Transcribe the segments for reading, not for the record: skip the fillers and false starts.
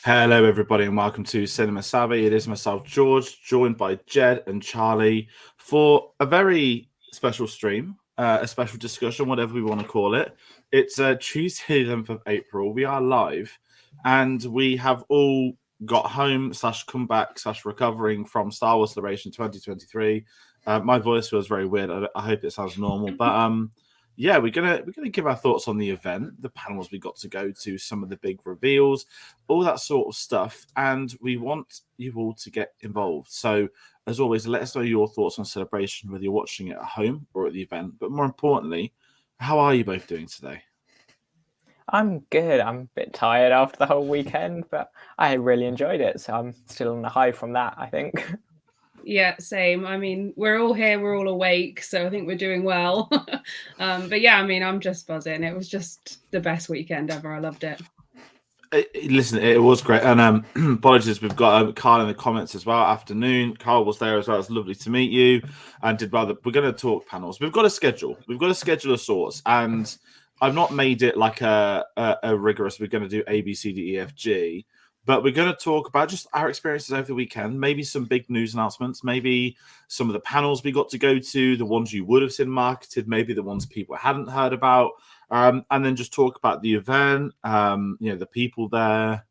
Hello, everybody, and welcome to Cinema Savvy. It is myself, George, joined by Jed and Charlie for a very special stream, a special discussion, whatever we want to call it. It's Tuesday, the 11th of April. We are live, and we have all got home / come back / recovering from Star Wars Celebration 2023. My voice feels very weird. I hope it sounds normal, but yeah, we're gonna give our thoughts on the event, the panels we got to go to, some of the big reveals, all that sort of stuff, and we want you all to get involved. So, as always, let us know your thoughts on Celebration, whether you're watching it at home or at the event. But more importantly, how are you both doing today? I'm good. I'm a bit tired after the whole weekend, but I really enjoyed it, so I'm still on the high from that, I think. Yeah, same. I mean, we're all here, we're all awake, so I think we're doing well. But yeah, I mean, I'm just buzzing. It was just the best weekend ever. I loved it. Listen, it was great. And apologies, we've got Carl in the comments as well. Afternoon. Carl was there as well. It's lovely to meet you. And we're going to talk panels. We've got a schedule. We've got a schedule of sorts. And I've not made it like a rigorous, we're going to do A, B, C, D, E, F, G. But we're going to talk about just our experiences over the weekend, maybe some big news announcements, maybe some of the panels we got to go to, the ones you would have seen marketed, maybe the ones people hadn't heard about, and then just talk about the event, the people there,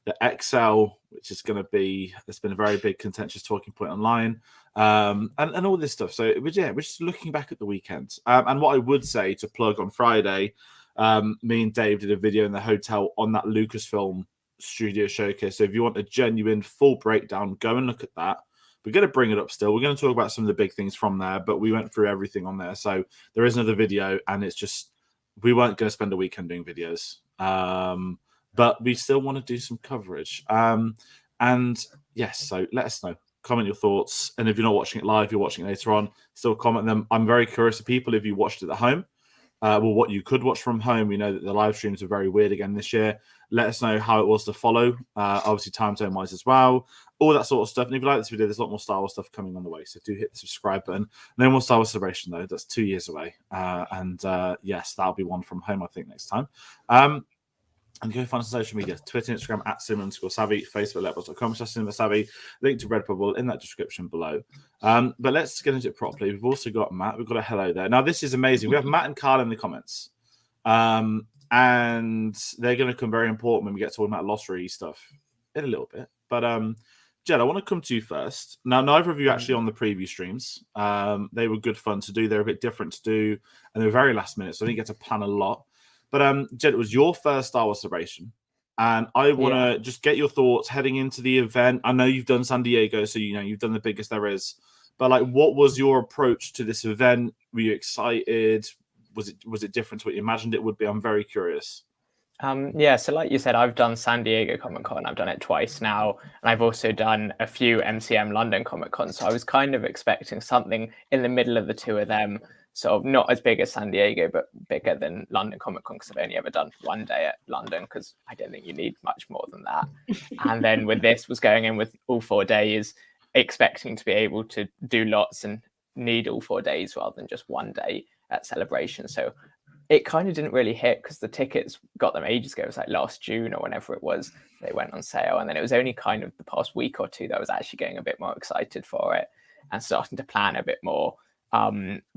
the XL, which is going to be, it's been a very big contentious talking point online, and all this stuff. So we're just looking back at the weekend. And what I would say to plug on Friday, me and Dave did a video in the hotel on that Lucasfilm studio showcase. So if you want a genuine full breakdown, go and look at that. We're going to bring it up still. We're going to talk about some of the big things from there, but we went through everything on there. So there is another video, and it's just, we weren't going to spend a weekend doing videos. But we still want to do some coverage. And yes, so let us know. Comment your thoughts. And if you're not watching it live, you're watching it later on, still comment them. I'm very curious to people if you watched it at home. What you could watch from home. We know that the live streams are very weird again this year. Let us know how it was to follow, obviously time zone wise as well, all that sort of stuff. And if you like this video, there's a lot more Star Wars stuff coming on the way. So do hit the subscribe button. No more Star Wars Celebration though. That's 2 years away. Yes, that'll be one from home, I think, next time. And go find us on social media, Twitter, Instagram, @cinema_savvy, Facebook, letterboxd.com/cinemasavvy, link to Redbubble in that description below. But let's get into it properly. We've also got Matt. We've got a hello there. Now, this is amazing. We have Matt and Carl in the comments. And they're going to come very important when we get talking about lottery stuff in a little bit. But, Jed, I want to come to you first. Now, neither of you actually on the preview streams. They were good fun to do. They're a bit different to do. And they were very last minute, so I didn't get to plan a lot. But Jed, it was your first Star Wars Celebration, and I want to just get your thoughts heading into the event. I know you've done San Diego, so you know you've done the biggest there is. But like, what was your approach to this event? Were you excited? Was it different to what you imagined it would be? I'm very curious. Yeah, so like you said, I've done San Diego Comic Con. I've done it twice now, and I've also done a few MCM London Comic Con. So I was kind of expecting something in the middle of the two of them. Sort of not as big as San Diego, but bigger than London Comic Con, because I've only ever done one day at London, because I don't think you need much more than that. And then with this, was going in with all 4 days, expecting to be able to do lots and need all 4 days rather than just one day at Celebration. So it kind of didn't really hit, because the tickets, got them ages ago. It was like last June or whenever it was, they went on sale. And then it was only kind of the past week or two that I was actually getting a bit more excited for it and starting to plan a bit more.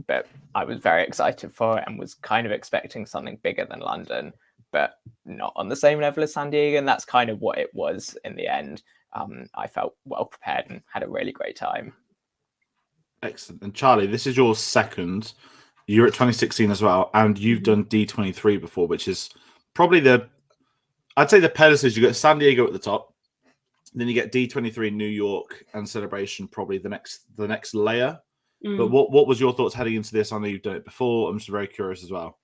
But I was very excited for it and was kind of expecting something bigger than London, but not on the same level as San Diego. And that's kind of what it was in the end. I felt well prepared and had a really great time. Excellent. And Charlie, this is your second. You're at 2016 as well, and you've done D23 before, which is probably I'd say the pedestals. You got San Diego at the top, then you get D23 New York and Celebration, probably the next layer. But what was your thoughts heading into this? I know you've done it before. I'm just very curious as well.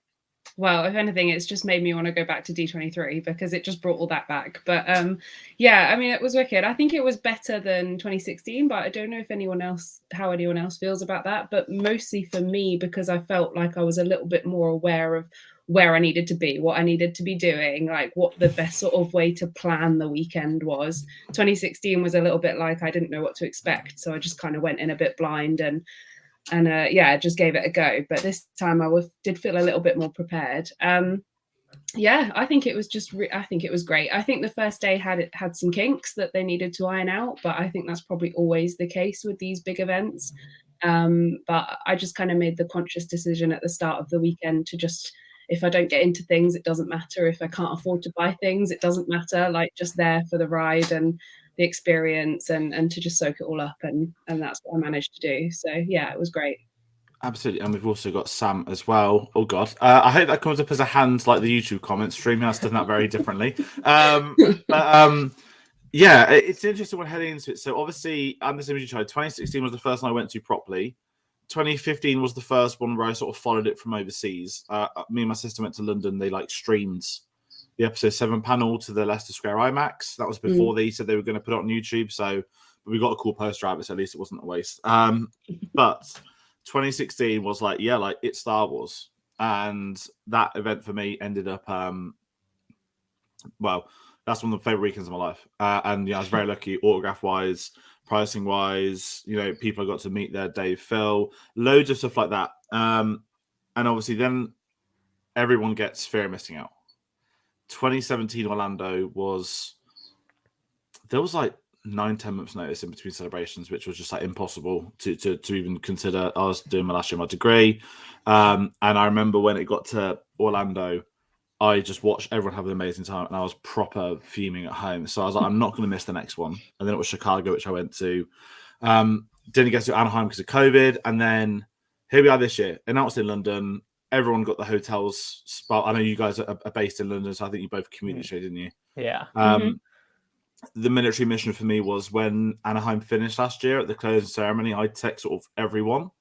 Well, if anything, it's just made me want to go back to D23 because it just brought all that back. But yeah, I mean, it was wicked. I think it was better than 2016, but I don't know if how anyone else feels about that. But mostly for me, because I felt like I was a little bit more aware of where I needed to be, what I needed to be doing, like what the best sort of way to plan the weekend was. 2016 was a little bit like I didn't know what to expect. So I just kind of went in a bit blind and yeah, just gave it a go. But this time I did feel a little bit more prepared. yeah, I think it was just. I think it was great. I think the first day had some kinks that they needed to iron out, but I think that's probably always the case with these big events. But I just kind of made the conscious decision at the start of the weekend to just, if I don't get into things, it doesn't matter. If I can't afford to buy things, it doesn't matter. Like, just there for the ride and the experience, and to just soak it all up, and that's what I managed to do. So yeah, it was great. Absolutely, and we've also got Sam as well. Oh God, I hope that comes up as a hand like the YouTube comments. Streamhouse does that very differently. Yeah, it's an interesting one heading into it. So obviously, I'm the same as you tried. 2016 was the first one I went to properly. 2015 was the first one where I sort of followed it from overseas. Me and my sister went to London. They like streamed the episode 7 panel to the Leicester Square IMAX. That was before they said they were going to put it on YouTube. So we got a cool poster out of it, so at least it wasn't a waste. But 2016 was like, yeah, like it's Star Wars. And that event for me ended up, well, that's one of the favorite weekends of my life. And yeah, I was very lucky, autograph wise, pricing wise. You know, people I got to meet there, Dave, Phil, loads of stuff like that. And obviously, then everyone gets fear of missing out. 2017 Orlando was, there was like 9-10 months notice in between celebrations, which was just like impossible to even consider. I was doing my last year of my degree, and I remember when it got to Orlando, I just watched everyone have an amazing time, and I was proper fuming at home. So I was like, I'm not going to miss the next one. And then it was Chicago, which I went to. Didn't get to Anaheim because of COVID, and then here we are this year, announced in London. Everyone got the hotels spot. I know you guys are based in London, so I think you both communicated, didn't you? Yeah. The military mission for me was when Anaheim finished last year at the closing ceremony, I text sort of everyone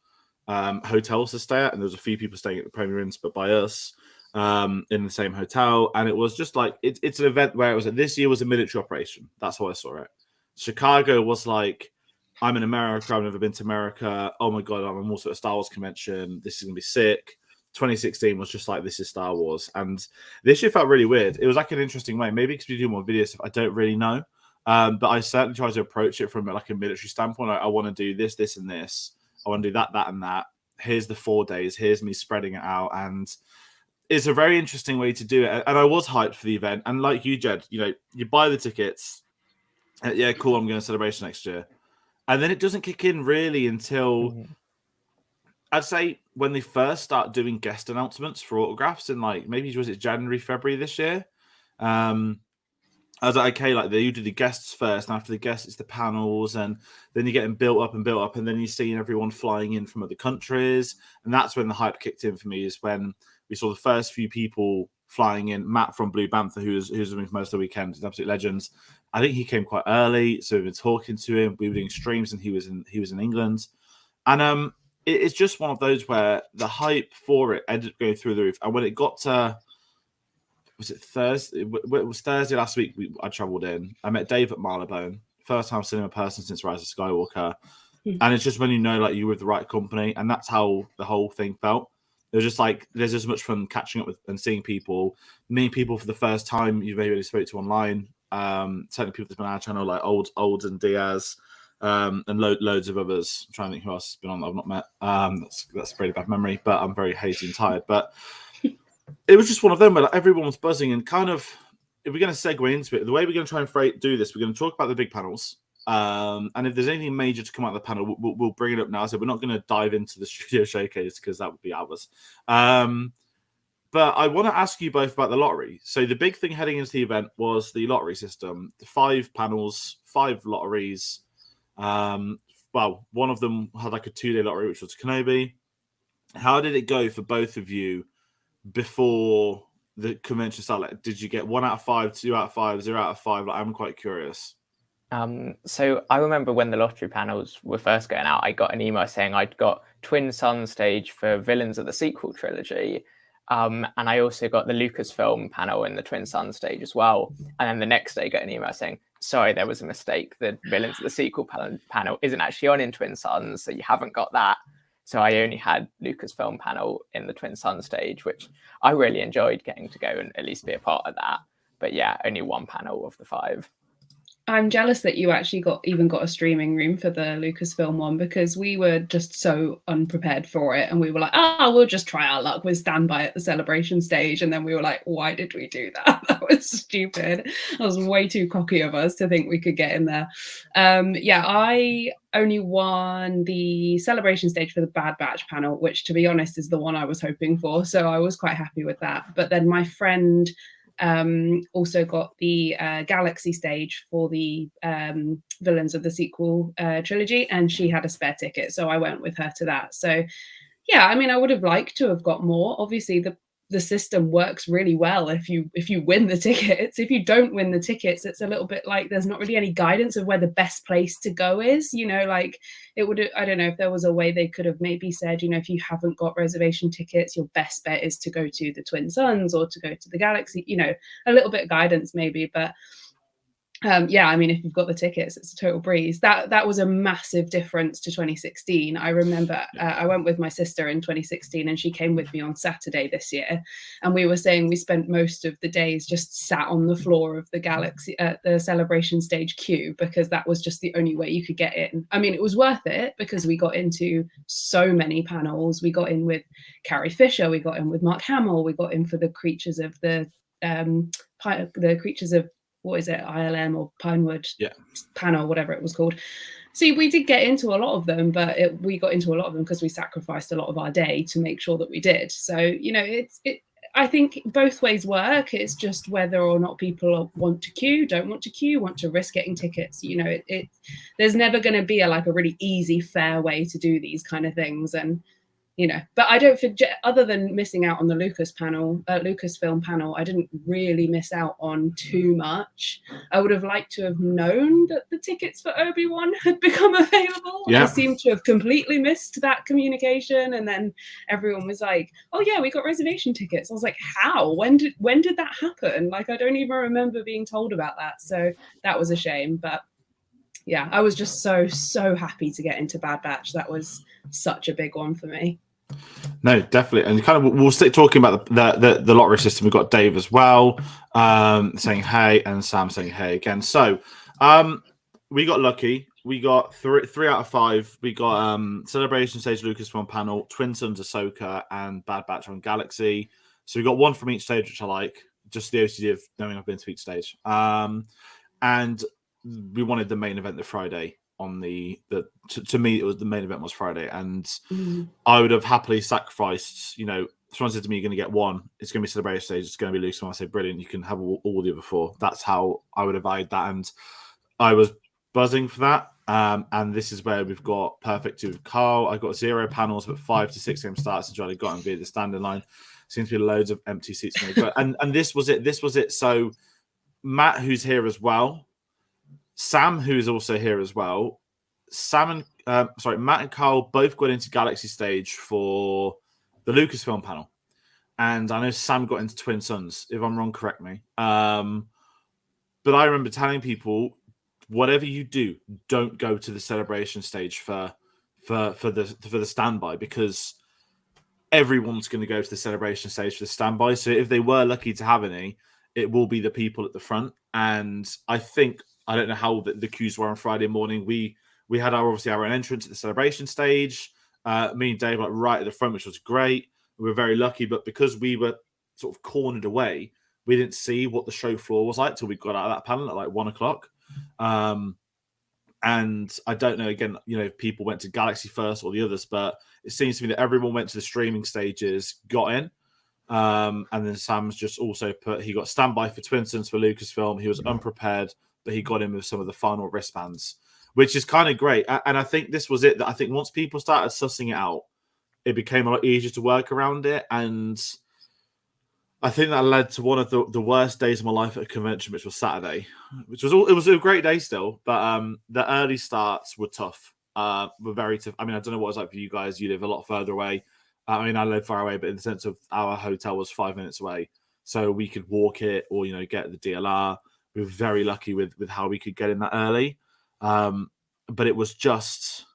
hotels to stay at, and there was a few people staying at the Premier Inns, but by us in the same hotel. And it was just like it's an event where it was like, this year was a military operation. That's how I saw it. Chicago was like, I'm in America. I've never been to America. Oh my God, I'm also at a Star Wars convention. This is gonna be sick. 2016 was just like, this is Star Wars. And this year felt really weird. It was like an interesting way. Maybe because we do more video stuff, I don't really know. But I certainly try to approach it from like a military standpoint. I want to do this, this, and this. I want to do that, that, and that. Here's the 4 days. Here's me spreading it out. And it's a very interesting way to do it. And I was hyped for the event. And like you, Jed, you know, you buy the tickets. Yeah, cool. I'm going to Celebration next year. And then it doesn't kick in really until I'd say when they first start doing guest announcements for autographs in like, maybe was it January, February this year? I was like, okay, like you do the guests first, and after the guests, it's the panels, and then you're getting built up, and then you're seeing everyone flying in from other countries, and that's when the hype kicked in for me. Is when we saw the first few people flying in. Matt from Blue Banther, who's with me for most of the weekend, is an absolute legend. I think he came quite early, so we've been talking to him. We were doing streams, and he was in England, and it's just one of those where the hype for it ended up going through the roof, and when it got to was it Thursday? It was Thursday last week. I travelled in. I met Dave at Marylebone. First time seeing him in person since Rise of Skywalker. And it's just when you know, like, you're with the right company. And that's how the whole thing felt. It was just like, there's as much fun catching up with and seeing people, meeting people for the first time you've maybe spoke to online. Certainly people that's been on our channel, like Old and Diaz, and loads of others. I'm trying to think who else has been on that I've not met. That's a very bad memory, but I'm very hazy and tired. But it was just one of them where like, everyone was buzzing, and kind of, if we're going to segue into it, the way we're going to try and do this, we're going to talk about the big panels. And if there's anything major to come out of the panel, we'll bring it up now. So we're not going to dive into the studio showcase because that would be hours. But I want to ask you both about the lottery. So the big thing heading into the event was the lottery system. The 5 panels, 5 lotteries. Well, one of them had like a 2-day lottery, which was Kenobi. How did it go for both of you before the convention started? Like, did you get 1 out of 5, 2 out of 5, 0 out of 5? Like, I'm quite curious. So I remember when the lottery panels were first going out, I got an email saying I'd got Twin Sun stage for Villains of the sequel trilogy. And I also got the Lucasfilm panel in the Twin Sun stage as well. And then the next day, got an email saying, sorry, there was a mistake. The Villains of the sequel panel isn't actually on in Twin Suns, so you haven't got that. So I only had Lucasfilm panel in the Twin Sun stage, which I really enjoyed getting to go and at least be a part of that. But yeah, only 1 panel of the 5. I'm jealous that you actually got a streaming room for the Lucasfilm one, because we were just so unprepared for it, and we were like, oh, we'll just try our luck with standby at the celebration stage, and then we were like, why did we do that? That was stupid. That was way too cocky of us to think we could get in there. Yeah, I only won the celebration stage for the Bad Batch panel, which, to be honest, is the one I was hoping for, so I was quite happy with that. But then my friend also got the Galaxy stage for the villains of the sequel trilogy, and she had a spare ticket, so I went with her to that. So yeah, I mean, I would have liked to have got more. Obviously, the system works really well if you win the tickets. If you don't win the tickets, it's a little bit like there's not really any guidance of where the best place to go is. You know, like it would, I don't know if there was a way they could have maybe said, you know, if you haven't got reservation tickets, your best bet is to go to the Twin Suns or to go to the Galaxy. You know, a little bit of guidance maybe, but yeah, I mean, if you've got the tickets, it's a total breeze. That was a massive difference to 2016. I remember I went with my sister in 2016, and she came with me on Saturday this year, and we were saying we spent most of the days just sat on the floor of the Galaxy the celebration stage queue, because that was just the only way you could get in. I mean, it was worth it because we got into so many panels. We got in with Carrie Fisher, we got in with Mark Hamill, we got in for the creatures of the creatures of, what is it, ILM or Pinewood panel, whatever it was called. So we did get into a lot of them, but we got into a lot of them because we sacrificed a lot of our day to make sure that we did. So, you know, I think both ways work. It's just whether or not people want to queue, don't want to queue, want to risk getting tickets. You know, there's never going to be a really easy, fair way to do these kind of things. And you know, but I don't think, other than missing out on the Lucasfilm panel, I didn't really miss out on too much. I would have liked to have known that the tickets for Obi-Wan had become available. I seem to have completely missed that communication, and then everyone was like, "Oh yeah, we got reservation tickets." I was like, "How? When did that happen?" Like, I don't even remember being told about that. So that was a shame, but yeah, I was just so happy to get into Bad Batch. That was such a big one for me. No, definitely, and kind of we'll stick talking about the lottery system. We've got Dave as well saying hey, and Sam saying hey again. So we got lucky. We got three out of 5. We got Celebration Stage Lucasfilm panel, Twin Suns Ahsoka, and Bad Batch on Galaxy. So we got one from each stage, which I like. Just the OCD of knowing I've been to each stage. And we wanted the main event the Friday on to me it was the main event was Friday, and I would have happily sacrificed, you know, someone said to me, you're going to get one, it's going to be celebration stage, it's going to be Lucasfilm. I say brilliant, you can have all the other 4. That's how I would have valued that, and I was buzzing for that. And this is where we've got perfect 2 with Carl. I got 0 panels, but 5 to 6 game starts and Johnny got him via the standing line. Seems to be loads of empty seats. And this was it. So Matt, who's here as well, Sam, who is also here as well, Matt and Carl both got into Galaxy stage for the Lucasfilm panel, and I know Sam got into Twin Suns. If I'm wrong, correct me. But I remember telling people, whatever you do, don't go to the celebration stage for the standby, because everyone's going to go to the celebration stage for the standby. So if they were lucky to have any, it will be the people at the front. And I don't know how the queues were on Friday morning. We had our own entrance at the celebration stage. Me and Dave right at the front, which was great. We were very lucky, but because we were sort of cornered away, we didn't see what the show floor was like till we got out of that panel at 1 o'clock. And I don't know, again, you know, if people went to Galaxy first or the others, but it seems to me that everyone went to the streaming stages, got in. And then Sam's just also he got standby for Twin Suns for Lucasfilm. He was unprepared, but he got in with some of the final wristbands, which is kind of great. And I think this was it. That I think once people started sussing it out, it became a lot easier to work around it. And I think that led to one of the worst days of my life at a convention, which was Saturday, it was a great day still, but the early starts were tough. Were very tough. I mean, I don't know what it's like for you guys. You live a lot further away. I mean, I live far away, but in the sense of our hotel was 5 minutes away, so we could walk it or, you know, get the DLR. We were very lucky with how we could get in that early. But it was just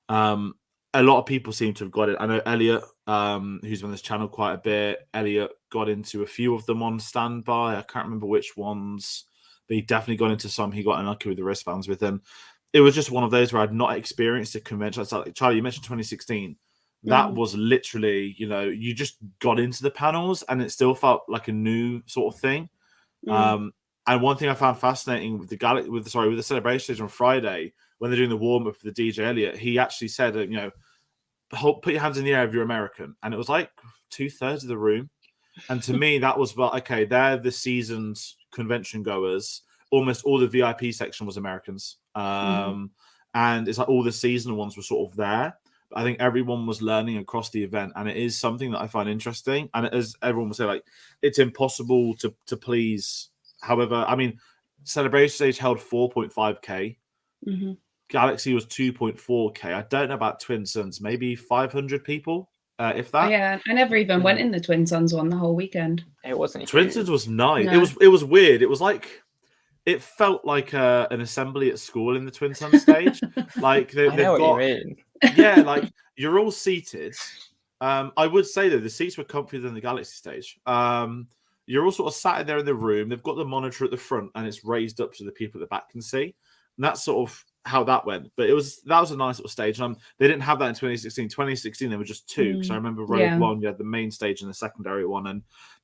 a lot of people seem to have got it. I know Elliot, who's on this channel quite a bit, Elliot got into a few of them on standby. I can't remember which ones, but he definitely got into some. He got unlucky with the wristbands with him. It was just one of those where I'd not experienced a convention. Like, Charlie, you mentioned 2016. That was literally, you just got into the panels and it still felt like a new sort of thing. And one thing I found fascinating with the celebration stage on Friday, when they're doing the warm up for the DJ Elliott, he actually said, put your hands in the air if you're American. And it was like 2/3 of the room. And to me, that was, well, okay, they're the seasoned convention goers. Almost all the VIP section was Americans. And it's like all the seasonal ones were sort of there. But I think everyone was learning across the event. And it is something that I find interesting. And as everyone will say, like, it's impossible to please. However, I mean, Celebration Stage held 4.5K. Galaxy was 2.4K. I don't know about Twin Suns, maybe 500 people. If that. Yeah, I never even went in the Twin Suns one the whole weekend. It wasn't. Twin Suns was nice. No. It was weird. It was like, it felt like an assembly at school in the Twin Suns stage. Like I know what you mean. Yeah, like you're all seated. I would say though the seats were comfier than the Galaxy stage. You're all sort of sat there in the room. They've got the monitor at the front and it's raised up so the people at the back can see. And that's sort of how that went. But that was a nice little stage. And they didn't have that in 2016. 2016 there were just two, because I remember Rogue One, you had the main stage and the secondary one, and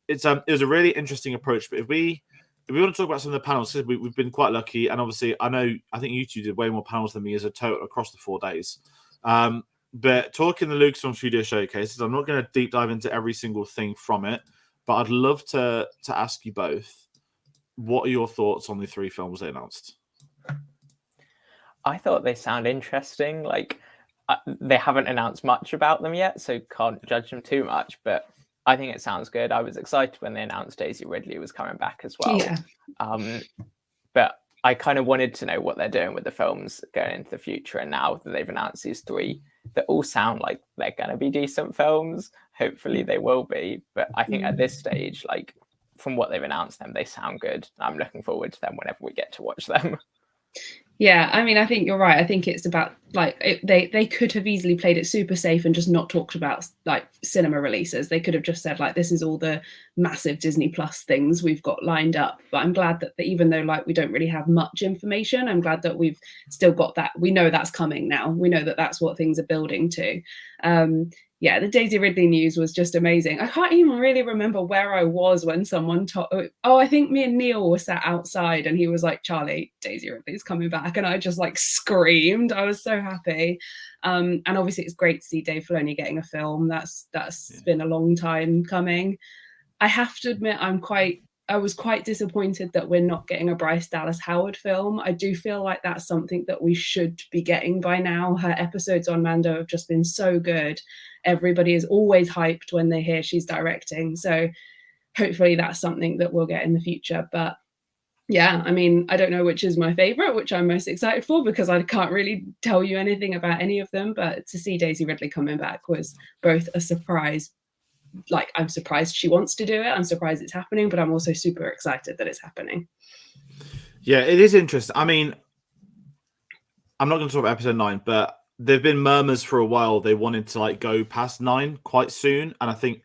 it was a really interesting approach. But if we want to talk about some of the panels, because we've been quite lucky, and obviously I think you two did way more panels than me as a total across the 4 days. But talking the Lucasfilm Studio showcases, I'm not going to deep dive into every single thing from it, but I'd love to ask you both, what are your thoughts on the 3 films they announced? I thought they sound interesting. Like, they haven't announced much about them yet, so can't judge them too much. But I think it sounds good. I was excited when they announced Daisy Ridley was coming back as well. Yeah. But I kind of wanted to know what they're doing with the films going into the future. And now that they've announced these 3, that all sound like they're going to be decent films. Hopefully they will be. But I think at this stage, like, from what they've announced them, they sound good. I'm looking forward to them whenever we get to watch them. Yeah, I mean, I think you're right. I think it's about, like, they could have easily played it super safe and just not talked about, like, cinema releases. They could have just said, like, this is all the massive Disney Plus things we've got lined up. But I'm glad that even though, like, we don't really have much information, I'm glad that we've still got that. We know that's coming now. We know that that's what things are building to. Yeah, the Daisy Ridley news was just amazing. I can't even really remember where I was when someone I think me and Neil were sat outside and he was like, Charlie, Daisy Ridley's coming back. And I just like screamed. I was so happy. And obviously it's great to see Dave Filoni getting a film. That's been a long time coming. I have to admit, I was quite disappointed that we're not getting a Bryce Dallas Howard film. I do feel like that's something that we should be getting by now. Her episodes on Mando have just been so good. Everybody is always hyped when they hear she's directing. So hopefully that's something that we'll get in the future. But yeah, I mean, I don't know which is my favorite, which I'm most excited for, because I can't really tell you anything about any of them. But to see Daisy Ridley coming back was both a surprise. Like, I'm surprised she wants to do it. I'm surprised it's happening, but I'm also super excited that it's happening. Yeah, it is interesting. I mean, I'm not going to talk about episode 9, but there've been murmurs for a while. They wanted to like go past 9 quite soon. And I think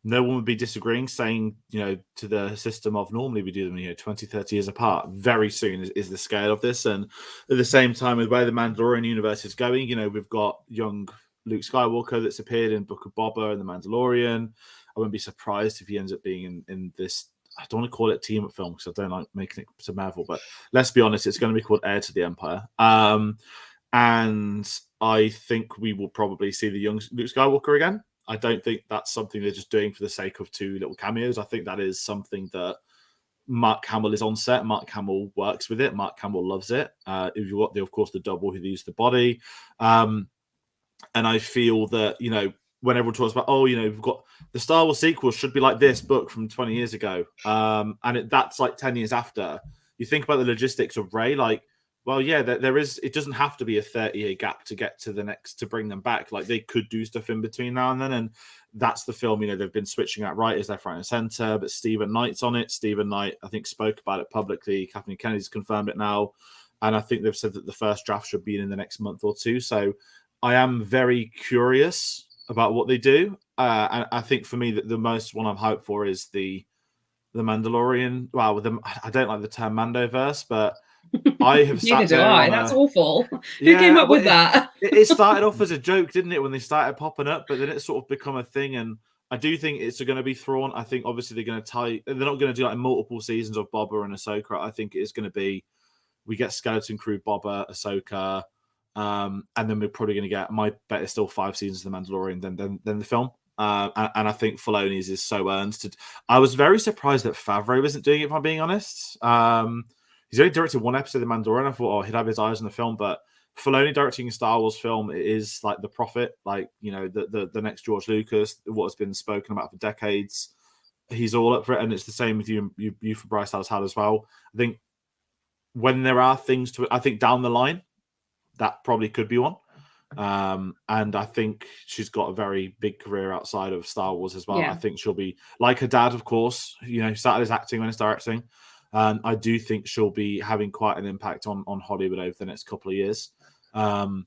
no one would be disagreeing, saying, to the system of normally we do them, 20, 30 years apart. Very soon is the scale of this. And at the same time, with where the Mandalorian universe is going, we've got young Luke Skywalker that's appeared in Book of Boba and The Mandalorian. I wouldn't be surprised if he ends up being in this. I don't want to call it team up film because I don't like making it to Marvel, but let's be honest, it's going to be called Heir to the Empire. And I think we will probably see the young Luke Skywalker again. I don't think that's something they're just doing for the sake of 2 little cameos. I think that is something that Mark Hamill is on set. Mark Hamill works with it. Mark Hamill loves it. You've got, of course, the double who used the body. And I feel that, when everyone talks about, we've got the Star Wars sequel should be like this book from 20 years ago. And that's like 10 years after. You think about the logistics of Rey, like, well, yeah, there is, it doesn't have to be a 30-year gap to get to the next, to bring them back. Like, they could do stuff in between now and then. And that's the film, they've been switching out writers left, right, and center, but Stephen Knight's on it. Stephen Knight, I think, spoke about it publicly. Kathleen Kennedy's confirmed it now. And I think they've said that the first draft should be in the next month or 2. So I am very curious about what they do. And I think for me that the most one I'm hyped for is the the Mandalorian. Well, with them, I don't like the term Mandoverse, but I have Neither sat do there I. on That's a, awful. yeah, Who came up well, with that? it started off as a joke, didn't it, when they started popping up, but then it's sort of become a thing. And I do think it's going to be Thrawn. I think obviously they're going to tie. They're not going to do like multiple seasons of Boba and Ahsoka. I think it is going to be we get Skeleton Crew, Boba, Ahsoka, and then we're probably going to get. My bet is still 5 seasons of The Mandalorian than the film. And I think Filoni's is so earned. I was very surprised that Favreau isn't doing it, if I'm being honest. He's only directed 1 episode of The Mandalorian. I thought, he'd have his eyes on the film, but Filoni directing a Star Wars film is like the prophet, like, you know, the next George Lucas, what has been spoken about for decades. He's all up for it, and it's the same with you for Bryce Dallas Howard as well. I think when there are things I think down the line, that probably could be one. And I think she's got a very big career outside of Star Wars as well. Yeah. I think she'll be like her dad, of course, you know, started as acting when it's directing. And I do think she'll be having quite an impact on Hollywood over the next couple of years. And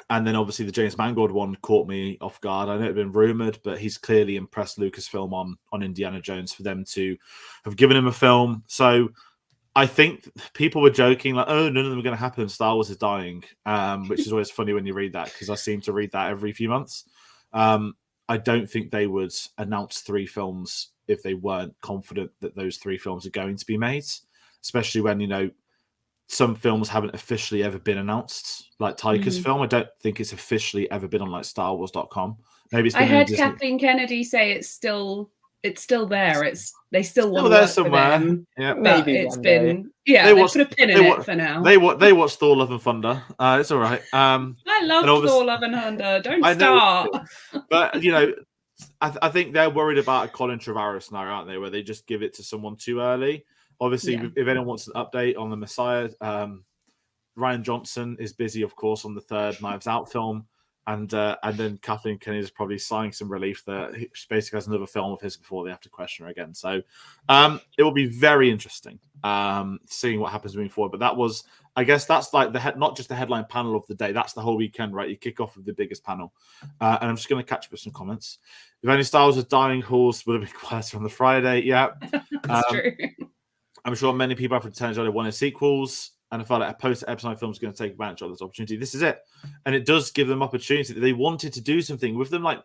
then obviously the James Mangold one caught me off guard. I know it had been rumored, but he's clearly impressed Lucasfilm on Indiana Jones for them to have given him a film. So I think people were joking like, oh, none of them are going to happen. Star Wars is dying, which is always funny when you read that, because I seem to read that every few months. I don't think they would announce 3 films if they weren't confident that those 3 films are going to be made, especially when, you know, some films haven't officially ever been announced. Like Taika's film, I don't think it's officially ever been on like StarWars.com. Maybe it's been I heard Disney. Kathleen Kennedy say it's still there. They still want to there work somewhere. with him. Yeah, Maybe it's one been day. they put a pin in it for now. They watched Thor: Love and Thunder. It's all right. I love Thor: Love and Thunder. Don't start. But you know, I think they're worried about a Colin Trevorrow scenario, aren't they? Where they just give it to someone too early. Obviously, if anyone wants an update on the Messiah, Ryan Johnson is busy, of course, on the 3rd Knives Out film, and then Kathleen Kennedy is probably sighing some relief that she basically has another film of his before they have to question her again. So it will be very interesting seeing what happens moving forward. But that was, I guess, that's like not just the headline panel of the day. That's the whole weekend, right? You kick off with the biggest panel, and I'm just going to catch up with some comments. If only Star Wars was dying horse would have been quieter on the Friday. Yeah, that's true. I'm sure many people have returned they wanted sequels, and I felt like a post-episode film is going to take advantage of this opportunity. This is it, and it does give them opportunity. They wanted to do something with them. Like,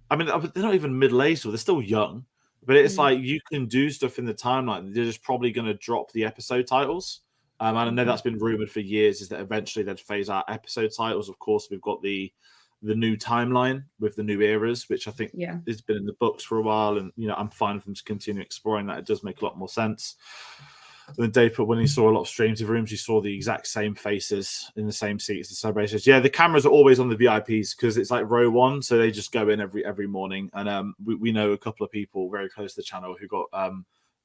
I mean, they're not even middle-aged, or they're still young, but it's like you can do stuff in the timeline. They're just probably going to drop the episode titles. And I know that's been rumored for years, is that eventually they'd phase out episode titles. Of course, we've got the new timeline with the new eras, which I think has been in the books for a while. And, you know, I'm fine with them to continue exploring that. It does make a lot more sense. And then Dave put, when he saw a lot of streams of rooms, you saw the exact same faces in the same seats. The celebrations. Yeah, the cameras are always on the VIPs because it's like row 1. So they just go in every morning. And we know a couple of people very close to the channel who got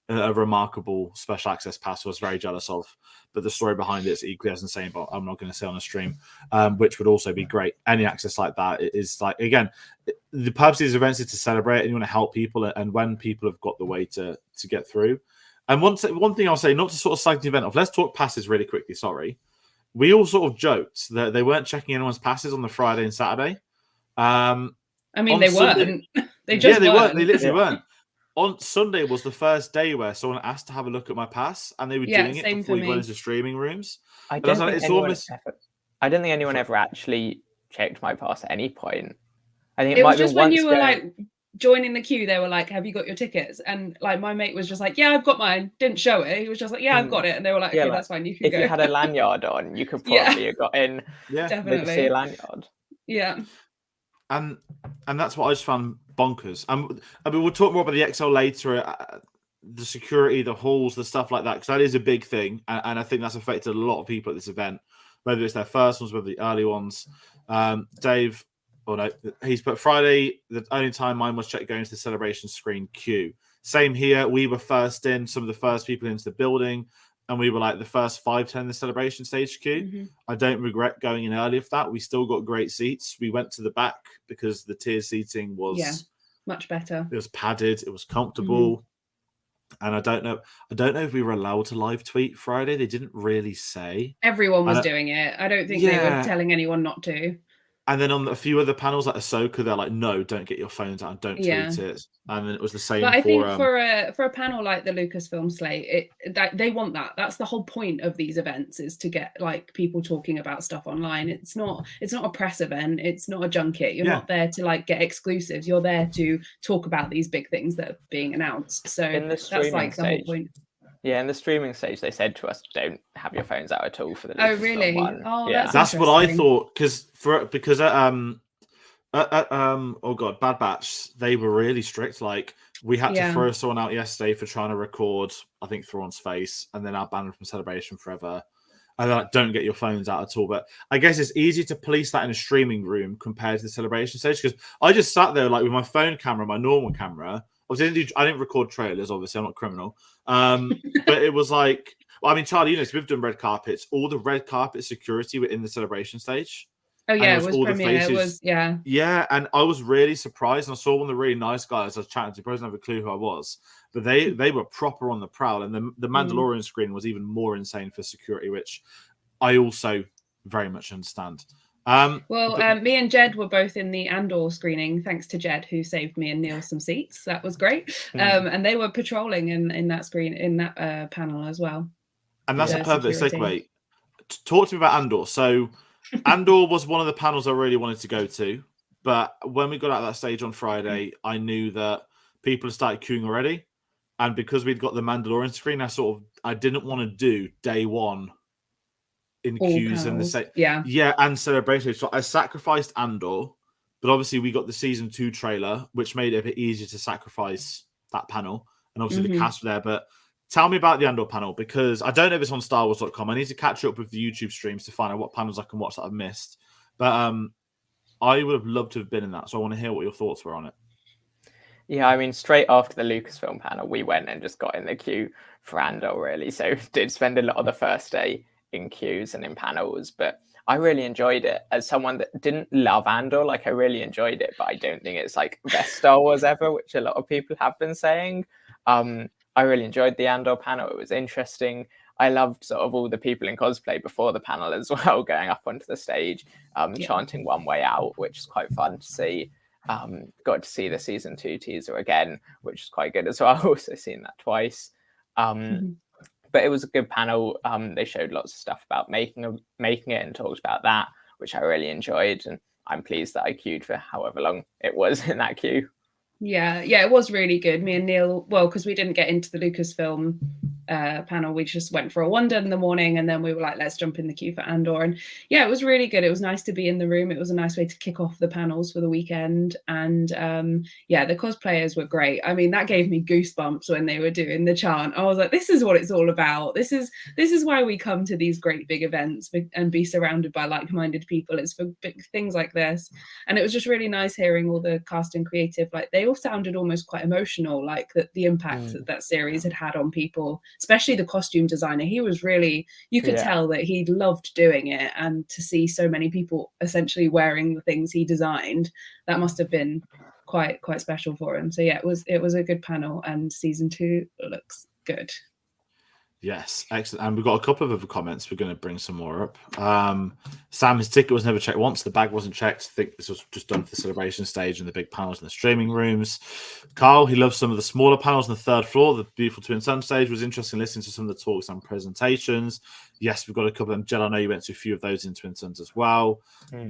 a remarkable special access pass I was very jealous of, but the story behind it is equally as insane, but I'm not going to say on a stream, which would also be great. Any access like that is like, again, the purpose of these events is to celebrate, and you want to help people, and when people have got the way to get through. And one thing I'll say, not to sort of slag the event off, let's talk passes really quickly, sorry. We all sort of joked that they weren't checking anyone's passes on the Friday and Saturday. I mean, they weren't. They just weren't. They literally weren't. On Sunday was the first day where someone asked to have a look at my pass, and they were doing it before you went into streaming rooms. I don't think anyone ever actually checked my pass at any point. I think it might was just be when you were like joining the queue, they were like, "Have you got your tickets?" And like my mate was just like, "Yeah, I've got mine." Didn't show it. He was just like, "Yeah, I've got it." And they were like, "Okay, that's fine. You can go." If you had a lanyard on, you could probably have got in. Yeah, definitely. See a lanyard. Yeah. And that's what I just found bonkers. I mean, we'll talk more about the XL later, the security, the halls, the stuff like that, because that is a big thing, and I think that's affected a lot of people at this event, whether it's their first ones, whether the early ones. Dave, he's put Friday, the only time mine was checked going to the celebration screen queue. Same here. We were first in, some of the first people into the building, and we were like the first 5-10 in the celebration stage queue. Mm-hmm. I don't regret going in early for that. We still got great seats. We went to the back because the tier seating was much better. It was padded. It was comfortable. Mm-hmm. And I don't know if we were allowed to live tweet Friday. They didn't really say. Everyone was doing it. I don't think they were telling anyone not to. And then on a few other panels like Ahsoka, they're like, no, don't get your phones out and don't tweet it. And then it was the same But I for think for a panel like the Lucasfilm slate, they want that. That's the whole point of these events, is to get like people talking about stuff online. It's not a press event. It's not a junket. You're not there to like get exclusives. You're there to talk about these big things that are being announced. So that's like the whole point. Yeah, in the streaming stage, they said to us, "Don't have your phones out at all for the." Oh, really? One. Oh, yeah. that's what I thought. Because oh god, Bad Batch, they were really strict. Like we had to throw someone out yesterday for trying to record, I think, Thrawn's face, and then our banned from Celebration forever. And like, don't get your phones out at all. But I guess it's easier to police that in a streaming room compared to the Celebration stage, because I just sat there like with my phone camera, my normal camera. Obviously, I didn't record trailers. Obviously, I'm not criminal. But it was like, well, I mean, Charlie, you know, so we've done red carpets. All the red carpet security were in the Celebration stage. Oh yeah, it was all premiere. The faces. Yeah, and I was really surprised. And I saw one of the really nice guys I was chatting to. He doesn't have a clue who I was, but they were proper on the prowl. And the Mandalorian screen was even more insane for security, which I also very much understand. Me and Jed were both in the Andor screening, thanks to Jed, who saved me and Neil some seats. That was great. And they were patrolling in that screen, in that panel as well. And that's a perfect segue. Talk to me about Andor. So Andor was one of the panels I really wanted to go to, but when we got out of that stage on Friday, I knew that people had started queuing already, and because we'd got the Mandalorian screen, I didn't want to do day one in all queues panels. And and Celebration. So I sacrificed Andor, but obviously we got the season 2 trailer, which made it a bit easier to sacrifice that panel, and obviously the cast were there. But tell me about the Andor panel, because I don't know if it's on StarWars.com. I need to catch up with the YouTube streams to find out what panels I can watch that I've missed. But I would have loved to have been in that, so I want to hear what your thoughts were on it. Yeah, I mean, straight after the Lucasfilm panel, we went and just got in the queue for Andor, really. So did spend a lot of the first day in queues and in panels, but I really enjoyed it. As someone that didn't love Andor, like I really enjoyed it, but I don't think it's like best Star Wars ever, which a lot of people have been saying. I really enjoyed the Andor panel. It was interesting. I loved sort of all the people in cosplay before the panel as well, going up onto the stage, chanting One Way Out, which is quite fun to see. Got to see the season 2 teaser again, which is quite good as well. Also seen that twice. But it was a good panel. They showed lots of stuff about making it and talked about that, which I really enjoyed. And I'm pleased that I queued for however long it was in that queue. Yeah, it was really good. Me and Neil, because we didn't get into the Lucasfilm panel, we just went for a wander in the morning, and then we were like, let's jump in the queue for Andor. And yeah, it was really good. It was nice to be in the room. It was a nice way to kick off the panels for the weekend. And the cosplayers were great. I mean, that gave me goosebumps when they were doing the chant. I was like, this is what it's all about. This is why we come to these great big events and be surrounded by like-minded people. It's for big things like this. And it was just really nice hearing all the cast and creative, like they all sounded almost quite emotional, like the impact that series had on people, especially the costume designer. He was really, you could tell that he loved doing it, and to see so many people essentially wearing the things he designed, that must have been quite special for him. So yeah, it was a good panel, and season 2 looks good. Yes, excellent. And we've got a couple of other comments. We're going to bring some more up. Sam, his ticket was never checked once. The bag wasn't checked. I think this was just done for the celebration stage and the big panels in the streaming rooms. Carl, he loves some of the smaller panels on the 3rd floor. The beautiful Twin Sun stage was interesting listening to some of the talks and presentations. Yes, we've got a couple of them. Jill, I know you went to a few of those in Twin Suns as well.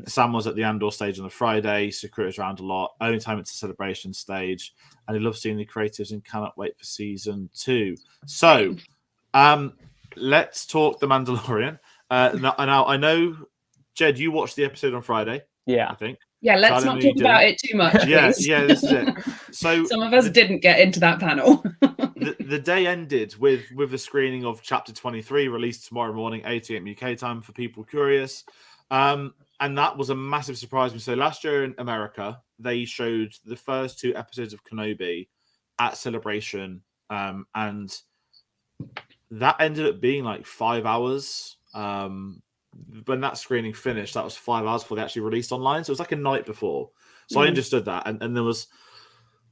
Sam was at the Andor stage on the Friday. Secret was around a lot. Only time it's a celebration stage. And he loves seeing the creatives and cannot wait for season 2. So, let's talk The Mandalorian. Now I know, Jed, you watched the episode on Friday. Yeah, I think. Yeah, let's not talk about it too much. Please. Yeah, this is it. So some of us didn't get into that panel. the day ended with the screening of Chapter 23, released tomorrow morning, 8 a.m. UK time for people curious. And that was a massive surprise. So last year in America, they showed the first 2 episodes of Kenobi at Celebration, and that ended up being like 5 hours. When that screening finished, that was 5 hours before they actually released online. So it was like a night before. So I understood that. And there was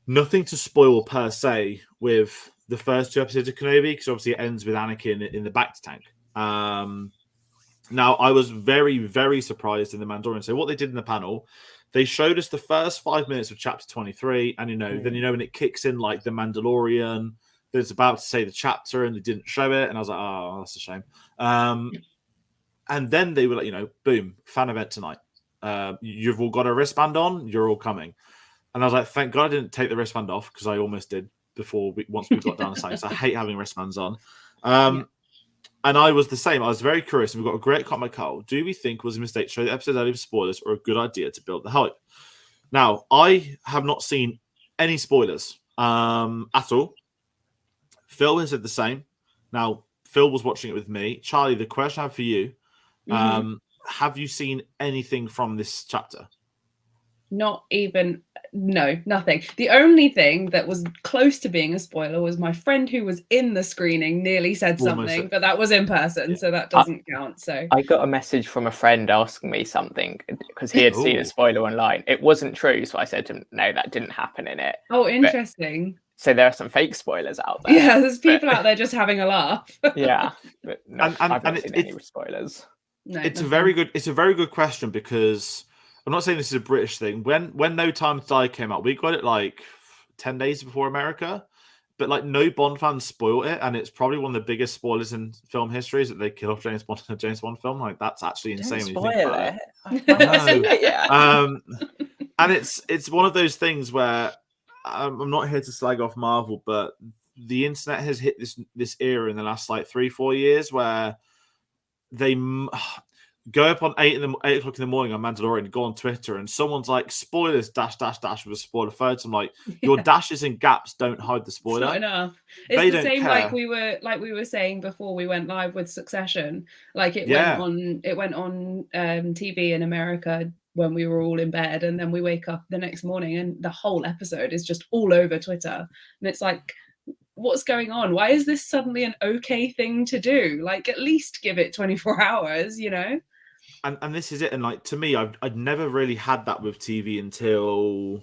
nothing to spoil per se with the first 2 episodes of Kenobi, because obviously it ends with Anakin in the back tank. Now, I was very, very surprised in The Mandalorian. So what they did in the panel, they showed us the first 5 minutes of chapter 23, and then when it kicks in like The Mandalorian, that's about to say the chapter, and they didn't show it, and I was like, oh, that's a shame. And then they were like, boom, fan event tonight. You've all got a wristband on, you're all coming. And I was like, thank God I didn't take the wristband off, because I almost did once we got down the site. So I hate having wristbands on. And I was the same. I was very curious. And we've got a great comment, Carl. Do we think it was a mistake to show the episode early for spoilers, or a good idea to build the hype? Now, I have not seen any spoilers at all. Phil has said the same. Now, Phil was watching it with me. Charlie, the question I have for you, have you seen anything from this chapter? Not even, no, nothing. The only thing that was close to being a spoiler was my friend who was in the screening nearly said something, but that was in person, so that doesn't count. So I got a message from a friend asking me something because he had seen a spoiler online. It wasn't true, so I said to him, no, that didn't happen in it. Oh, interesting. So there are some fake spoilers out there. Yeah, there's people out there just having a laugh. Yeah, but no, I've not seen any spoilers. No, it's a very good question, because I'm not saying this is a British thing. When No Time to Die came out, we got it like 10 days before America, but like no Bond fans spoiled it, and it's probably one of the biggest spoilers in film history is that they kill off James Bond in a James Bond film. Like, that's actually insane. Don't when you think about it. Yeah. And it's one of those things where I'm not here to slag off Marvel, but the internet has hit this era in the last like 3-4 years where they go up on 8 o'clock in the morning on Mandalorian, go on Twitter, and someone's like, spoilers .. with a spoiler photo. I'm like, your dashes and gaps don't hide the spoiler. It's not enough. It's the same like we were saying before we went live with Succession. Like it went on TV in America when we were all in bed, and then we wake up the next morning and the whole episode is just all over Twitter. And it's like, what's going on? Why is this suddenly an okay thing to do? Like, at least give it 24 hours, And this is it. And like, to me, I'd never really had that with TV until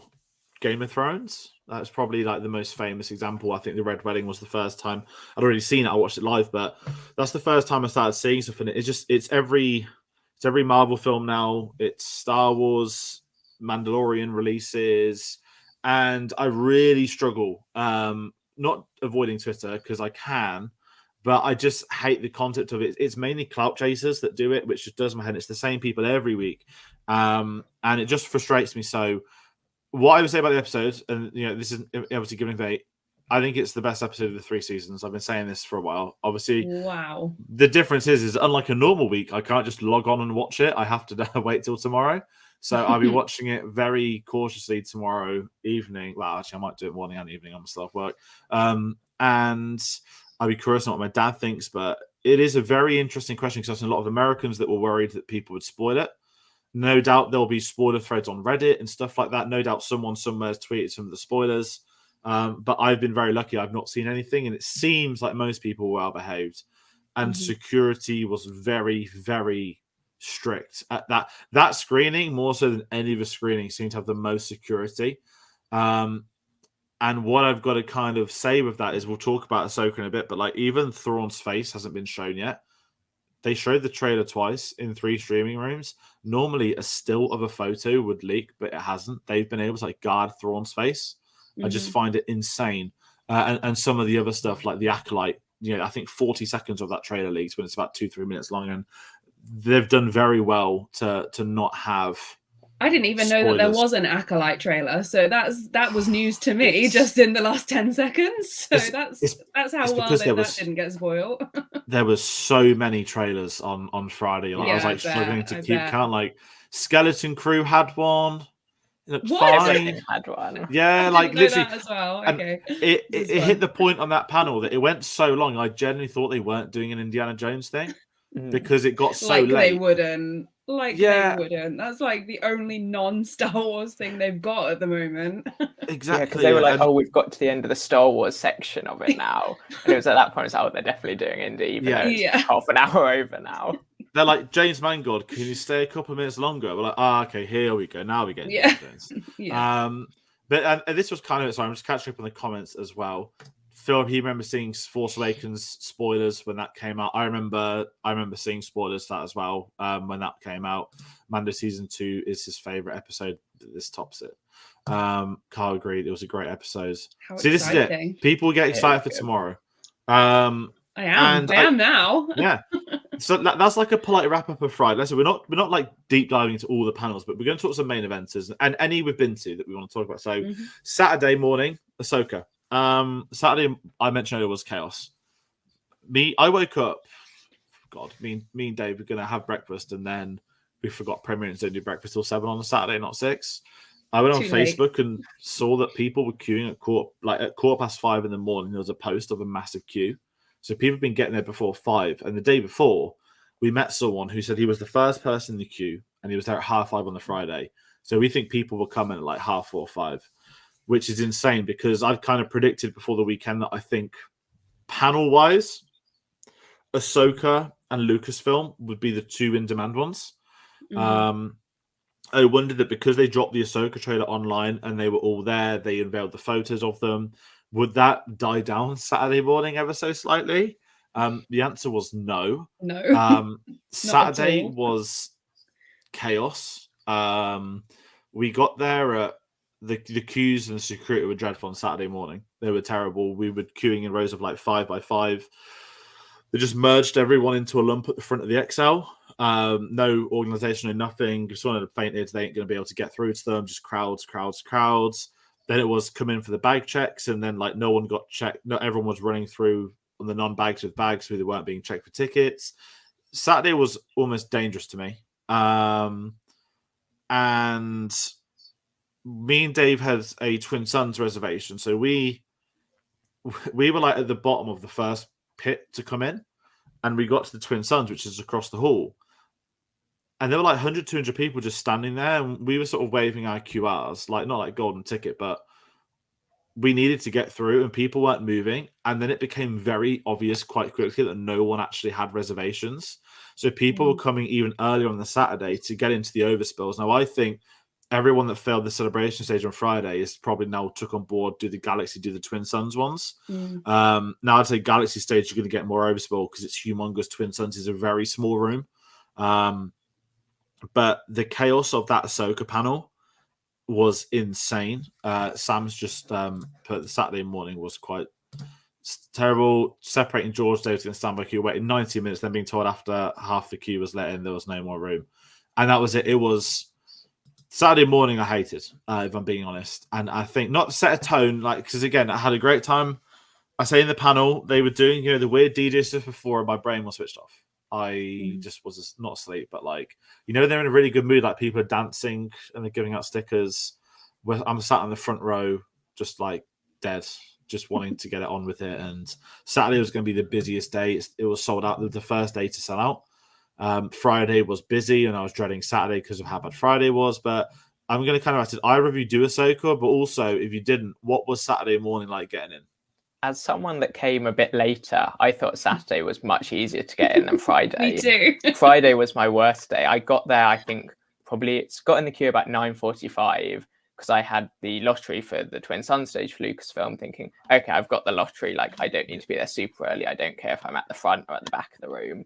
Game of Thrones. That's probably like the most famous example. I think the Red Wedding was the first time I'd already seen it. I watched it live, but that's the first time I started seeing stuff in it. It's every Marvel film now. It's Star Wars, Mandalorian releases, and I really struggle. Not avoiding Twitter because I can, but I just hate the concept of it. It's mainly clout chasers that do it, which just does my head. It's the same people every week, and it just frustrates me. So, what I would say about the episode, and this is obviously giving debate. I think it's the best episode of the 3 seasons. I've been saying this for a while. Obviously, wow. The difference is unlike a normal week, I can't just log on and watch it. I have to wait till tomorrow. So I'll be watching it very cautiously tomorrow evening. Well, actually, I might do it morning and evening. I'm still off work. And I'll be curious on what my dad thinks. But it is a very interesting question because I've seen a lot of Americans that were worried that people would spoil it. No doubt there'll be spoiler threads on Reddit and stuff like that. No doubt someone somewhere has tweeted some of the spoilers. But I've been very lucky. I've not seen anything. And it seems like most people were well behaved. And security was very, very strict at that screening, more so than any of the screenings, seemed to have the most security. And what I've got to kind of say with that is, we'll talk about Ahsoka in a bit, but like, even Thrawn's face hasn't been shown yet. They showed the trailer twice in 3 streaming rooms. Normally a still of a photo would leak, but it hasn't. They've been able to like guard Thrawn's face. I just find it insane. And some of the other stuff, like the Acolyte, I think 40 seconds of that trailer leaks when it's about 2-3 minutes long, and they've done very well to not have. I didn't even know that there was an Acolyte trailer, so that was news to me just in the last 10 seconds. So that's how well that didn't get spoiled. There was so many trailers on Friday. Like, I was like struggling to keep count. Like, Skeleton Crew had one. What? Fine. Had one. Yeah, like literally as well. Okay. It hit the point on that panel that it went so long. I genuinely thought they weren't doing an Indiana Jones thing because it got so late. They wouldn't. They wouldn't. That's like the only non-Star Wars thing they've got at the moment. Exactly. Because they were like, we've got to the end of the Star Wars section of it now. And it was at that point, it's they're definitely doing Indy, even though it's half an hour over now. They're like, James Mangold, can you stay a couple of minutes longer? We're like, okay, here we go. Now we get James. Yeah. But this was kind of, sorry, I'm just catching up on the comments as well. Phil, he remembers seeing Force Awakens spoilers when that came out. I remember seeing spoilers for that as well when that came out. Mando season 2 is his favorite episode. This tops it. Carl agreed. It was a great episode. How See, this is exciting. it. People get excited for tomorrow. I am now. Yeah. So that's like a polite wrap up of Friday. So we're not like deep diving into all the panels, but we're going to talk some main events and any we've been to that we want to talk about. So Saturday morning, Ahsoka. Saturday, I mentioned earlier, was chaos. I woke up. God, me and Dave were going to have breakfast, and then we forgot Premier and didn't do breakfast till 7 on a Saturday, not 6. I went on Facebook and saw that people were queuing at 5:15 in the morning. There was a post of a massive queue. So people have been getting there before 5. And the day before, we met someone who said he was the first person in the queue, and he was there at 5:30 on the Friday. So we think people were coming at like 4:30, 5, which is insane because I've kind of predicted before the weekend that I think panel-wise, Ahsoka and Lucasfilm would be the 2 in-demand ones. I wondered that because they dropped the Ahsoka trailer online and they were all there, they unveiled the photos of them, would that die down Saturday morning ever so slightly? The answer was no. No. Saturday was chaos. We got there at the queues and security were dreadful on Saturday morning. They were terrible. We were queuing in rows of like 5 by 5. They just merged everyone into a lump at the front of the XL. No organization, no nothing. If someone had fainted, they ain't going to be able to get through to them. Just crowds. Then it was come in for the bag checks, and then like no one got checked. Not everyone was running through on the non-bags with bags who they weren't being checked for tickets. Saturday was almost dangerous to me. And me and Dave had a Twin Suns reservation, so we were like at the bottom of the first pit to come in, and we got to the Twin Suns, which is across the hall. And there were like 100, 200 people just standing there. And we were sort of waving our QRs, like not like golden ticket, but we needed to get through and people weren't moving. And then it became very obvious quite quickly that no one actually had reservations. So people were coming even earlier on the Saturday to get into the overspills. Now, I think everyone that failed the celebration stage on Friday is probably now took on board, do the Twin Suns ones. Now I'd say Galaxy stage, you're going to get more overspill because it's humongous. Twin Suns is a very small room. But the chaos of that Ahsoka panel was insane. Sam's just put the Saturday morning was quite terrible. Separating George Davis in the standby queue, waiting 90 minutes, then being told after half the queue was let in, there was no more room. And that was it. It was Saturday morning I hated, if I'm being honest. And I think not to set a tone, like, because again, I had a great time. I say in the panel, they were doing, the weird DJ stuff before and my brain was switched off. I just was not asleep, but like, they're in a really good mood. Like people are dancing and they're giving out stickers. I'm sat on the front row, just like dead, just wanting to get it on with it. And Saturday was going to be the busiest day. It was sold out. The first day to sell out. Friday was busy and I was dreading Saturday because of how bad Friday was. But I'm going to kind of ask, did either of you do Ahsoka? But also, if you didn't, what was Saturday morning like getting in? As someone that came a bit later, I thought Saturday was much easier to get in than Friday. Me too. Friday was my worst day. I got there, I think, got in the queue about 9:45 because I had the lottery for the Twin Sun stage for Lucasfilm, thinking, okay, I've got the lottery. Like, I don't need to be there super early. I don't care if I'm at the front or at the back of the room.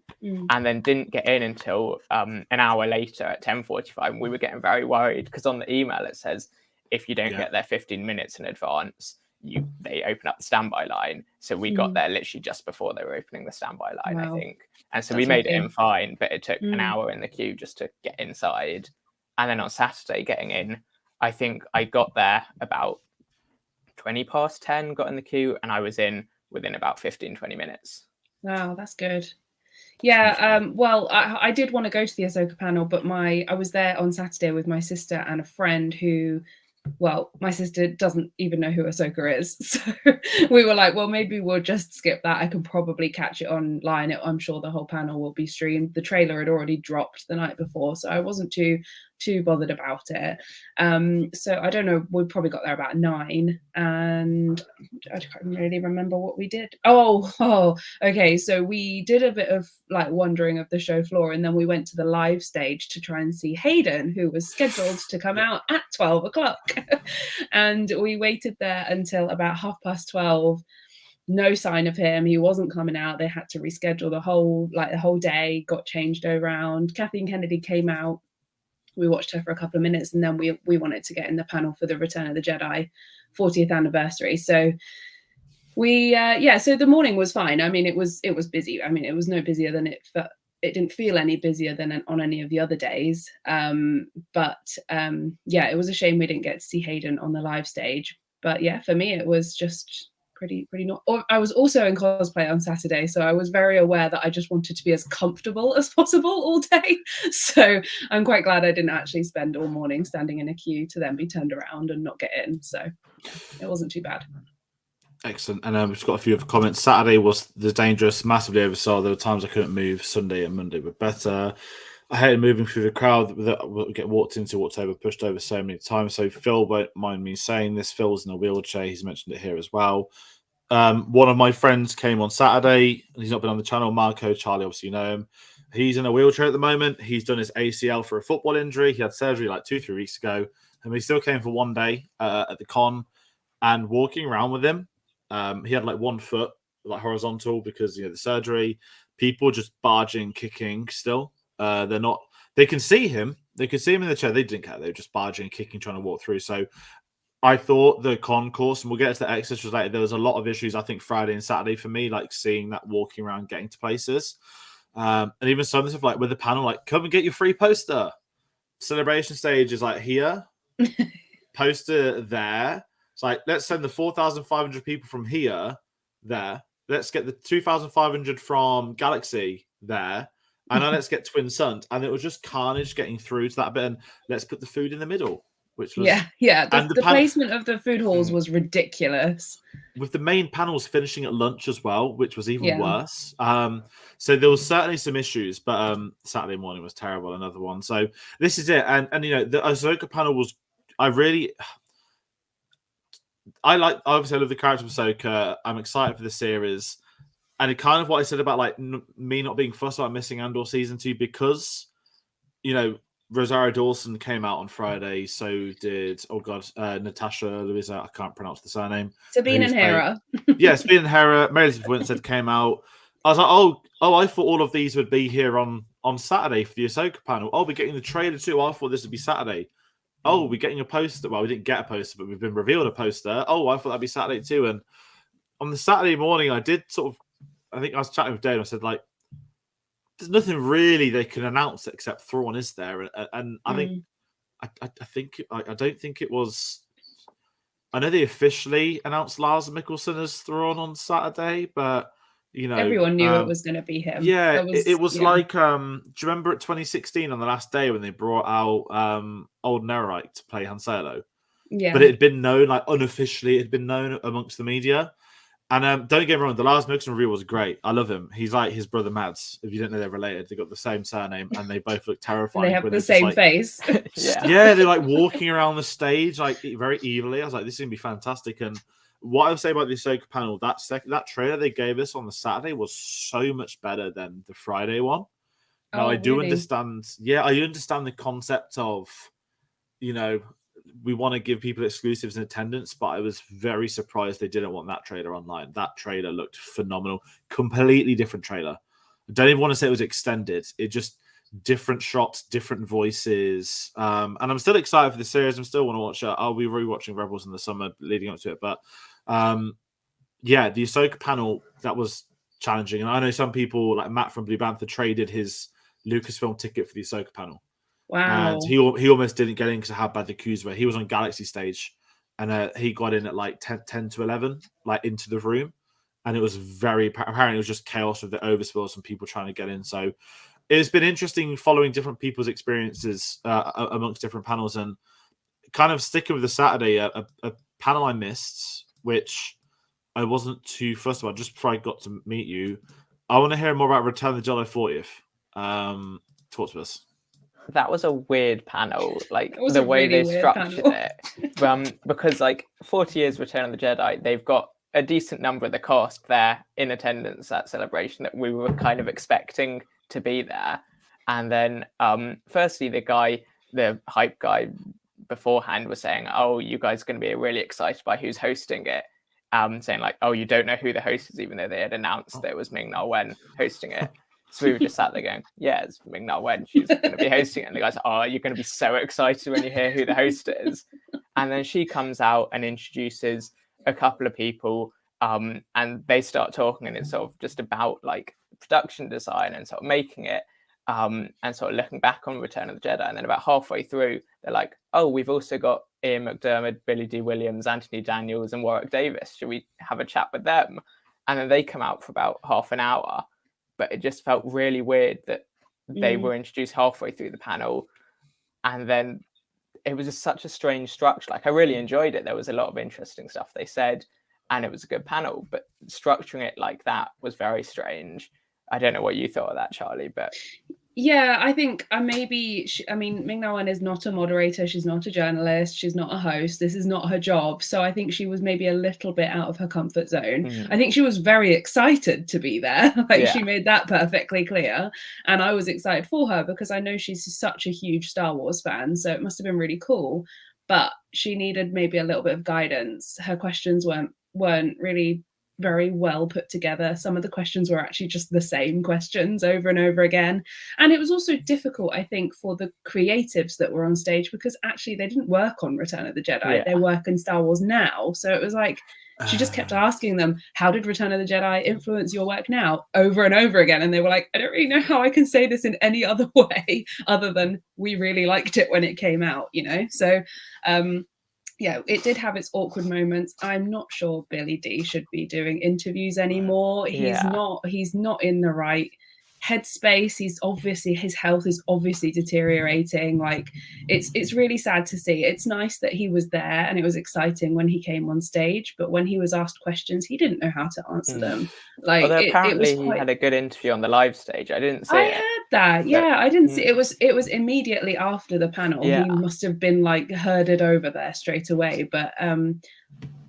And then didn't get in until an hour later at 10:45. And we were getting very worried because on the email it says, if you don't get there 15 minutes in advance, they open up the standby line. So we got there literally just before they were opening the standby line, I think. And so we made it in fine, but it took an hour in the queue just to get inside. And then on Saturday getting in, I think I got there about 10:20, got in the queue, and I was in within about 15-20 minutes. Wow, that's good. Yeah, well, I did want to go to the Ahsoka panel, but I was there on Saturday with my sister and a friend who, well, my sister doesn't even know who Ahsoka is. So we were like, well, maybe we'll just skip that. I can probably catch it online. I'm sure the whole panel will be streamed. The trailer had already dropped the night before, so I wasn't too bothered about it. So I don't know, we probably got there about 9 and I can't really remember what we did. Oh, okay. So we did a bit of like wandering of the show floor and then we went to the live stage to try and see Hayden, who was scheduled to come out at 12 o'clock. And we waited there until about 12:30. no sign of him. He wasn't coming out. They had to reschedule the whole day, got changed around. Kathleen Kennedy came out. We watched her for a couple of minutes, and then we wanted to get in the panel for the Return of the Jedi 40th anniversary. So so the morning was fine. I mean, it was busy. I mean, it was no busier than it didn't feel any busier than on any of the other days. It was a shame we didn't get to see Hayden on the live stage. But yeah, for me, it was just pretty not. I was also in cosplay on Saturday, so I was very aware that I just wanted to be as comfortable as possible all day. So I'm quite glad I didn't actually spend all morning standing in a queue to then be turned around and not get in. So it wasn't too bad. Excellent. And we've got a few other comments. Saturday was the dangerous, massively oversold. There were times I couldn't move. Sunday and Monday were better. I hated moving through the crowd that would get walked into, walked over, pushed over so many times. So Phil won't mind me saying this. Phil's in a wheelchair. He's mentioned it here as well. One of my friends came on Saturday. He's not been on the channel. Marco, Charlie, obviously you know him. He's in a wheelchair at the moment. He's done his ACL for a football injury. He had surgery like 2-3 weeks ago. And he still came for one day at the con. And walking around with him, he had like 1 foot like horizontal because the surgery. People just barging, kicking still. They're not. They can see him. They could see him in the chair. They didn't care. They were just barging, kicking, trying to walk through. So I thought the concourse, and we'll get to the extras later. There was a lot of issues. I think Friday and Saturday for me, like seeing that walking around, getting to places, and even some of the stuff like with the panel, like come and get your free poster. Celebration stage is like here, poster there. It's like let's send the 4,500 people from here there. Let's get the 2,500 from Galaxy there. And then let's get Twin Suns. And it was just carnage getting through to that bit. And let's put the food in the middle, which was... The placement of the food halls was ridiculous. With the main panels finishing at lunch as well, which was even worse. So there was certainly some issues, but Saturday morning was terrible, another one. So this is it. And the Ahsoka panel was... obviously I love the character of Ahsoka. I'm excited for the series. And it kind of what I said about like me not being fussed about missing Andor season 2 because, Rosario Dawson came out on Friday. So did Natasha Louisa. I can't pronounce the surname. Sabine and Hera. Sabine and Hera. Mary Elizabeth Winstead came out. I was like, I thought all of these would be here on Saturday for the Ahsoka panel. Oh, we're getting the trailer too. I thought this would be Saturday. Oh, we're getting a poster. Well, we didn't get a poster, but we've been revealed a poster. Oh, I thought that'd be Saturday too. And on the Saturday morning, I did I think I was chatting with Dave and I said, like, there's nothing really they can announce except Thrawn is there. And I think, I don't think it was, I know they officially announced Lars Mikkelsen as Thrawn on Saturday, but, everyone knew it was going to be him. Yeah, it was like, do you remember at 2016 on the last day when they brought out Old Nerite to play Han Solo? Yeah. But it had been known, like unofficially, it had been known amongst the media. And don't get me wrong, the Lars Mikkelsen reveal was great. I love him. He's like his brother Mads. If you don't know they're related, they got the same surname and they both look terrifying. They have the same face. Yeah, they're like walking around the stage like very evilly. I was like, this is gonna be fantastic. And what I would say about the Ahsoka panel, that trailer they gave us on the Saturday was so much better than the Friday one. Now I do understand. Yeah, I understand the concept of, we want to give people exclusives in attendance, but I was very surprised they didn't want that trailer online. That trailer looked phenomenal. Completely different trailer. I don't even want to say it was extended. It just different shots, different voices. And I'm still excited for the series. I still want to watch it. I'll be rewatching Rebels in the summer leading up to it. But the Ahsoka panel, that was challenging. And I know some people, like Matt from Blue Panther, traded his Lucasfilm ticket for the Ahsoka panel. Wow. And he almost didn't get in because of how bad the queues were. He was on Galaxy stage and he got in at like 10 to 11, like into the room. And it was apparently it was just chaos with the overspills and people trying to get in. So it's been interesting following different people's experiences amongst different panels and kind of sticking with the Saturday, a panel I missed, which I wasn't too fussed about just before I got to meet you. I want to hear more about Return of the Jedi 40th. Talk to us. That was a weird panel, like the way they structured it. Because like 40 years Return of the Jedi, they've got a decent number of the cast there in attendance at Celebration that we were kind of expecting to be there. And then firstly, the hype guy beforehand was saying, oh, you guys are going to be really excited by who's hosting it. saying like, "Oh, you don't know who the host is," even though they had announced that it was Ming-Na Wen hosting it. So we were just sat there going, "Yeah, it's Ming-Na Wen. She's going to be hosting it." And the guys, "Oh, you're going to be so excited when you hear who the host is." And then she comes out and introduces a couple of people, and they start talking, and it's sort of just about like production design and sort of making it, and sort of looking back on Return of the Jedi. And then about halfway through, they're like, "Oh, we've also got Ian McDermott, Billy D. Williams, Anthony Daniels, and Warwick Davis. Should we have a chat with them?" And then they come out for about half an hour. But it just felt really weird that they were introduced halfway through the panel, and then it was just such a strange structure. Like, I really enjoyed it. There was a lot of interesting stuff they said, and it was a good panel, but structuring it like that was very strange. I don't know what you thought of that, Charlie, but yeah, I think Ming-Na Wen is not a moderator. She's not a journalist. She's not a host. This is not her job. So I think she was maybe a little bit out of her comfort zone. I think she was very excited to be there. She made that perfectly clear. And I was excited for her because I know she's such a huge Star Wars fan. So it must have been really cool. But she needed maybe a little bit of guidance. Her questions weren't really very well put together. Some of the questions were actually just the same questions over and over again. And it was also difficult, I think, for the creatives that were on stage, because actually they didn't work on Return of the Jedi. They work in Star Wars now. So it was like, she just kept asking them, how did Return of the Jedi influence your work now? Over and over again. And they were like, I don't really know how I can say this in any other way other than we really liked it when it came out, you know? So, yeah, it did have its awkward moments. I'm not sure Billy D should be doing interviews anymore. He's not in the right headspace. His health is obviously deteriorating. Like, it's really sad to see. It's nice that he was there and it was exciting when he came on stage, but when he was asked questions, he didn't know how to answer them. Like, although apparently it was he had a good interview on the live stage. I didn't see I it. heard that. Yeah, I didn't see it. It was immediately after the panel. Yeah. He must have been like herded over there straight away. But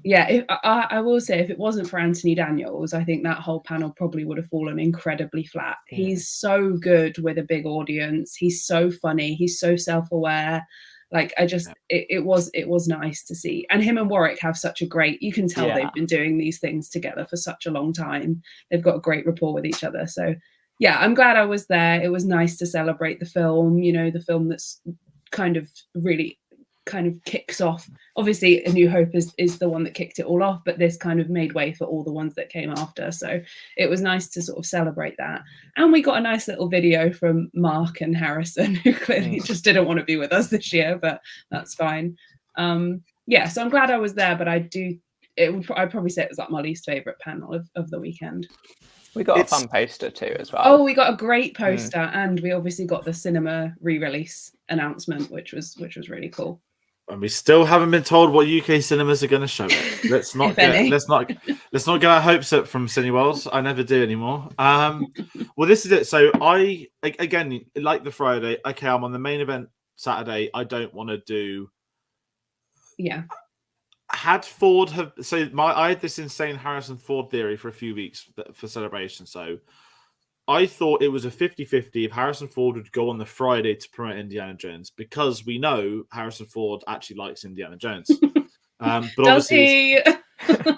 yeah, I will say, if it wasn't for Anthony Daniels, I think that whole panel probably would have fallen incredibly flat. He's so good with a big audience. He's so funny. He's so self-aware. Like, it was nice to see. And him and Warwick have such a great, you can tell they've been doing these things together for such a long time. They've got a great rapport with each other. So yeah, I'm glad I was there. It was nice to celebrate the film, you know, the film that's kind of really kind of kicks off. Obviously, A New Hope is the one that kicked it all off, but this kind of made way for all the ones that came after. So it was nice to sort of celebrate that. And we got a nice little video from Mark and Harrison, who clearly just didn't want to be with us this year, but that's fine. Yeah, so I'm glad I was there, but I'd probably say it was like my least favorite panel of the weekend. We got a fun poster too as well. Oh, we got a great poster, and we obviously got the cinema re-release announcement, which was really cool. And we still haven't been told what UK cinemas are going to show it. Let's not get our hopes up from Cineworld. I never do anymore. Well, this is it. So I, again, like the Friday. Okay, I'm on the main event Saturday. I don't want to do. Yeah. Had Ford have I had this insane Harrison Ford theory for a few weeks for Celebration. So I thought it was a 50-50 if Harrison Ford would go on the Friday to promote Indiana Jones, because we know Harrison Ford actually likes Indiana Jones. But does he?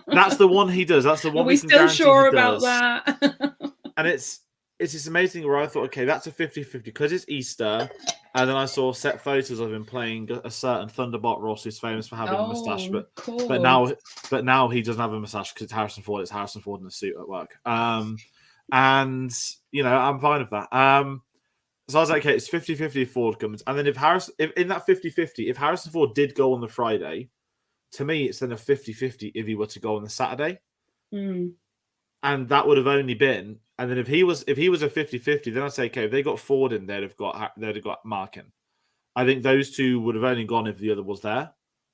That's the one he does. That's the one Are we still sure about that? And it's this amazing where I thought, okay, that's a 50-50 because it's Easter. And then I saw set photos of him playing a certain Thunderbot Ross, who's famous for having a mustache, cool. but now he doesn't have a mustache because it's Harrison Ford. It's Harrison Ford in a suit at work. And you know, I'm fine with that. So I was like, okay, it's 50-50 if Ford comes. And then if in that 50-50, if Harrison Ford did go on the Friday, to me, it's then a 50-50 if he were to go on the Saturday. And that would have only been, and then if he was a 50-50, then I'd say, okay, if they got Ford in, they'd have got Mark in. I think those two would have only gone if the other was there,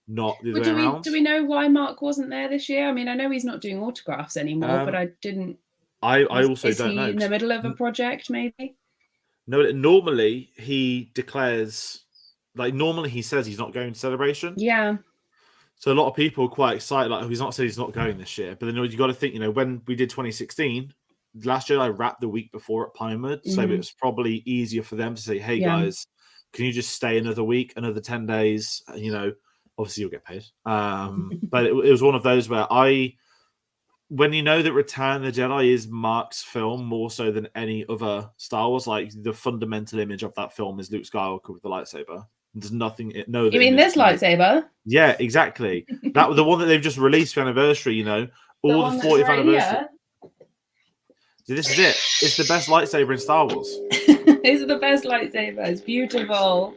not the other way around. Do we know why Mark wasn't there this year? I mean, I know he's not doing autographs anymore, but I didn't. I also don't know. Is he in the middle of a project, maybe? No, normally he declares, normally he says he's not going to Celebration. Yeah. So a lot of people are quite excited, like, he's not said he's not going this year. But then you got to think, you know, when we did 2016, last year I wrapped the week before at Pinewood. So it was probably easier for them to say, hey, guys, can you just stay another week, another 10 days? You know, obviously you'll get paid. But it was one of those where I when you know that Return of the Jedi is Mark's film more so than any other Star Wars, like the fundamental image of that film is Luke Skywalker with the lightsaber. There's nothing. No, You mean this lightsaber? Yeah, exactly. That was the one that they've just released for anniversary. You know, all the 40th anniversary. So this is it. It's the best lightsaber in Star Wars. It's the best lightsaber. It's beautiful.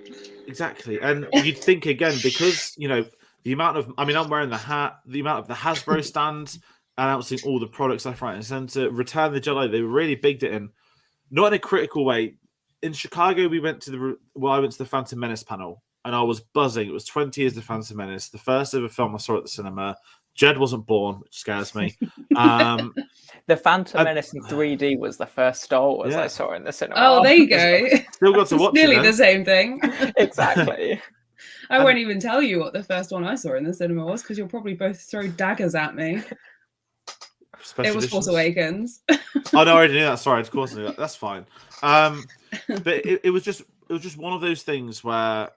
Exactly, and you'd think again because you know the amount of. I mean, I'm wearing the hat. The amount of the Hasbro stand announcing all the products left, right, and center. Return of the Jedi. They really bigged it in, not in a critical way. In Chicago, I went to the Phantom Menace panel, and I was buzzing. It was 20 years of Phantom Menace, the first ever film I saw at the cinema. Jed wasn't born, which scares me. The Phantom Menace in 3D was the first Star Wars I saw in the cinema. Oh, there you go. Still got to watch it's nearly it. The same thing. Exactly. I won't even tell you what the first one I saw in the cinema was because you'll probably both throw daggers at me. Special it was editions. Force Awakens. Oh no, I already knew that. Sorry, of course I knew that. That's fine. But it was just one of those things where,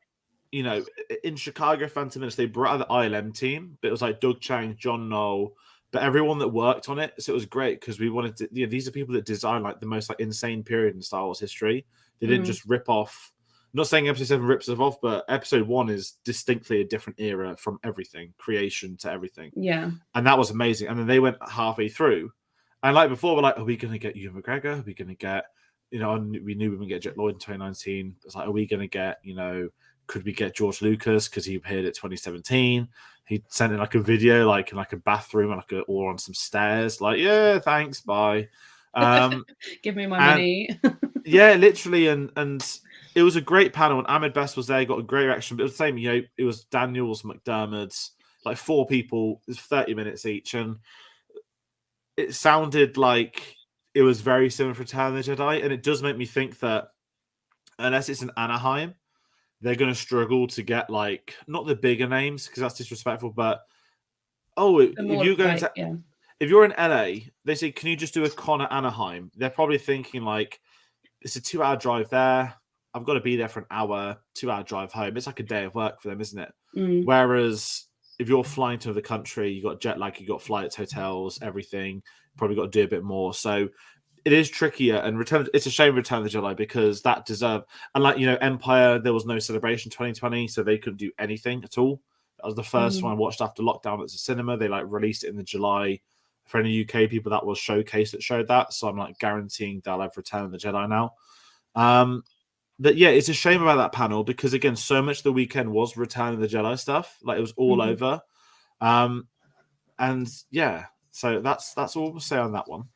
you know, in Chicago Phantom Menace they brought out the ILM team, but it was like Doug Chang, John Knoll, but everyone that worked on it. So it was great because we wanted to. You know, these are people that design like the most like insane period in Star Wars history. They didn't just rip off. I'm not saying Episode 7 rips it off, but Episode 1 is distinctly a different era from everything, creation to everything. Yeah, and that was amazing. And then they went halfway through, and like before, we're like, are we going to get Ewan McGregor? Are we going to get, you know, we knew we were going to get Jet Lloyd in 2019. It's like, are we going to get, you know, could we get George Lucas because he appeared at 2017? He sent in like a video, like in like a bathroom, or on some stairs. Like, yeah, thanks, bye. Give me my money. Yeah, literally, and it was a great panel. And Ahmed Best was there, got a great reaction. But it was the same, you know, it was Daniels, McDermott's, like 4 people. It was 30 minutes each, and it sounded like it was very similar for Return of the Jedi. And it does make me think that unless it's in Anaheim, they're going to struggle to get like not the bigger names because that's disrespectful. But if you're in LA, they say, can you just do a con at Anaheim? They're probably thinking like it's a 2-hour drive there. I've got to be there for an hour, 2-hour drive home. It's like a day of work for them, isn't it? Whereas if you're flying to the country, you got jet lag, you got flights, hotels, everything. Probably got to do a bit more. So it is trickier. And it's a shame Return of the Jedi because that deserved. And like, you know, Empire, there was no celebration 2020, so they couldn't do anything at all. That was the first one I watched after lockdown at the cinema. They like released it in the July. For any UK people, that was showcase that showed that. So I'm like guaranteeing they'll have Return of the Jedi now. But yeah, it's a shame about that panel because again, so much of the weekend was Return of the Jedi stuff. Like it was all over. And yeah, so that's all we'll say on that one.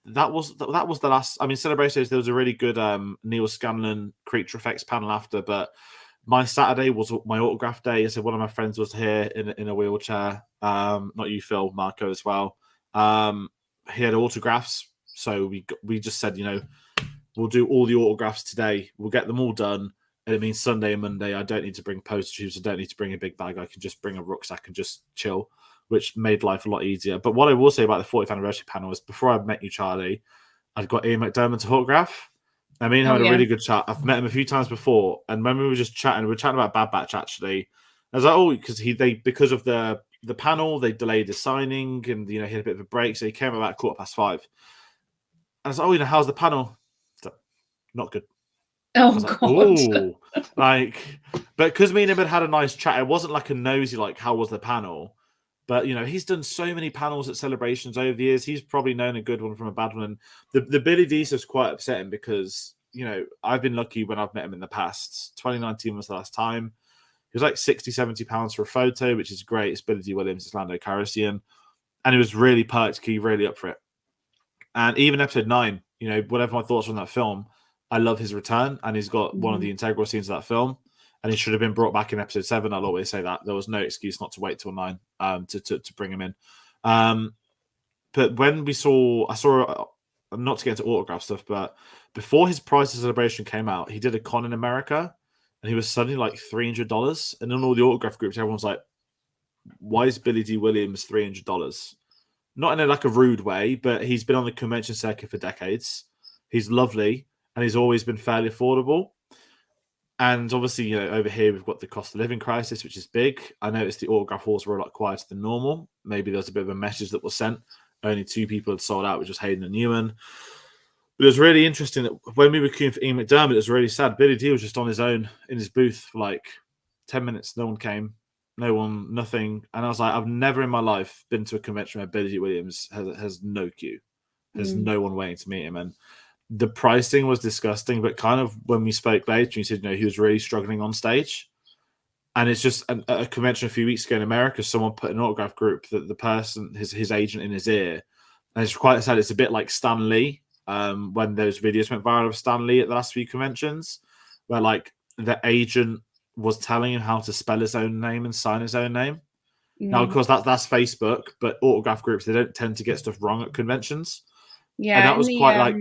That was the last. I mean, Celebrations. There was a really good Neil Scanlon Creature Effects panel after, but my Saturday was my autograph day. So one of my friends was here in a wheelchair. Not you, Phil, Marco as well. He had autographs, so we just said, you know, we'll do all the autographs today. We'll get them all done. And it means Sunday and Monday, I don't need to bring poster tubes. I don't need to bring a big bag. I can just bring a rucksack and just chill, which made life a lot easier. But what I will say about the 40th anniversary panel is before I met you, Charlie, I'd got Ian McDermott's autograph. I mean, had a really good chat. I've met him a few times before. And when we were just chatting, we were chatting about Bad Batch, actually. I was like, oh, because of the panel, they delayed the signing and, you know, he had a bit of a break. So he came about 5:15. And I was like, oh, you know, how's the panel? Not good. Oh, God. But because me and him had a nice chat, it wasn't like a nosy, like, how was the panel? But, you know, he's done so many panels at Celebrations over the years. He's probably known a good one from a bad one. And the Billy D stuff's quite upsetting because, you know, I've been lucky when I've met him in the past. 2019 was the last time. He was like 60, 70 pounds for a photo, which is great. It's Billy D. Williams, it's Lando Calrissian. And he was really perked, really up for it. And even Episode 9, you know, whatever my thoughts on that film, I love his return, and he's got one of the integral scenes of that film, and he should have been brought back in Episode 7. I'll always say that. There was no excuse not to wait till 9 to bring him in. But when I saw, not to get into autograph stuff, but before his Prize of Celebration came out, he did a con in America, and he was suddenly like $300. And in all the autograph groups, everyone's like, why is Billy D. Williams $300? Not in like a rude way, but he's been on the convention circuit for decades. He's lovely. And he's always been fairly affordable. And obviously, over here we've got the cost of living crisis, which is big. I noticed the autograph halls were a lot quieter than normal. Maybe there was a bit of a message that was sent. Only 2 people had sold out, which was Hayden and Ewan. But it was really interesting that when we were queuing for Ian McDermott, it was really sad. Billy D was just on his own in his booth for like 10 minutes. No one came. No one, nothing. And I was like, I've never in my life been to a convention where Billy D Williams has no queue. There's no one waiting to meet him. And the pricing was disgusting. But kind of when we spoke later, he said, he was really struggling on stage. And it's just a convention a few weeks ago in America, someone put an autograph group that the person, his agent in his ear. And it's quite sad. It's a bit like Stan Lee. When those videos went viral of Stan Lee at the last few conventions, where like the agent was telling him how to spell his own name and sign his own name. Now, of course, that's Facebook, but autograph groups, they don't tend to get stuff wrong at conventions. Yeah, and that was quite like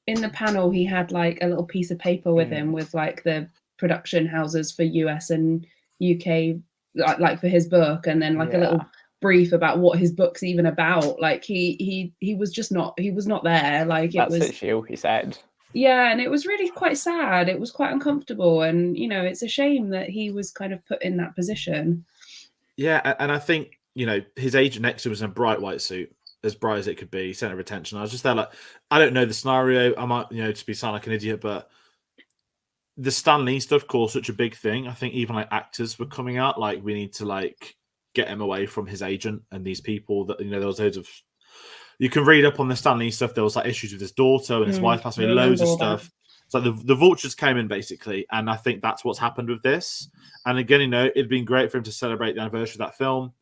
in the panel, he had like a little piece of paper with him with like the production houses for US and UK, like for his book, and then like a little brief about what his book's even about. Like he was just not, he was not there. Like that's literally all he said. Yeah, and it was really quite sad. It was quite uncomfortable, and it's a shame that he was kind of put in that position. Yeah, and I think his agent next to him was in a bright white suit, as bright as it could be, center of attention. I was just there like, I don't know the scenario. I might to be sound like an idiot, but the Stan Lee stuff caused such a big thing. I think even like actors were coming out like, we need to like get him away from his agent and these people that there was loads of. You can read up on the Stan Lee stuff. There was like issues with his daughter and his wife passed away, loads of stuff. It's like the vultures came in basically, and I think that's what's happened with this. And again, it'd been great for him to celebrate the anniversary of that film.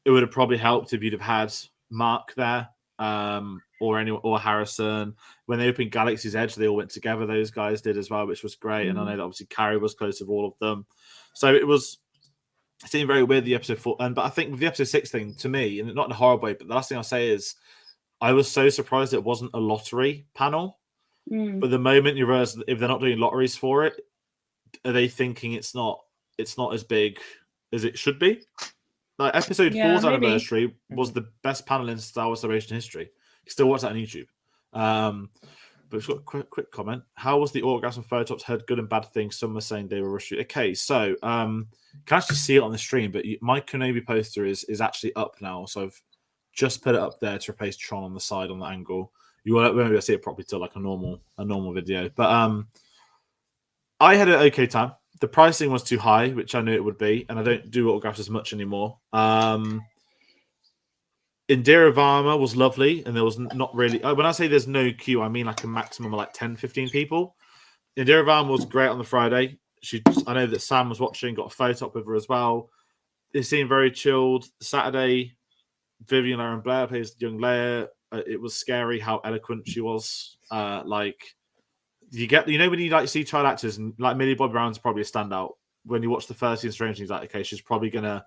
It would have probably helped if you'd have had Mark there, or Harrison. When they opened Galaxy's Edge, they all went together. Those guys did as well, which was great. And I know that obviously Carrie was close with all of them, so it seemed very weird the episode 4. But I think with the episode 6 thing, to me, and not in a horrible way, but the last thing I'll say is, I was so surprised it wasn't a lottery panel. But the moment you realize if they're not doing lotteries for it, are they thinking it's not as big as it should be? Like episode 4's anniversary was the best panel in Star Wars Celebration history. You can still watch that on YouTube. But we've got a quick comment. How was the autographs and photographs? Heard good and bad things. Some were saying they were rushed. Okay, so can actually see it on the stream, but my Kenobi poster is actually up now. So I've just put it up there to replace Tron on the side on the angle. You won't be able to see it properly till like a normal video. But I had an okay time. The pricing was too high, which I knew it would be, and I don't do autographs as much anymore. Indira Varma was lovely, and there was not really... When I say there's no queue, I mean like a maximum of like 10, 15 people. Indira Varma was great on the Friday. I know that Sam was watching, got a photo up with her as well. It seemed very chilled. Saturday, Vivian Lauren Blair plays young Leia. It was scary how eloquent she was. You get, when you like see child actors, and like Millie Bobby Brown's probably a standout. When you watch the first scene, Strange Things, like, okay, she's probably gonna,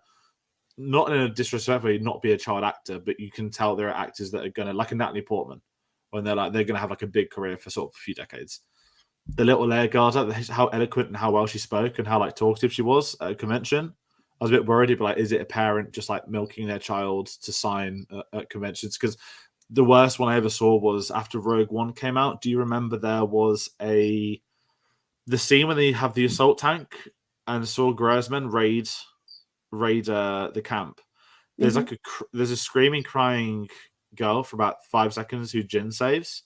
not in a disrespectful way, not be a child actor, but you can tell there are actors that are gonna, like a Natalie Portman, when they're gonna have like a big career for sort of a few decades. The little Leia Garza, how eloquent and how well she spoke and how like talkative she was at a convention. I was a bit worried, but like, is it a parent just like milking their child to sign at conventions? Because the worst one I ever saw was after Rogue One came out. Do you remember there was the scene when they have the assault tank and Saul Grossman raid the camp? There's there's a screaming, crying girl for about 5 seconds who Jin saves.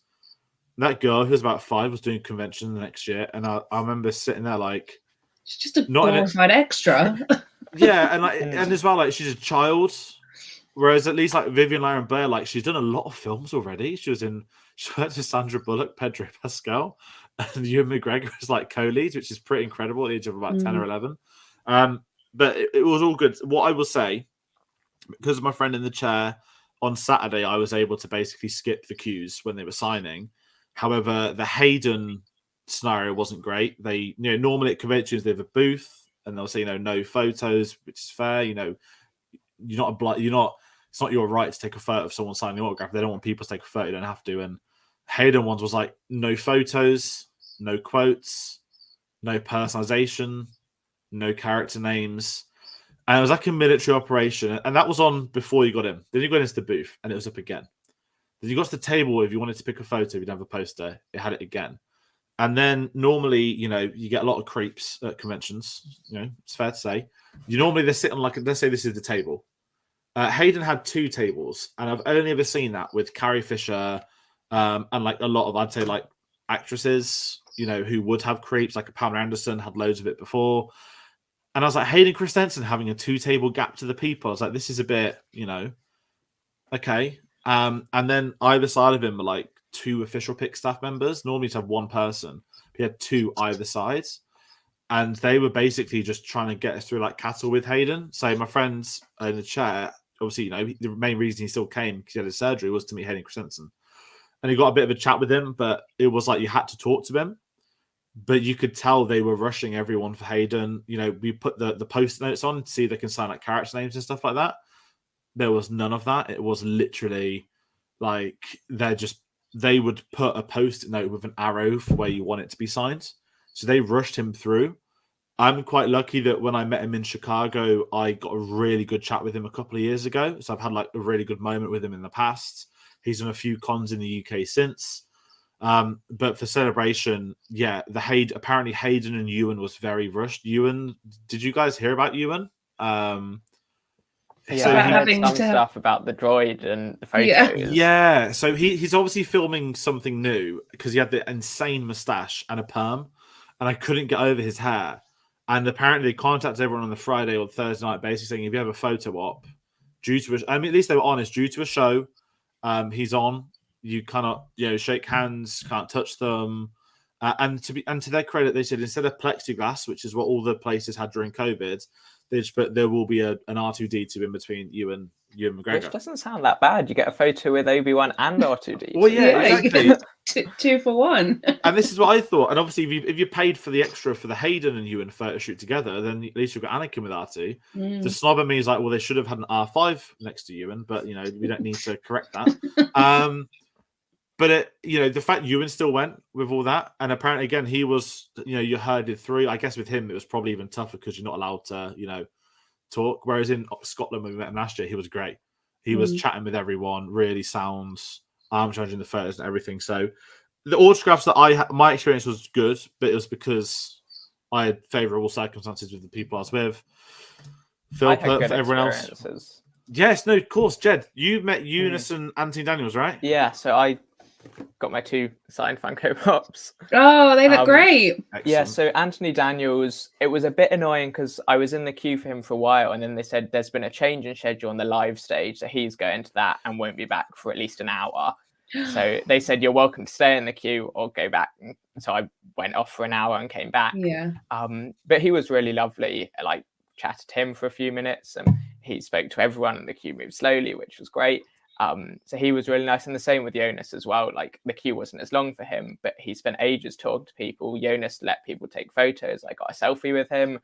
That girl who was about 5 was doing convention the next year, and I remember sitting there like, she's just a glorified extra. Yeah, and as well, like, she's a child. Whereas at least like Vivian Lauren Blair, like, she's done a lot of films already. She worked with Sandra Bullock, Pedro Pascal, and Ewan McGregor as like co-leads, which is pretty incredible at the age of about 10 or 11. But it was all good. What I will say, because of my friend in the chair, on Saturday I was able to basically skip the queues when they were signing. However, the Hayden scenario wasn't great. They, normally at conventions they have a booth and they'll say, no photos, which is fair. It's not your right to take a photo of someone signing the autograph. They don't want people to take a photo. You don't have to. And Hayden ones was like, no photos, no quotes, no personalization, no character names. And it was like a military operation. And that was on before you got in. Then you got into the booth and it was up again. Then you got to the table if you wanted to pick a photo, if you didn't have a poster, it had it again. And then normally, you get a lot of creeps at conventions. It's fair to say. They're sitting like, let's say this is the table. Hayden had 2 tables, and I've only ever seen that with Carrie Fisher, and like a lot of, I'd say, like actresses, who would have creeps, like Pamela Anderson had loads of it before. And I was like, Hayden Christensen having a 2-table gap to the people. I was like, this is a bit, okay. And then either side of him were like 2 official pick staff members. Normally to have 1 person. He had 2 either sides. And they were basically just trying to get us through like cattle with Hayden. So my friends in the chat, obviously, the main reason he still came because he had his surgery was to meet Hayden Christensen. And he got a bit of a chat with him, but it was like you had to talk to him. But you could tell they were rushing everyone for Hayden. We put the post notes on to see if they can sign like character names and stuff like that. There was none of that. It was literally like they would put a post-it note with an arrow for where you want it to be signed. So they rushed him through. I'm quite lucky that when I met him in Chicago, I got a really good chat with him a couple of years ago. So I've had like a really good moment with him in the past. He's done a few cons in the UK since. But for Celebration, apparently Hayden and Ewan was very rushed. Ewan, did you guys hear about Ewan? So I heard some stuff about the droid and the photos. Yeah. So he's obviously filming something new because he had the insane mustache and a perm, and I couldn't get over his hair. And apparently they contacted everyone on the Friday or Thursday night, basically saying if you have a photo op, at least they were honest, due to a show, he's on. You cannot, shake hands, can't touch them. And to their credit, they said instead of plexiglass, which is what all the places had during COVID, they just put there will be an R2D2 in between you and McGregor. Which doesn't sound that bad. You get a photo with Obi-Wan and R2D2. Well, yeah, exactly. 2 for 1. And this is what I thought. And obviously, if you paid for the extra for the Hayden and Ewan photo shoot together, then at least you've got Anakin with R2. The snob in me is like, well, they should have had an R5 next to Ewan, but we don't need to correct that. But the fact Ewan still went with all that, and apparently again he was, you herded through. I guess with him it was probably even tougher because you're not allowed to, talk. Whereas in Scotland when we met him last year, he was great. He was chatting with everyone, really sounds, arm changing the photos and everything. So the autographs that my experience was good, but it was because I had favourable circumstances with the people I was with. Phil, for everyone else. Yes, no, of course, Jed. You met Eunice and Anthony Daniels, right? Yeah, so I got my 2 signed Funko Pops. Oh, they look great. Excellent. Yeah, so Anthony Daniels, it was a bit annoying because I was in the queue for him for a while, and then they said there's been a change in schedule on the live stage, so he's going to that and won't be back for at least an hour. So they said you're welcome to stay in the queue or go back. So I went off for an hour and came back. Yeah. But he was really lovely. I chatted to him for a few minutes, and he spoke to everyone, and the queue moved slowly, which was great. So he was really nice, and the same with Jonas as well. Like the queue wasn't as long for him, but he spent ages talking to people. Jonas let people take photos. I got a selfie with him,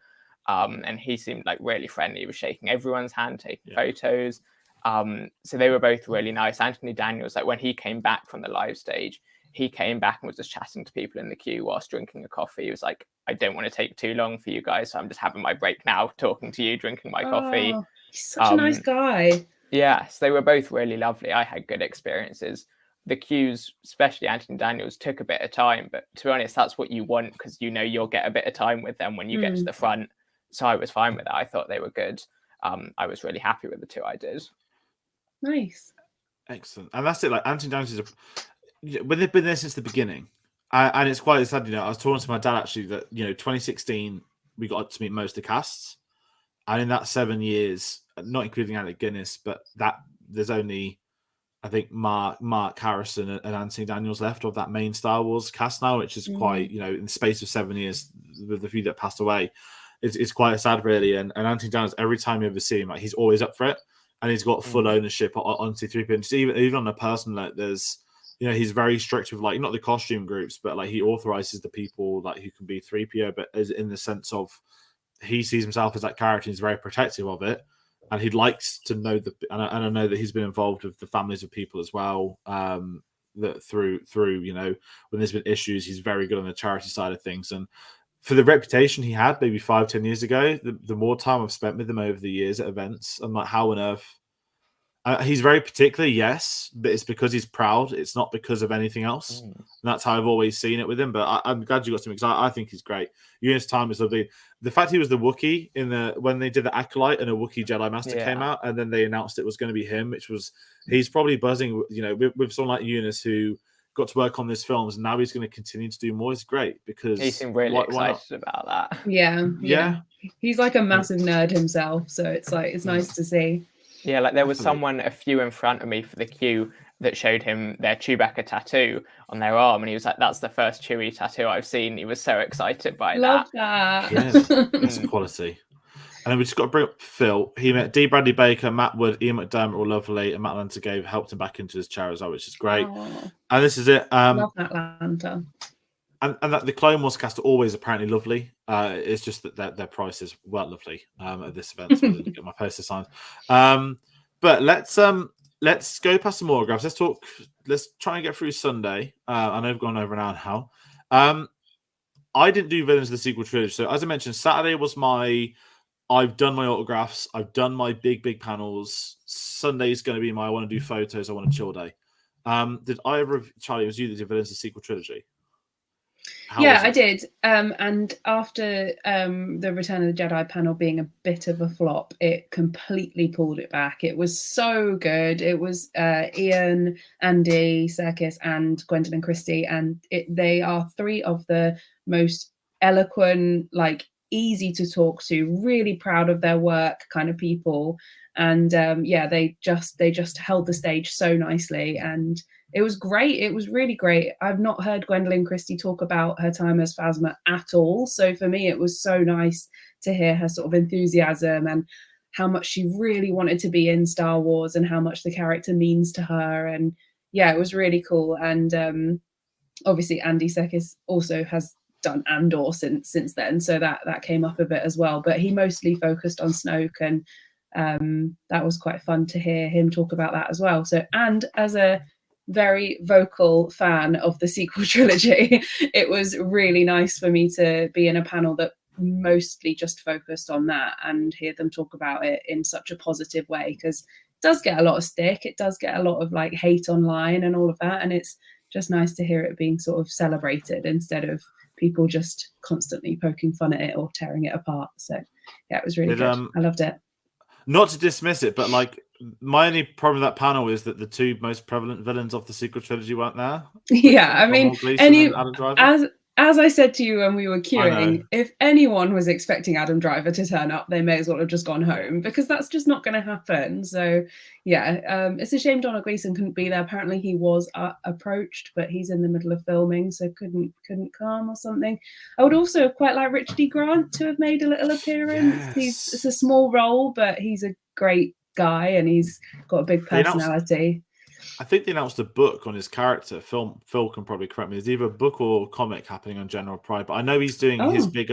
and he seemed like really friendly. He was shaking everyone's hand, taking photos. So they were both really nice. Anthony Daniels, like when he came back from the live stage, he came back and was just chatting to people in the queue whilst drinking a coffee. He was like, I don't want to take too long for you guys, so I'm just having my break now, talking to you, drinking my coffee. He's such a nice guy. Yes, they were both really lovely. I had good experiences. The queues, especially Anthony Daniels, took a bit of time, but to be honest, that's what you want because you'll get a bit of time with them when you get to the front. So I was fine with that. I thought they were good. I was really happy with the 2 I did. Nice. Excellent. And that's it. Like Anthony Daniels is when they've been there since the beginning. And it's quite sad, I was talking to my dad actually that, 2016, we got to meet most of the casts. And in that 7 years, not including Alec Guinness, but there's only, I think, Mark Harrison and Anthony Daniels left of that main Star Wars cast now, which is quite, in the space of 7 years, with the few that passed away, it's quite sad, really. And Anthony Daniels, every time you ever see him, like, he's always up for it. And he's got full ownership on C-3PO. And even on a personal note, there's, he's very strict with, like, not the costume groups, but, like, he authorizes the people, like, who can be 3PO, but as in the sense of he sees himself as that character. He's very protective of it. And he'd likes to know and I know that he's been involved with the families of people as well. That through when there's been issues, he's very good on the charity side of things. And for the reputation he had maybe 5-10 years ago, the more time I've spent with him over the years at events, I'm like, how on earth He's very particular, yes, but it's because he's proud. It's not because of anything else. And that's how I've always seen it with him. But I'm glad you got to him because I think he's great. Eunice Time is lovely. The fact he was the Wookiee when they did the Acolyte and a Wookiee Jedi Master came out, and then they announced it was going to be him, he's probably buzzing. With someone like Eunice who got to work on these films, and now he's going to continue to do more. It's great because he seemed really excited about that. Yeah. He's like a massive nerd himself, so it's nice to see. Yeah, like there was someone a few in front of me for the queue that showed him their Chewbacca tattoo on their arm, and he was like, "That's the first Chewie tattoo I've seen." He was so excited by Love that. that. It's quality. And then we just got to bring up Phil. He met D. Bradley Baker, Matt Wood, Ian McDermott, all lovely, and Matt Lanter helped him back into his chair as well, which is great. Oh, and this is it. love Matt Lanter. And that the Clone Wars cast are always apparently lovely. It's just that their prices weren't lovely at this event. So I didn't get my poster signed. But let's go past some more autographs. Let's try and get through Sunday. I know we've gone over an hour now. I didn't do Villains of the Sequel Trilogy. So as I mentioned, Saturday was I've done my autographs. I've done my big panels. Sunday's going to be I want to do photos. I want to chill day. Did either of Charlie, it was you that did Villains of the Sequel Trilogy? I did. And after the Return of the Jedi panel being a bit of a flop, it completely pulled it back. It was so good. It was Ian, Andy Serkis, and Gwendolyn Christie, and they are three of the most eloquent, easy to talk to, really proud of their work kind of people. And they just held the stage so nicely, and it was great. It was really great. I've not heard Gwendolyn Christie talk about her time as Phasma at all. So for me, it was so nice to hear her sort of enthusiasm and how much she really wanted to be in Star Wars and how much the character means to her. And yeah, it was really cool. And obviously Andy Serkis also has done Andor since then. So that came up a bit as well. But he mostly focused on Snoke, and that was quite fun to hear him talk about that as well. So, and as a very vocal fan of the sequel trilogy, it was really nice for me to be in a panel that mostly just focused on that and hear them talk about it in such a positive way, because it does get a lot of stick, it does get a lot of hate online and all of that, and it's just nice to hear it being sort of celebrated instead of people just constantly poking fun at it or tearing it apart. So yeah, it was really good. I loved it. Not to dismiss it, but my only problem with that panel is that the two most prevalent villains of the sequel trilogy weren't there. Yeah, I mean, as I said to you when we were queuing, if anyone was expecting Adam Driver to turn up, they may as well have just gone home, because that's just not going to happen. So yeah, it's a shame Donald Gleeson couldn't be there. Apparently he was approached, but he's in the middle of filming, so couldn't come or something. I would also quite like Richard E. Grant to have made a little appearance. Yes. It's a small role, but he's a great guy and he's got a big personality. I think they announced a book on his character. Phil can probably correct me. There's either a book or comic happening on General Pride, but I know he's doing his big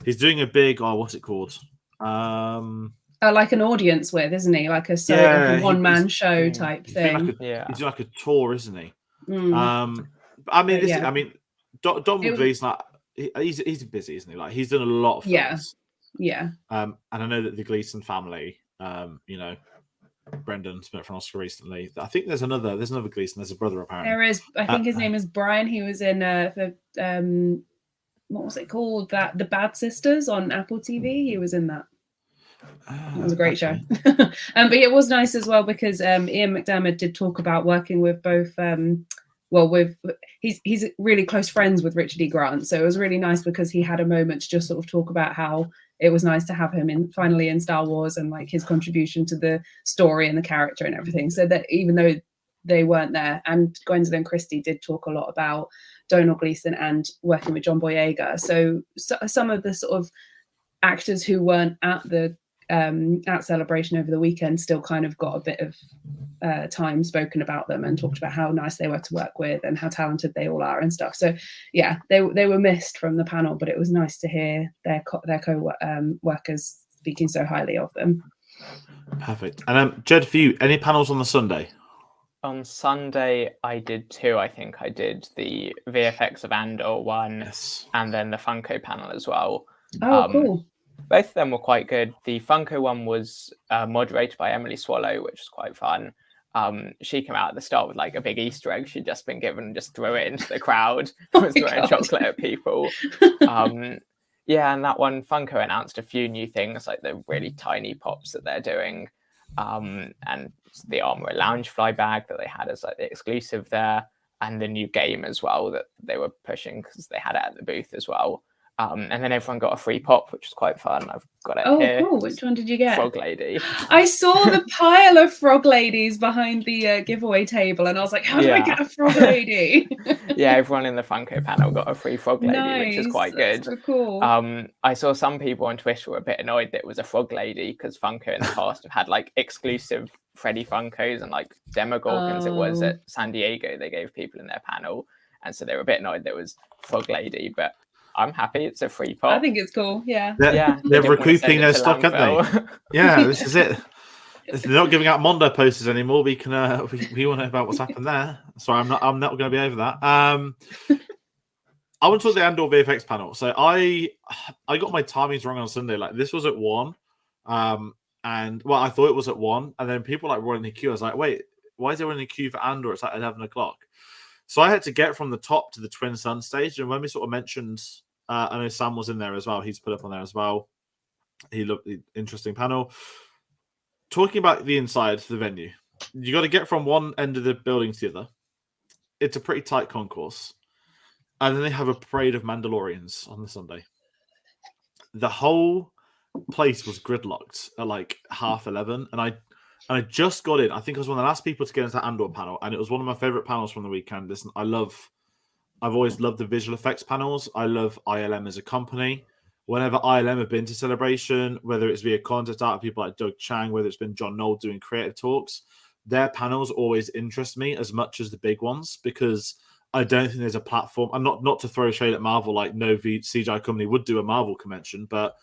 he's doing a big what's it called? Like an audience with, isn't he? Like a one-man show type thing. He's doing like a tour, isn't he? I mean, Donald Gleeson, he's busy, isn't he? He's done a lot of films. Yeah. And I know that the Gleeson family, Brendan's been for an Oscar recently. I think there's another Gleeson. There's a brother apparently. There is. I think his name is Brian. He was in what was it called? The Bad Sisters on Apple TV. He was in that. It was a great show. But it was nice as well because Ian McDermott did talk about working with both. He's really close friends with Richard E. Grant, so it was really nice because he had a moment to just sort of talk about how it was nice to have him finally in Star Wars and his contribution to the story and the character and everything. So that even though they weren't there, and Gwendolyn Christie did talk a lot about Donald Gleeson and working with John Boyega. So some of the sort of actors who weren't at the at Celebration over the weekend still kind of got a bit of time spoken about them and talked about how nice they were to work with and how talented they all are and stuff. So yeah, they were missed from the panel, but it was nice to hear their co-workers speaking so highly of them. Perfect. And Jed, for you, any panels on the Sunday? On Sunday, I did two. I think I did the VFX of Andor one, and then the Funko panel as well. Oh, cool. Both of them were quite good. The Funko one was moderated by Emily Swallow, which was quite fun. She came out at the start with like a big Easter egg she'd just been given and just threw it into the crowd. Was throwing chocolate at people. Yeah, and that one, Funko announced a few new things, like the really tiny pops that they're doing, and the Armour Loungefly bag that they had as like the exclusive there, and the new game as well that they were pushing because they had it at the booth as well. And then everyone got a free pop, which was quite fun. I've got it here. Cool. Which one did you get? Frog Lady. I saw the pile of frog ladies behind the giveaway table, and I was like, how do I get a frog lady? Yeah, everyone in the Funko panel got a free frog lady, which is quite good. So cool. I saw some people on Twitter were a bit annoyed that it was a frog lady because Funko in the past have had like exclusive Freddy Funkos and like Demogorgons. It was at San Diego they gave people in their panel, and so they were a bit annoyed that it was frog lady, but I'm happy it's a free pop. I think it's cool. Yeah. They're recouping their stock, aren't they? Yeah, this is it. They're not giving out Mondo posters anymore. We can we want to know about what's happened there. Sorry, I'm not going to be over that. I want to talk the Andor VFX panel. So I got my timings wrong on Sunday. Like this was at 1, and well, I thought it was at 1, and then people like were in the queue. I was like, wait, why is everyone in the queue for Andor? It's like 11 o'clock. So I had to get from the top to the Twin Sun stage, and when we sort of mentioned. I know Sam was in there as well. He's put up on there as well. He looked the interesting panel. Talking about the inside of the venue, you got to get from one end of the building to the other. It's a pretty tight concourse. And then they have a parade of Mandalorians on the Sunday. The whole place was gridlocked at like 11:30. And I just got in. I think I was one of the last people to get into that Andor panel. And it was one of my favorite panels from the weekend. Listen, I've always loved the visual effects panels. I love ILM as a company. Whenever ILM have been to Celebration, whether it's via concept art, people like Doug Chang, whether it's been John Knoll doing creative talks, their panels always interest me as much as the big ones because I don't think there's a platform. I'm not to throw shade at Marvel, like no CGI company would do a Marvel convention, but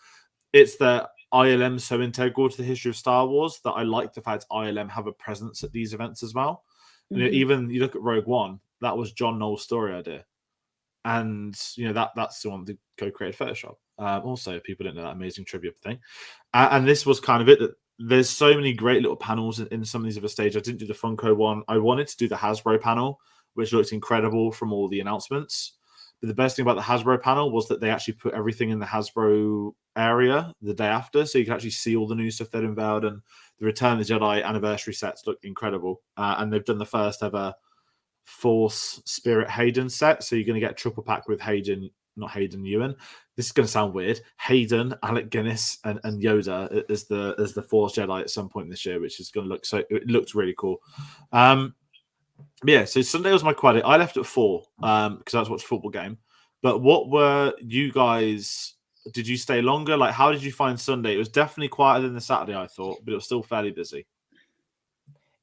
it's that ILM so integral to the history of Star Wars that I like the fact ILM have a presence at these events as well. Mm-hmm. You know, even you look at Rogue One. That was John Knoll's story idea. And, you know, that's the one that co-created Photoshop. Also, people didn't know that amazing trivia thing. And this was kind of it. That there's so many great little panels in some of these other stages. I didn't do the Funko one. I wanted to do the Hasbro panel, which looked incredible from all the announcements. But the best thing about the Hasbro panel was that they actually put everything in the Hasbro area the day after. So you can actually see all the new stuff they'd unveiled. And the Return of the Jedi anniversary sets look incredible. And they've done the first ever Force Spirit Hayden set, so you're going to get a triple pack with Hayden, not Hayden Ewan. This is going to sound weird. Hayden, Alec Guinness, and Yoda as the Force Jedi at some point this year, which is going to look it looks really cool. Yeah, so Sunday was my quad. I left at 4 because I was watching a football game. But what were you guys? Did you stay longer? Like, how did you find Sunday? It was definitely quieter than the Saturday, I thought, but it was still fairly busy.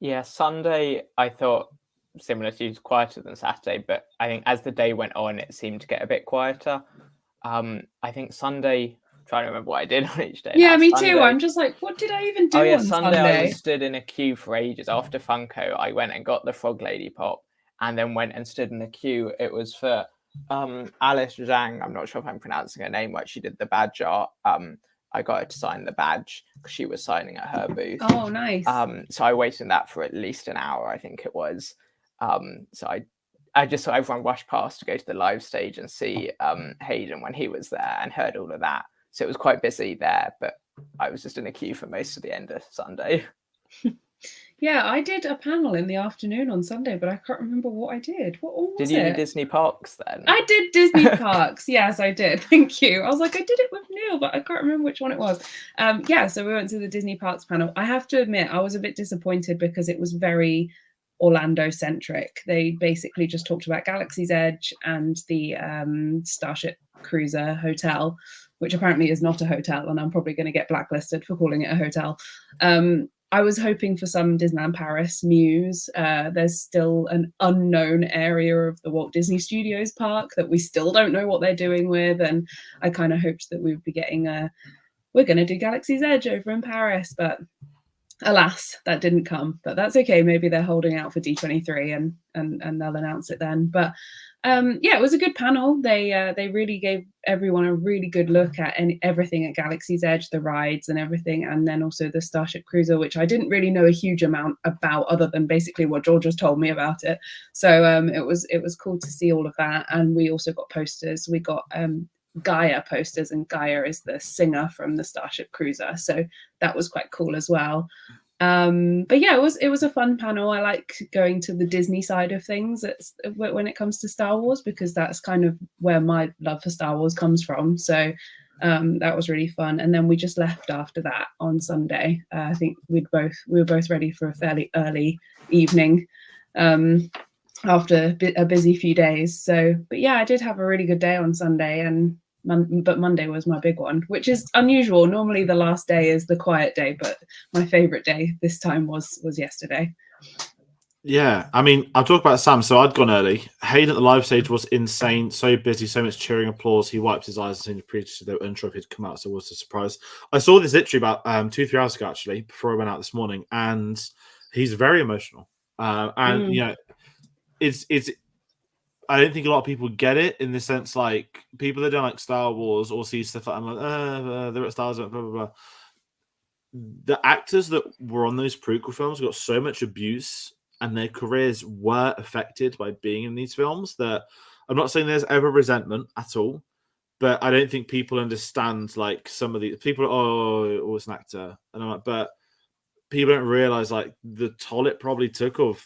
Yeah, Sunday I thought. Similar to you, quieter than Saturday, but I think as the day went on, it seemed to get a bit quieter. I think Sunday, I'm trying to remember what I did on each day. Yeah, me too. I'm just like, what did I even do on Sunday? I was stood in a queue for ages. After Funko, I went and got the Frog Lady pop and then went and stood in a queue. It was for Alice Zhang. I'm not sure if I'm pronouncing her name right. She did the badge art. I got her to sign the badge because she was signing at her booth. Oh, nice. So I waited that for at least an hour, I think it was. So I just saw everyone rush past to go to the live stage and see Hayden when he was there and heard all of that. So it was quite busy there, but I was just in a queue for most of the end of Sunday. Yeah, I did a panel in the afternoon on Sunday, but I can't remember what I did. What was it? Did you do Disney Parks then? I did Disney Parks. Yes, I did. Thank you. I was like, I did it with Neil, but I can't remember which one it was. Yeah, so we went to the Disney Parks panel. I have to admit, I was a bit disappointed because it was very Orlando centric. They basically just talked about Galaxy's Edge and the Starship Cruiser hotel, which apparently is not a hotel, and I'm probably going to get blacklisted for calling it a hotel. I was hoping for some Disneyland Paris news. There's still an unknown area of the Walt Disney Studios park that we still don't know what they're doing with, and I kind of hoped that we would be getting we're going to do Galaxy's Edge over in Paris, but alas, that didn't come. But that's okay. Maybe they're holding out for D23 and they'll announce it then. But Yeah, it was a good panel. They really gave everyone a really good look at everything at Galaxy's Edge, the rides and everything, and then also the Starship Cruiser, which I didn't really know a huge amount about, other than basically what George has told me about it. So it was cool to see all of that, and we also got posters. We got Gaia posters, and Gaia is the singer from the Starship Cruiser, so that was quite cool as well. But yeah, it was a fun panel. I like going to the Disney side of things when it comes to Star Wars, because that's kind of where my love for Star Wars comes from. So that was really fun. And then we just left after that on Sunday. I think we were both ready for a fairly early evening after a busy few days. So, but yeah, I did have a really good day on Sunday, but Monday was my big one, which is unusual. Normally the last day is the quiet day, but my favorite day this time was yesterday. Yeah, I mean, I'll talk about Sam. So I'd gone early. Hayden at the live stage was insane, so busy, so much cheering, applause. He wiped his eyes and seemed previously they were unsure if he'd come out, so it was a surprise. I saw this literally about 2-3 hours ago, actually, before I went out this morning, and he's very emotional. You know, it's I don't think a lot of people get it, in the sense, like, people that don't like Star Wars or see stuff like, I'm like, they're at Star Wars, blah, blah, blah. The actors that were on those prequel films got so much abuse, and their careers were affected by being in these films, that I'm not saying there's ever resentment at all, but I don't think people understand, like, some of the people, oh, it's an actor. And I'm like, but people don't realize, like, the toll it probably took of,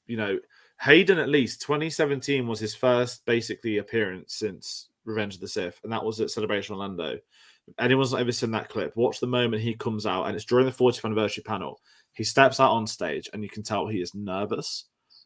you know, Hayden, at least 2017 was his first basically appearance since Revenge of the Sith, and that was at Celebration Orlando. If anyone's not ever seen that clip, watch the moment he comes out, and it's during the 40th anniversary panel. He steps out on stage, and you can tell he is nervous,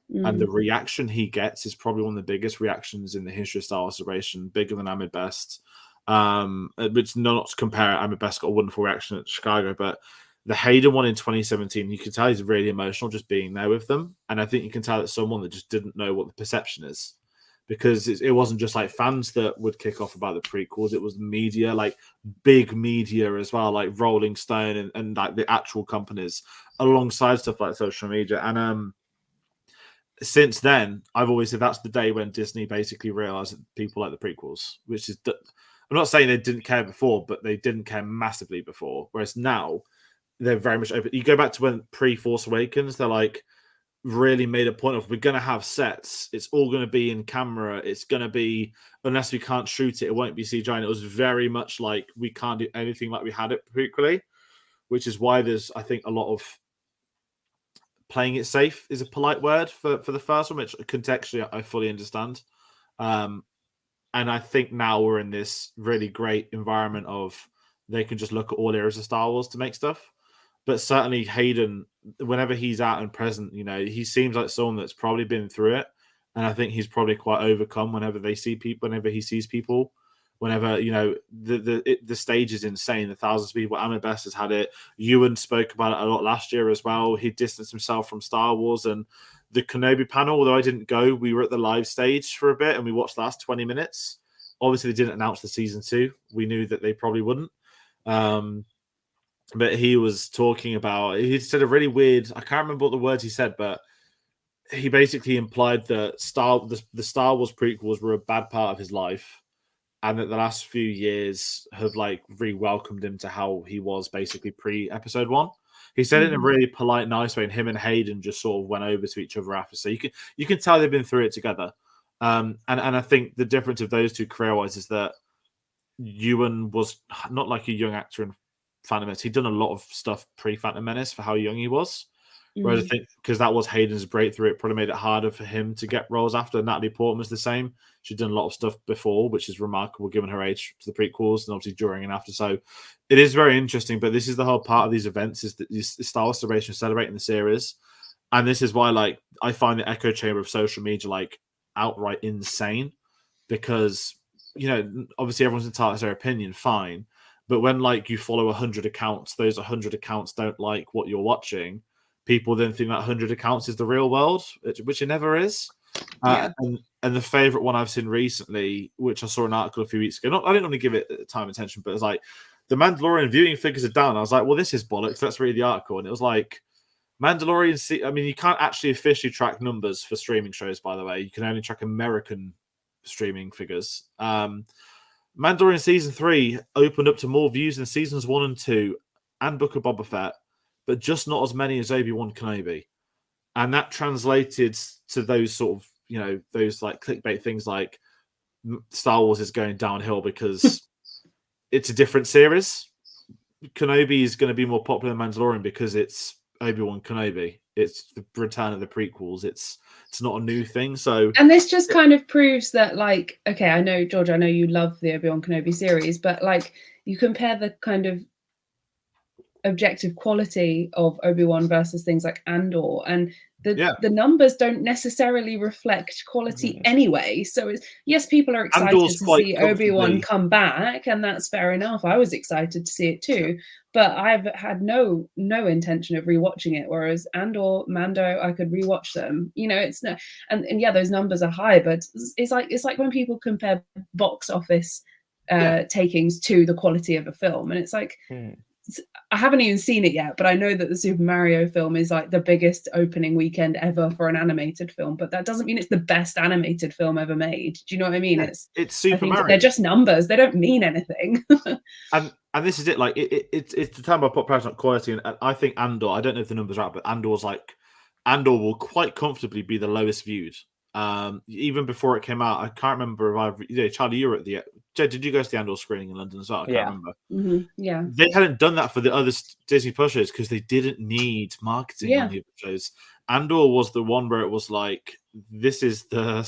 and the reaction he gets is probably one of the biggest reactions in the history of Star Wars Celebration, bigger than Ahmed Best. Which, not to compare, Ahmed Best got a wonderful reaction at Chicago, but the Hayden one in 2017, you can tell he's really emotional just being there with them. And I think you can tell it's someone that just didn't know what the perception is, because it wasn't just like fans that would kick off about the prequels. It was media, like big media as well, like Rolling Stone and like the actual companies, alongside stuff like social media. And since then, I've always said that's the day when Disney basically realized that people like the prequels, which is, I'm not saying they didn't care before, but they didn't care massively before. Whereas now, they're very much open. You go back to when pre-Force Awakens, they're like really made a point of, we're going to have sets. It's all going to be in camera. It's going to be, unless we can't shoot it, it won't be CGI. And it was very much like, we can't do anything like we had it prequely, which is why there's, I think, a lot of playing it safe is a polite word for the first one, which contextually I fully understand. And I think now we're in this really great environment of, they can just look at all eras of Star Wars to make stuff. But certainly Hayden, whenever he's out and present, you know, he seems like someone that's probably been through it. And I think he's probably quite overcome whenever he sees people, whenever, you know, the stage is insane. The thousands of people, Ahmed Best has had it. Ewan spoke about it a lot last year as well. He distanced himself from Star Wars, and the Kenobi panel, although I didn't go, we were at the live stage for a bit and we watched the last 20 minutes. Obviously they didn't announce the season 2. We knew that they probably wouldn't. But he was talking about, he said a really weird, I can't remember what the words he said, but he basically implied that the Star Wars prequels were a bad part of his life, and that the last few years have like re-welcomed him to how he was basically pre-episode 1. He said it in a really polite, nice way, and him and Hayden just sort of went over to each other after. So you can tell they've been through it together. And I think the difference of those two career-wise is that Ewan was not like a young actor in Phantom Menace. He'd done a lot of stuff pre-Phantom Menace for how young he was. Whereas I think, because that was Hayden's breakthrough, it probably made it harder for him to get roles after. Natalie Portman was the same. She'd done a lot of stuff before, which is remarkable given her age to the prequels, and obviously during and after. So it is very interesting, but this is the whole part of these events, is that these Star Wars Celebration celebrating the series. And this is why, like, I find the echo chamber of social media, like, outright insane, because, you know, obviously everyone's entitled to their opinion, fine. But when, like, you follow 100 accounts, those 100 accounts don't like what you're watching, people then think that 100 accounts is the real world, which it never is. Yeah. And the favorite one I've seen recently, which I saw an article a few weeks ago, I didn't want to give it time and attention, but it was like, the Mandalorian viewing figures are down. I was like, well, this is bollocks. Let's read the article. And it was like, Mandalorian, I mean, you can't actually officially track numbers for streaming shows, by the way. You can only track American streaming figures. Mandalorian season 3 opened up to more views than seasons 1 and 2 and Book of Boba Fett, but just not as many as Obi-Wan Kenobi. And that translated to those sort of, you know, those like clickbait things like Star Wars is going downhill because it's a different series. Kenobi is going to be more popular than Mandalorian because it's Obi-Wan Kenobi. It's the return of the prequels. It's not a new thing. So, and this just kind of proves that, like, okay, I know, George, I know you love the Obi-Wan Kenobi series, but like you compare the kind of objective quality of Obi-Wan versus things like Andor, and the numbers don't necessarily reflect quality anyway. So it's, yes, people are excited Andor's to quite see Obi-Wan come back, and that's fair enough. I was excited to see it too, but I've had no intention of rewatching it. Whereas Andor, Mando, I could rewatch them. You know, it's no, and yeah, those numbers are high, but it's like when people compare box office takings to the quality of a film, and it's like. I haven't even seen it yet, but I know that the Super Mario film is like the biggest opening weekend ever for an animated film, but that doesn't mean it's the best animated film ever made. Do you know what I mean? Yeah, it's Super Mario. They're just numbers. They don't mean anything. and this is it. Like it's determined by popularity, not quality. And I think Andor, I don't know if the numbers are out, but Andor will quite comfortably be the lowest viewed. Even before it came out, I can't remember if Charlie, you were at the Jed, did you go to the Andor screening in London as well? I can't remember. Mm-hmm. Yeah. They hadn't done that for the other Disney Plus shows because they didn't need marketing on the other shows. Andor was the one where it was like, this is the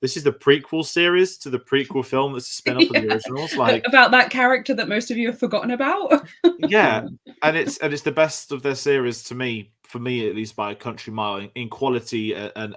prequel series to the prequel film that's a spin-off of the originals. Like about that character that most of you have forgotten about. Yeah. And it's the best of their series for me at least, by a country mile in quality and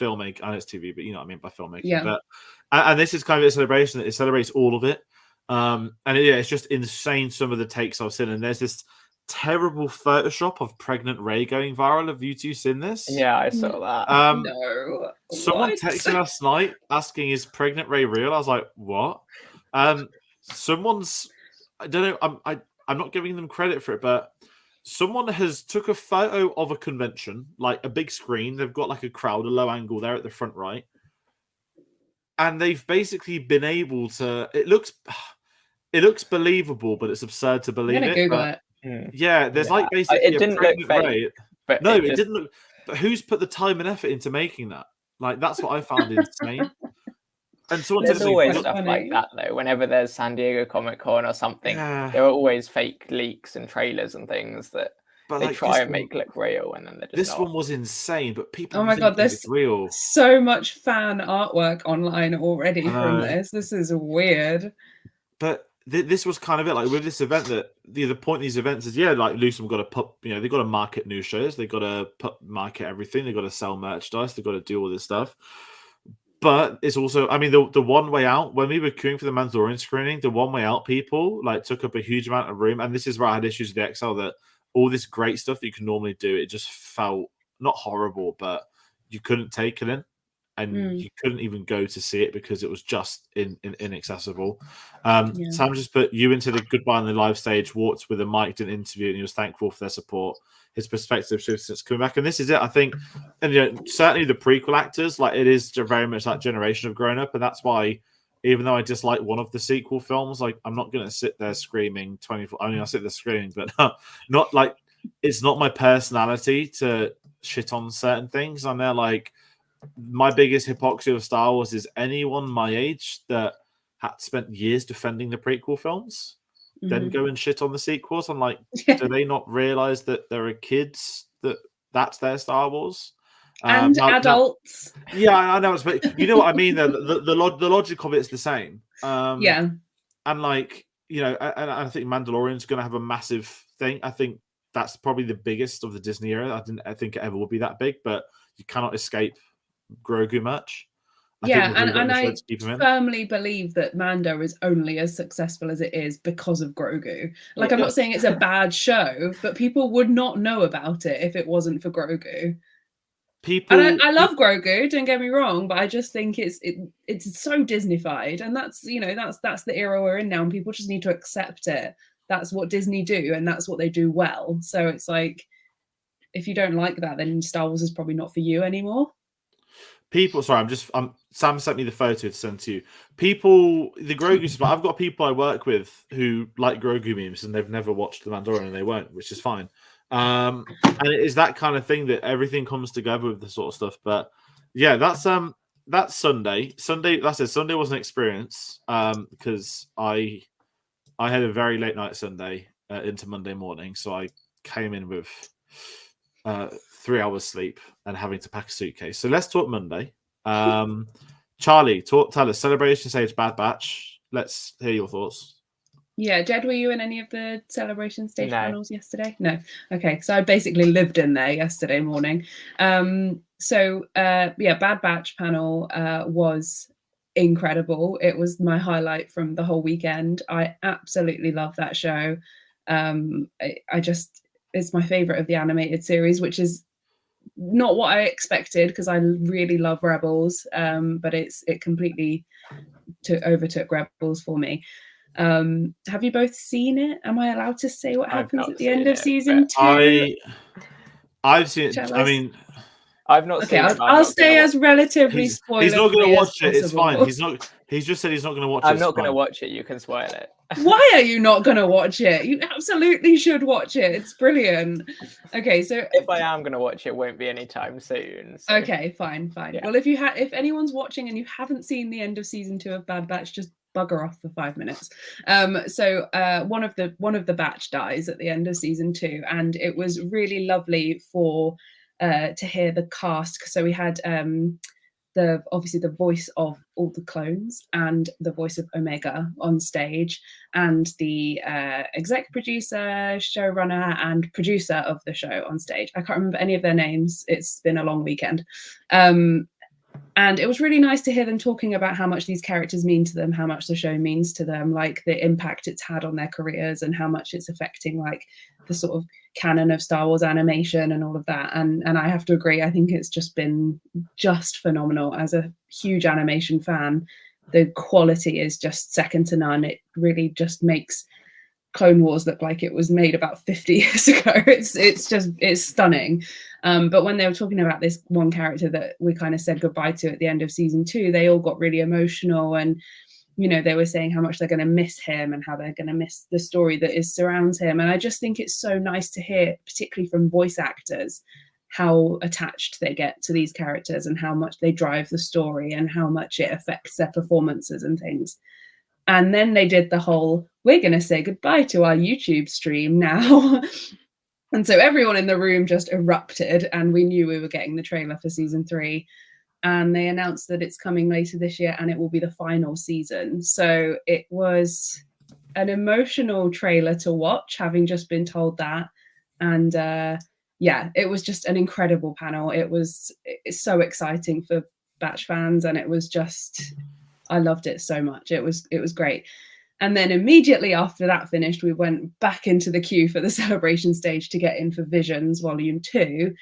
filmmaking. And it's TV, but you know what I mean by filmmaking. Yeah. But and this is kind of a celebration. It celebrates all of it. It's just insane some of the takes I've seen. And there's this terrible Photoshop of pregnant Rey going viral. Have you two seen this? Yeah, I saw that. No. Someone texted last night asking, "Is pregnant Rey real?" I was like, "What?" Someone's, I don't know. I'm not giving them credit for it, but someone has took a photo of a convention, like a big screen. They've got like a crowd, a low angle there at the front right, and they've basically been able to. It looks believable, but it's absurd to believe it. Google but, it. Yeah, there's like basically it didn't look fake. Rey. But no, it didn't look. But who's put the time and effort into making that? Like that's what I found insane. And someone there's always quite stuff funny. like that though. Whenever there's San Diego Comic Con or something, there are always fake leaks and trailers and things that they try and make look real, and then they're just this not. one was insane, but people. Oh my god, there's real. So much fan artwork online already from this. This is weird. But this was kind of it. Like with this event, that the point of these events is like Lucasfilm got to put, they've got to market new shows, they've got to market everything, they've got to sell merchandise, they've got to do all this stuff. But it's also, I mean, the one way out, when we were queuing for the Mandalorian screening, the one way out people like took up a huge amount of room. And this is where I had issues with the XL, that all this great stuff that you can normally do, it just felt not horrible, but you couldn't take it in. And you couldn't even go to see it because it was just inaccessible. Sam just put you into the goodbye on the live stage, walked with a mic, did an interview, and he was thankful for their support. His perspective shifts since coming back, and this is it, I think. And certainly the prequel actors, like it is very much that generation of grown up, and that's why, even though I dislike one of the sequel films, like I'm not going to sit there screaming 24. I mean, I sit there screaming, but not like it's not my personality to shit on certain things. I'm there like. My biggest hypocrisy of Star Wars is anyone my age that had spent years defending the prequel films, then go and shit on the sequels. I'm like, do they not realize that there are kids that's their Star Wars? And adults. I know, but you know what I mean. The logic of it's the same. And like and I think Mandalorian's going to have a massive thing. I think that's probably the biggest of the Disney era. I think it ever will be that big, but you cannot escape Grogu much. And I firmly believe that Mando is only as successful as it is because of Grogu. Like, I'm not saying it's a bad show, but people would not know about it if it wasn't for Grogu. I love Grogu, don't get me wrong, but I just think it's so Disneyfied, and that's that's the era we're in now, and people just need to accept it. That's what Disney do, and that's what they do well. So it's like, if you don't like that, then Star Wars is probably not for you anymore. people. Sorry, Sam sent me the photo to send to you. People, the Grogu stuff. I've got people I work with who like Grogu memes, and they've never watched The Mandalorian, and they won't, which is fine. And it is that kind of thing that everything comes together with the sort of stuff. But yeah, that's Sunday. Sunday was an experience because I had a very late night Sunday into Monday morning, so I came in with 3 hours sleep and having to pack a suitcase. So let's talk Monday. Charlie, tell us Celebration Stage Bad Batch. Let's hear your thoughts. Yeah, Jed, were you in any of the Celebration Stage panels yesterday? No. Okay, so I basically lived in there yesterday morning. Bad Batch panel was incredible. It was my highlight from the whole weekend. I absolutely love that show. It's my favorite of the animated series, which is not what I expected because I really love Rebels, but it completely overtook Rebels for me. Have you both seen it? Am I allowed to say what happens at the end of season 2? I've seen it. I mean, I've not seen it. I'll stay as relatively spoiler. He's not going to watch it. It's fine. He's just said he's not going to watch it. I'm not going to watch it. You can spoil it. Why are you not going to watch it? You absolutely should watch it. It's brilliant. Okay, so if I am going to watch it, won't be anytime soon. So. Okay, fine. Yeah. Well, if anyone's watching and you haven't seen the end of season 2 of Bad Batch, just bugger off for 5 minutes. One of the batch dies at the end of season 2, and it was really lovely to hear the cast. So we had obviously the voice of all the clones and the voice of Omega on stage, and the exec producer, showrunner, and producer of the show on stage. I can't remember any of their names. It's been a long weekend. And it was really nice to hear them talking about how much these characters mean to them, how much the show means to them, like the impact it's had on their careers and how much it's affecting like the sort of canon of Star Wars animation and all of that. And I have to agree, I think it's just been just phenomenal. As a huge animation fan, the quality is just second to none. It really just makes Clone Wars look like it was made about 50 years ago. It's stunning. But when they were talking about this one character that we kind of said goodbye to at the end of season 2, they all got really emotional, and they were saying how much they're going to miss him and how they're going to miss the story that surrounds him. And I just think it's so nice to hear, particularly from voice actors, how attached they get to these characters and how much they drive the story and how much it affects their performances and things. And then they did the whole, we're going to say goodbye to our YouTube stream now. And so everyone in the room just erupted, and we knew we were getting the trailer for season 3. And they announced that it's coming later this year and it will be the final season. So it was an emotional trailer to watch, having just been told that. And it was just an incredible panel. It's so exciting for Batch fans, and it was just... I loved it so much. It was great. And then immediately after that finished, we went back into the queue for the Celebration Stage to get in for Visions Volume 2,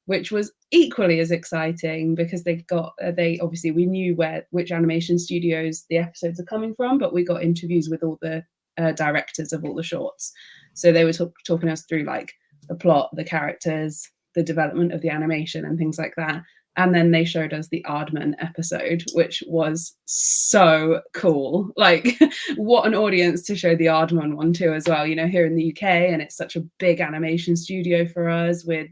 which was equally as exciting because we knew which animation studios the episodes are coming from, but we got interviews with all the directors of all the shorts. So they were talking us through like the plot, the characters, the development of the animation and things like that. And then they showed us the Aardman episode, which was so cool. Like, what an audience to show the Aardman one to as well, here in the UK. And it's such a big animation studio for us with,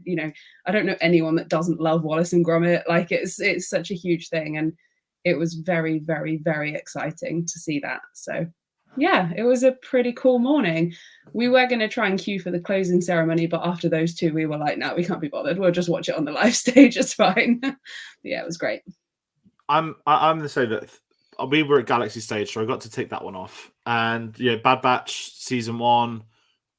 I don't know anyone that doesn't love Wallace and Gromit. Like, it's such a huge thing. And it was very, very, very exciting to see that. So, yeah, it was a pretty cool morning. We were going to try and queue for the closing ceremony, but after those two, we were like, no, we can't be bothered. We'll just watch it on the live stage. It's fine. Yeah, it was great. I'm going to say that we were at Galaxy Stage, so I got to take that one off. And yeah, Bad Batch season 1,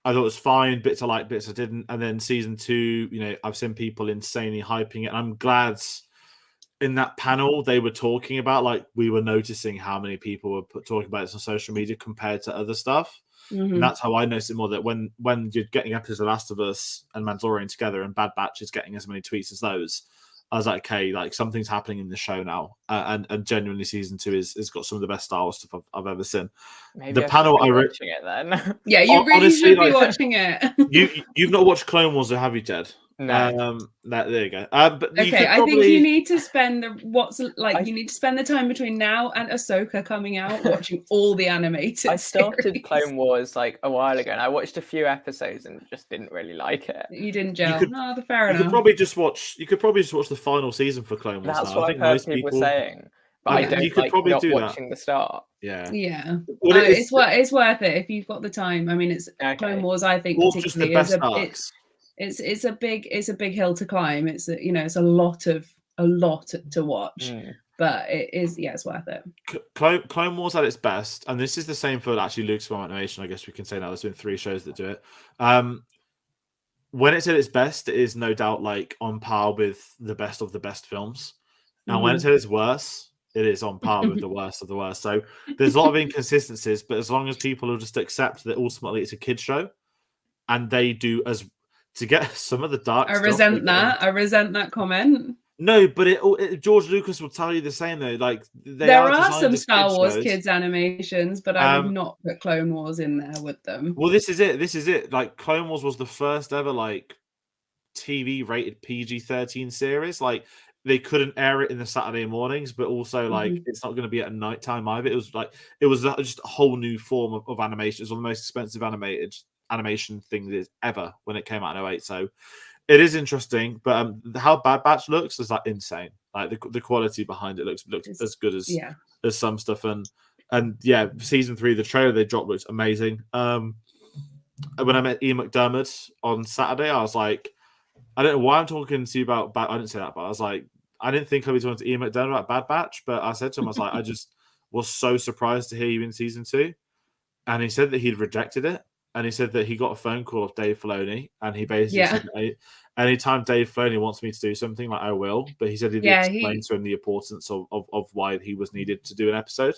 I thought it was fine. Bits I liked, bits I didn't. And then season 2, I've seen people insanely hyping it. And I'm glad in that panel they were talking about, like, we were noticing how many people were talking about this on social media compared to other stuff. Mm-hmm. And that's how I noticed it more, that when you're getting episodes of Last of Us and Mandalorian together and Bad Batch is getting as many tweets as those, I was like, okay, like something's happening in the show now. And genuinely season 2 has got some of the best Star Wars stuff I've ever seen. Maybe the panel I watching it then. Yeah, you really should be watching it. You've not watched Clone Wars, have you, Jed? No. There you go. But you Okay, could I probably... think you need to spend you need to spend the time between now and Ahsoka coming out watching all the animated I started series. Clone Wars like a while ago, and I watched a few episodes and just didn't really like it. You didn't gel. could- No, fair You enough. could probably just watch. You could probably just watch the final season for Clone Wars. That's Now. what I I've think heard most people people saying, but Yeah. I don't You could like probably not do that. watching the start. Yeah. Yeah. Well, It's worth it if you've got the time. I mean, it's Okay. Clone Wars. I think or just the particularly best is arcs. it's a big hill to climb. It's it's a lot to watch, but it's worth it. Clone Wars at its best, and this is the same for actually Lucasfilm Animation. I guess we can say now there's been 3 shows that do it. When it's at its best, it is no doubt like on par with the best of the best films. And when it's at its worst, it is on par with the worst of the worst. So there's a lot of inconsistencies, but as long as people will just accept that ultimately it's a kid show, and they do as to get some of the dark. I resent that comment. No, but George Lucas will tell you the same though. Like there are some Star Wars kids animations, but I would not put Clone Wars in there with them. Well, this is it. Like Clone Wars was the first ever like TV rated PG-13 series. Like they couldn't air it in the Saturday mornings, but also like it's not going to be at night time either. It was just a whole new form of animation. It was one of the most expensive animation things ever when it came out in 2008. So it is interesting, but how Bad Batch looks is like insane. Like the quality behind it looks as good as some stuff. And yeah, season 3, the trailer they dropped looks amazing. When I met Ian McDermott on Saturday, I was like, I don't know why I'm talking to you about I didn't say that, but I was like, I didn't think I'd be talking to Ian McDermott about Bad Batch, but I said to him, I was like, I just was so surprised to hear you in season 2. And he said that he'd rejected it. And he said that he got a phone call of Dave Filoni, and he basically said, anytime Dave Filoni wants me to do something, like I will. But he said he'd explain to him the importance of why he was needed to do an episode.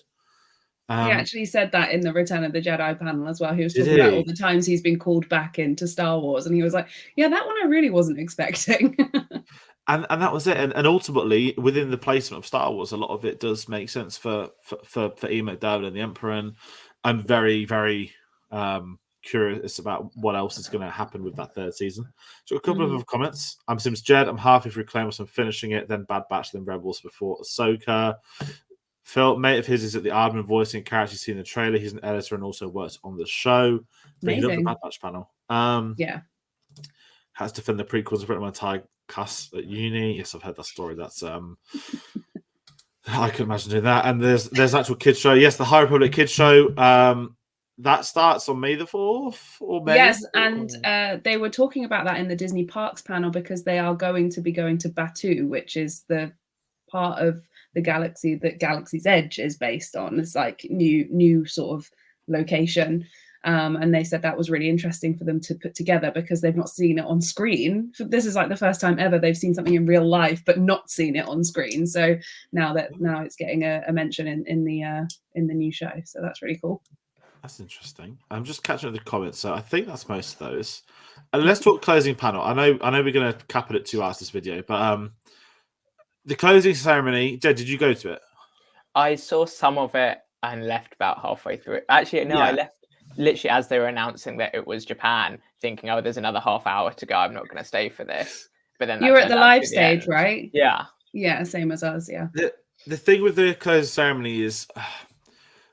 He actually said that in the Return of the Jedi panel as well. He was talking about all the times he's been called back into Star Wars, and he was like, yeah, that one I really wasn't expecting. And that was it. And ultimately, within the placement of Star Wars, a lot of it does make sense for Ian McDermott and the Emperor. And I'm very, very curious about what else is going to happen with that 3rd season. So a couple of comments. I'm Sims Jed. I'm halfway through Clone Wars. I'm finishing it. Then Bad Batch. Then Rebels before Ahsoka. Phil, mate of his, is at the Ardman voicing character. You've seen the trailer. He's an editor and also works on the show. But he loves the Bad Batch panel. Has to defend the prequels in front of my entire cast at uni. Yes, I've heard that story. That's I can imagine doing that. And there's an actual kids show. Yes, the High Republic kids show. That starts on May the 4th or May. Yes, and they were talking about that in the Disney Parks panel because they are going to be going to Batuu, which is the part of the galaxy that Galaxy's Edge is based on. It's like new sort of location. And they said that was really interesting for them to put together because they've not seen it on screen. This is like the first time ever they've seen something in real life, but not seen it on screen. So now it's getting a mention in the new show. So that's really cool. That's interesting. I'm just catching up the comments, so I think that's most of those. And let's talk closing panel. I know we're going to cap it at 2 hours this video, but the closing ceremony. Jed, did you go to it? I saw some of it and left about halfway through. Actually, no, I left literally as they were announcing that it was Japan, thinking, "Oh, there's another half hour to go. I'm not going to stay for this." But then you were at the live stage, right? Yeah, same as us. Yeah. The thing with the closing ceremony is,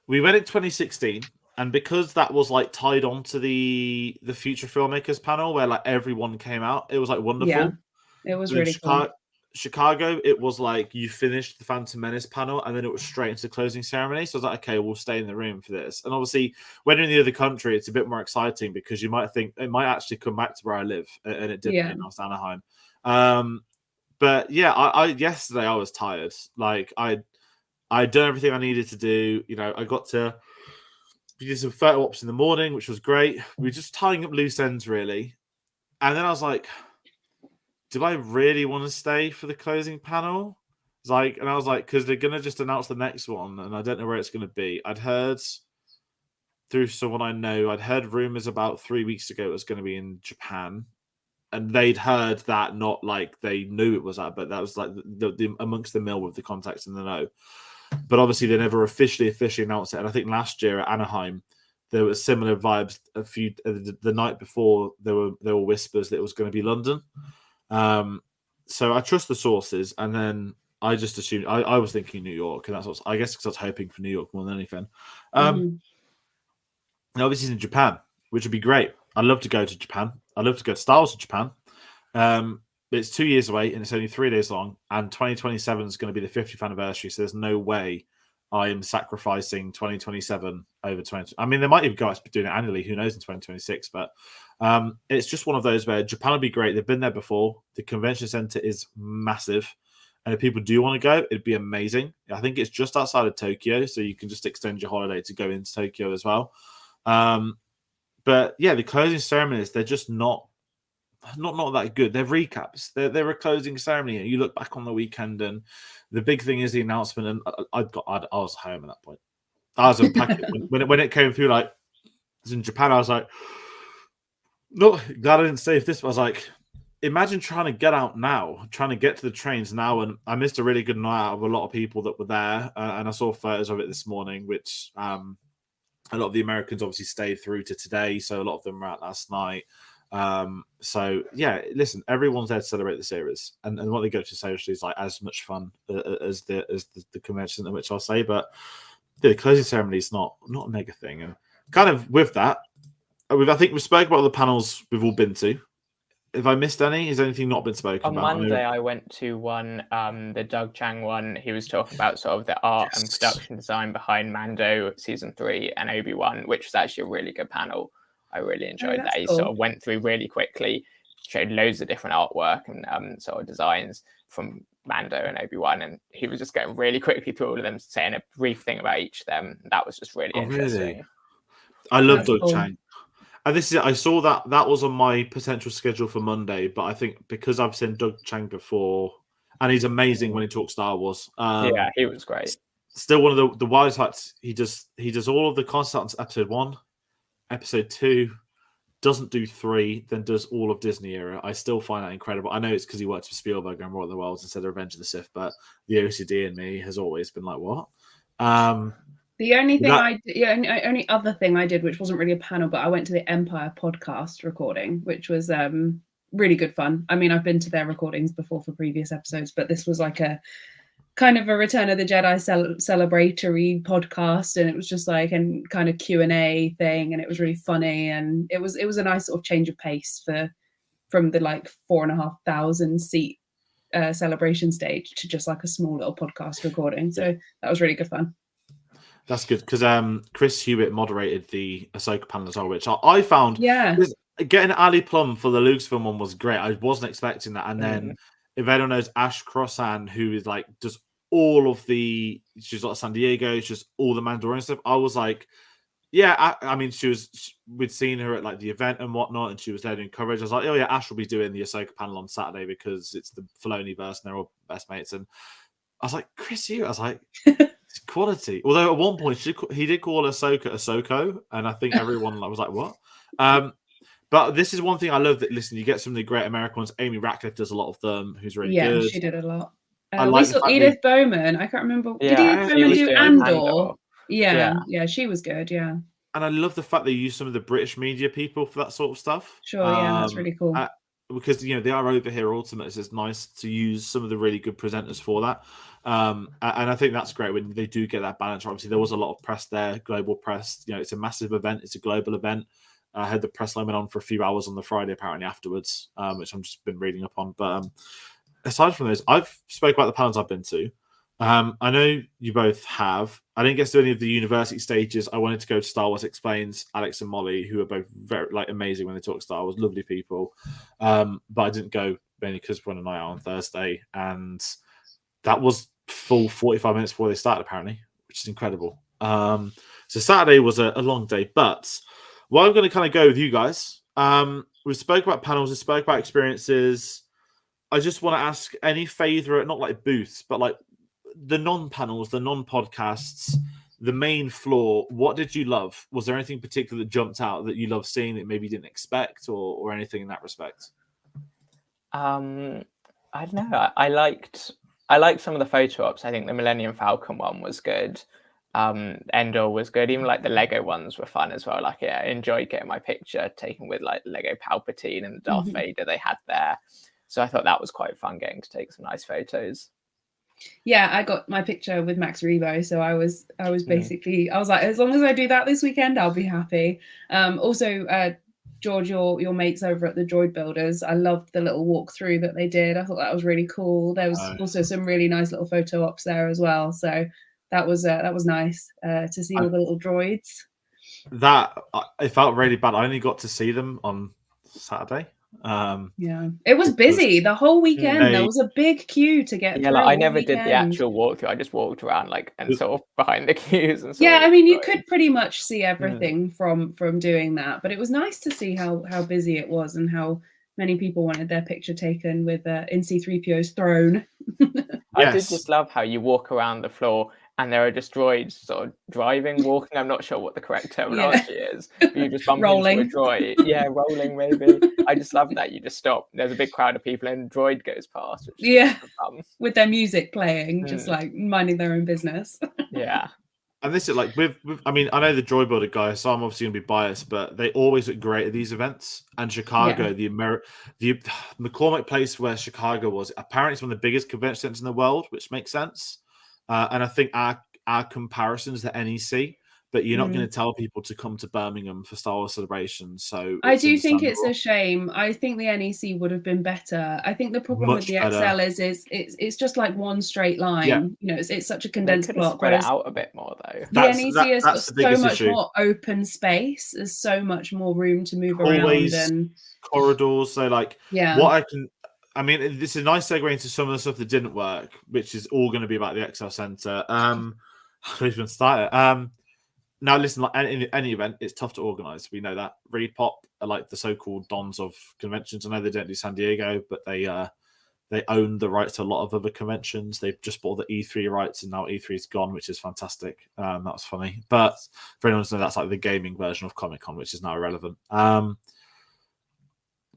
we went in 2016. And because that was like tied onto the future filmmakers panel where like everyone came out, it was like wonderful. Yeah, it was really cool. Chicago, it was like you finished the Phantom Menace panel and then it was straight into the closing ceremony. So I was like, okay, we'll stay in the room for this. And obviously, when you're in the other country, it's a bit more exciting because you might think it might actually come back to where I live, and it didn't. And I was Anaheim. But yeah, I yesterday I was tired. Like I'd done everything I needed to do. You know, I got to. We did some photo ops in the morning, which was great. We were just tying up loose ends, really. And then I was like, do I really want to stay for the closing panel? And I was like, because they're going to just announce the next one, and I don't know where it's going to be. I'd heard through someone I know, I'd heard rumors about 3 weeks ago it was going to be in Japan. And they'd heard that, not like they knew it was that, but that was like the amongst the mill with the contacts in the know. But obviously, they never officially announced it. And I think last year at Anaheim, there were similar vibes. The night before, there were whispers that it was going to be London. So I trust the sources, and then I just assumed I was thinking New York, and that's what I guess because I was hoping for New York more than anything. Mhm. And obviously in Japan, which would be great. I'd love to go to Japan. I'd love to go to Star Wars to Japan. But it's 2 years away and it's only 3 days long. And 2027 is going to be the 50th anniversary. So there's no way I am sacrificing 2027 over 20. I mean, they might even go out doing it annually. Who knows in 2026? But it's just one of those where Japan would be great. They've been there before. The convention center is massive. And if people do want to go, it'd be amazing. I think it's just outside of Tokyo. So you can just extend your holiday to go into Tokyo as well. But yeah, the closing ceremonies, they're just not that good. They're recaps. They're a closing ceremony. You look back on the weekend, and the big thing is the announcement. And I was home at that point. I was unpacking when it came through. Like, it was in Japan, I was like, no, glad I didn't save this. But I was like, imagine trying to get out now, trying to get to the trains now. And I missed a really good night out of a lot of people that were there. And I saw photos of it this morning, which a lot of the Americans obviously stayed through to today. So a lot of them were out last night. So yeah, listen, everyone's there to celebrate the series, and what they go to socially is like as much fun as the convention, in which I'll say. But the closing ceremony is not a mega thing, and kind of with that, I think we spoke about all the panels we've all been to. If I missed any, has anything not been spoken On about? Monday, I went to one, the Doug Chang one. He was talking about sort of the art and production design behind Mando Season 3 and Obi-Wan, which was actually a really good panel. I really enjoyed that. He sort of went through really quickly, showed loads of different artwork and sort of designs from Mando and Obi-Wan, and he was just going really quickly through all of them, saying a brief thing about each of them. That was just really interesting. Really? I love Doug Chang. And this is, I saw that was on my potential schedule for Monday, but I think because I've seen Doug Chang before, and he's amazing when he talks Star Wars. Yeah, he was great. Still one of the wise hats. He does all of the concepts. Episode 1, Episode 2, doesn't do 3, then does all of Disney era. I still find that incredible. I know it's because he works for Spielberg and War of the Worlds instead of Revenge of the Sith, but the OCD in me has always been like, what? The only thing only other thing I did, which wasn't really a panel, but I went to the Empire podcast recording, which was really good fun. I mean, I've been to their recordings before for previous episodes, but this was like a kind of a Return of the Jedi celebratory podcast, and it was just like and kind of Q&A thing, and it was really funny, and it was a nice sort of change of pace from the like 4,500 seat celebration stage to just like a small little podcast recording. So that was really good fun. That's good because Chris Hewitt moderated the Ahsoka panel as well, which I found. Yeah. Getting Ali Plum for the Lucasfilm one was great. I wasn't expecting that. And then if anyone knows Ash Crossan, who is like does all of she's like San Diego, it's just all the Mandalorian stuff. I was like, yeah, I mean, we'd seen her at like the event and whatnot, and she was there doing coverage. I was like, oh yeah, Ash will be doing the Ahsoka panel on Saturday because it's the Filoni verse and they're all best mates. And I was like, Chris Hewitt, I was like, it's quality. Although at one point he did call Ahsoka, and I think everyone was like, what? But this is one thing I love that, listen, you get some of the great American ones. Amy Ratcliffe does a lot of them, who's really good. Yeah, she did a lot. We saw Edith Bowman. I can't remember. Yeah, did Edith Bowman do Andor? Yeah, she was good, yeah. And I love the fact they use some of the British media people for that sort of stuff. Sure, yeah, that's really cool. Because, they are over here ultimately. So it's nice to use some of the really good presenters for that. And I think that's great when they do get that balance. Obviously, there was a lot of press there, global press. It's a massive event. It's a global event. I had the press line on for a few hours on the Friday, apparently, afterwards, which I've just been reading up on. But aside from those, I've spoke about the panels I've been to. I know you both have. I didn't get to any of the university stages. I wanted to go to Star Wars Explains, Alex and Molly, who are both very amazing when they talk Star Wars, lovely people. But I didn't go mainly because we went a night out on Thursday, and that was full 45 minutes before they started, apparently, which is incredible. So Saturday was a long day, but what I'm going to kind of go with you guys. We spoke about panels, we spoke about experiences. I just want to ask any favorite, not like booths, but like the non-panels, the non-podcasts, the main floor. What did you love? Was there anything particular that jumped out that you loved seeing that maybe you didn't expect, or anything in that respect? I don't know. I liked some of the photo ops. I think the Millennium Falcon one was good. Endor was good. Even like the Lego ones were fun as well. I enjoyed getting my picture taken with like Lego Palpatine and Darth Vader they had there. So I thought that was quite fun getting to take some nice photos. Yeah, I got my picture with Max Rebo, so I was basically I was like, as long as I do that this weekend, I'll be happy. Also, George, your mates over at the Droid Builders, I loved the little walkthrough that they did. I thought that was really cool. There was also some really nice little photo ops there as well, so that was nice to see all the little droids. That it felt really bad. I only got to see them on Saturday. Yeah, it was busy the whole weekend. There was a big queue to get through. Like, I never did the actual walkthrough. I just walked around and sort of behind the queues and yeah. I mean, you could pretty much see everything from doing that, but it was nice to see how busy it was and how many people wanted their picture taken with in C-3PO's throne. I did just love how you walk around the floor and there are just droids sort of driving, walking. I'm not sure what the correct terminology is. But you just bump into a droid. Yeah, rolling maybe. I just love that. You just stop. There's a big crowd of people and a droid goes past. With their music playing, just like minding their own business. Yeah. And this is like with I mean, I know the Droid Builder guys, so I'm obviously going to be biased, but they always look great at these events. And Chicago, the McCormick Place where Chicago was, apparently it's one of the biggest convention centers in the world, which makes sense. And I think our comparison is the NEC, but you're not going to tell people to come to Birmingham for Star Wars celebrations. So I do think it's a shame. I think the NEC would have been better. I think the problem with the XL is it's just like one straight line. Yeah. You know, it's such a condensed block. Spread it out a bit more though. The NEC has got so much more open space. There's so much more room to move around and corridors. So what I mean, this is a nice segue into some of the stuff that didn't work, which is all going to be about the XL Centre. I don't even start it. Now, listen, like any event, it's tough to organise. We know that. Reed Pop are like the so-called dons of conventions. I know they don't do San Diego, but they own the rights to a lot of other conventions. They've just bought the E3 rights, and now E3's gone, which is fantastic. That was funny. But for anyone to know, that's like the gaming version of Comic-Con, which is now irrelevant.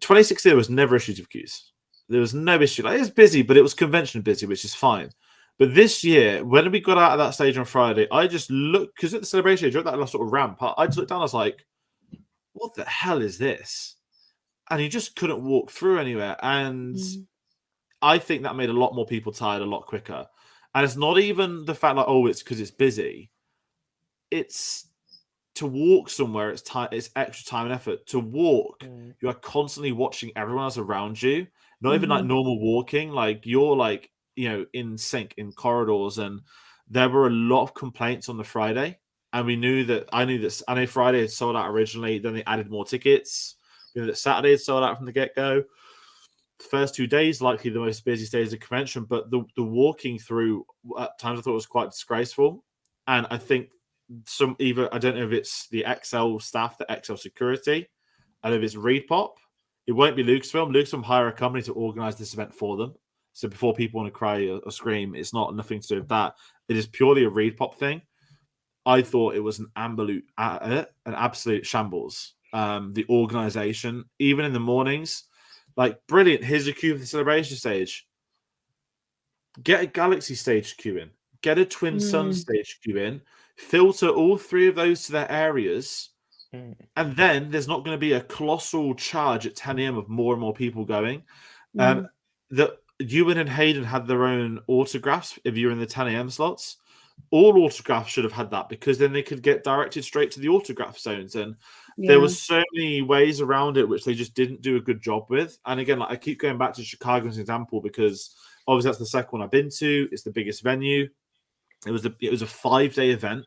2016, there was never issues with queues. There was no issue. Like, it was busy, but it was convention busy, which is fine. But this year, when we got out of that stage on Friday, I just looked, because at the celebration, during that last sort of ramp, I just looked down, I was like, what the hell is this? And you just couldn't walk through anywhere. And I think that made a lot more people tired a lot quicker. And it's not even the fact like, oh, it's because it's busy. It's to walk somewhere, it's extra time and effort. To walk, you are constantly watching everyone else around you. Not even like normal walking, like you're like, in sync in corridors. And there were a lot of complaints on the Friday. And I knew Friday had sold out originally. Then they added more tickets. We knew that Saturday had sold out from the get-go. The first 2 days, likely the most busiest days of the convention. But the walking through at times I thought was quite disgraceful. And I think I don't know if it's the XL staff, the XL security. I don't know if it's Reed Pop. It won't be Lucasfilm. Lucasfilm hire a company to organize this event for them. So before people want to cry or scream, it's nothing to do with that. It is purely a Reed Pop thing. I thought it was an absolute shambles. The organization, even in the mornings, like brilliant. Here's a queue for the celebration stage. Get a Galaxy stage queue in. Get a Twin Sun stage queue in. Filter all three of those to their areas. And then there's not going to be a colossal charge at 10 a.m. of more and more people going. That Ewan and Hayden had their own autographs if you're in the 10 a.m. slots. All autographs should have had that because then they could get directed straight to the autograph zones. And there was so many ways around it which they just didn't do a good job with. And again, like I keep going back to Chicago as an example because obviously that's the second one I've been to. It's the biggest venue. It was a 5-day event.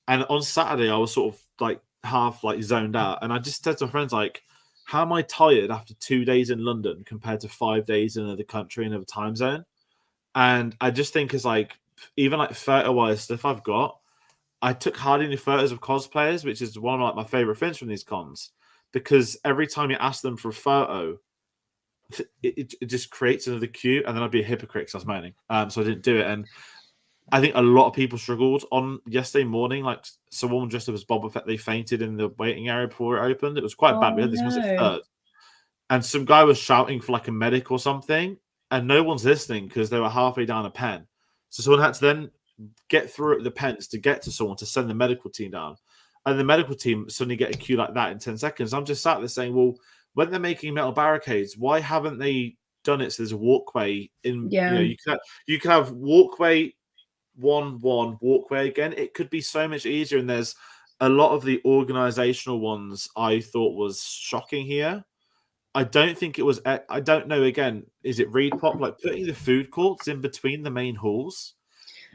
And on Saturday, I was sort of like half like zoned out. And I just said to my friends, like, how am I tired after 2 days in London compared to 5 days in another country, another time zone? And I just think it's like, even like photo-wise stuff I've got, I took hardly any photos of cosplayers, which is one of like my favorite things from these cons, because every time you ask them for a photo, it just creates another queue, and then I'd be a hypocrite because I was moaning. So I didn't do it. And I think a lot of people struggled on yesterday morning. Like someone dressed up as Boba Fett, they fainted in the waiting area before it opened. It was quite bad. We had this massive third. And some guy was shouting for like a medic or something, and no one's listening because they were halfway down a pen. So someone had to then get through the pens to get to someone to send the medical team down. And the medical team suddenly get a queue like that in 10 seconds. I'm just sat there saying, well, when they're making metal barricades, why haven't they done it so there's a walkway in. Yeah. You could have walkway 1-1 walkway again. It could be so much easier. And there's a lot of the organizational ones I thought was shocking here. I don't think it was. I don't know. Again, is it read pop like putting the food courts in between the main halls?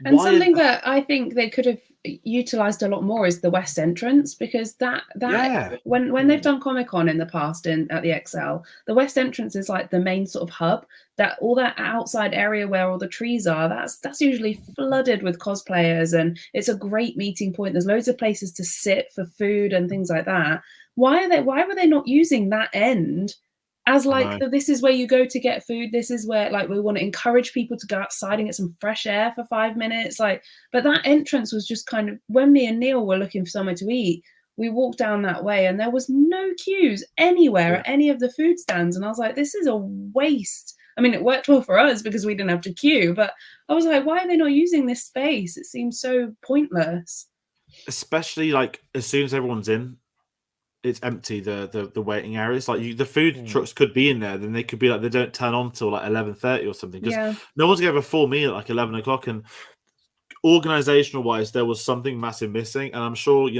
And something that I think they could have utilized a lot more is the west entrance, because that when they've done Comic-Con in the past at the XL, the west entrance is like the main sort of hub. That all that outside area where all the trees are, that's usually flooded with cosplayers, and it's a great meeting point. There's loads of places to sit for food and things like that. Why were they not using that end as like this is where you go to get food? This is where like we want to encourage people to go outside and get some fresh air for 5 minutes. Like, but that entrance was just kind of, when me and Neil were looking for somewhere to eat, we walked down that way and there was no queues anywhere at any of the food stands. And I was like, this is a waste. I mean, it worked well for us because we didn't have to queue, but I was like, why are they not using this space? It seems so pointless. Especially like as soon as everyone's in, it's empty, the waiting areas. Like the food trucks could be in there, then they could be like they don't turn on till like 11:30 or something, because no one's gonna have a full meal at like 11 o'clock. And organizational wise, there was something massive missing. And I'm sure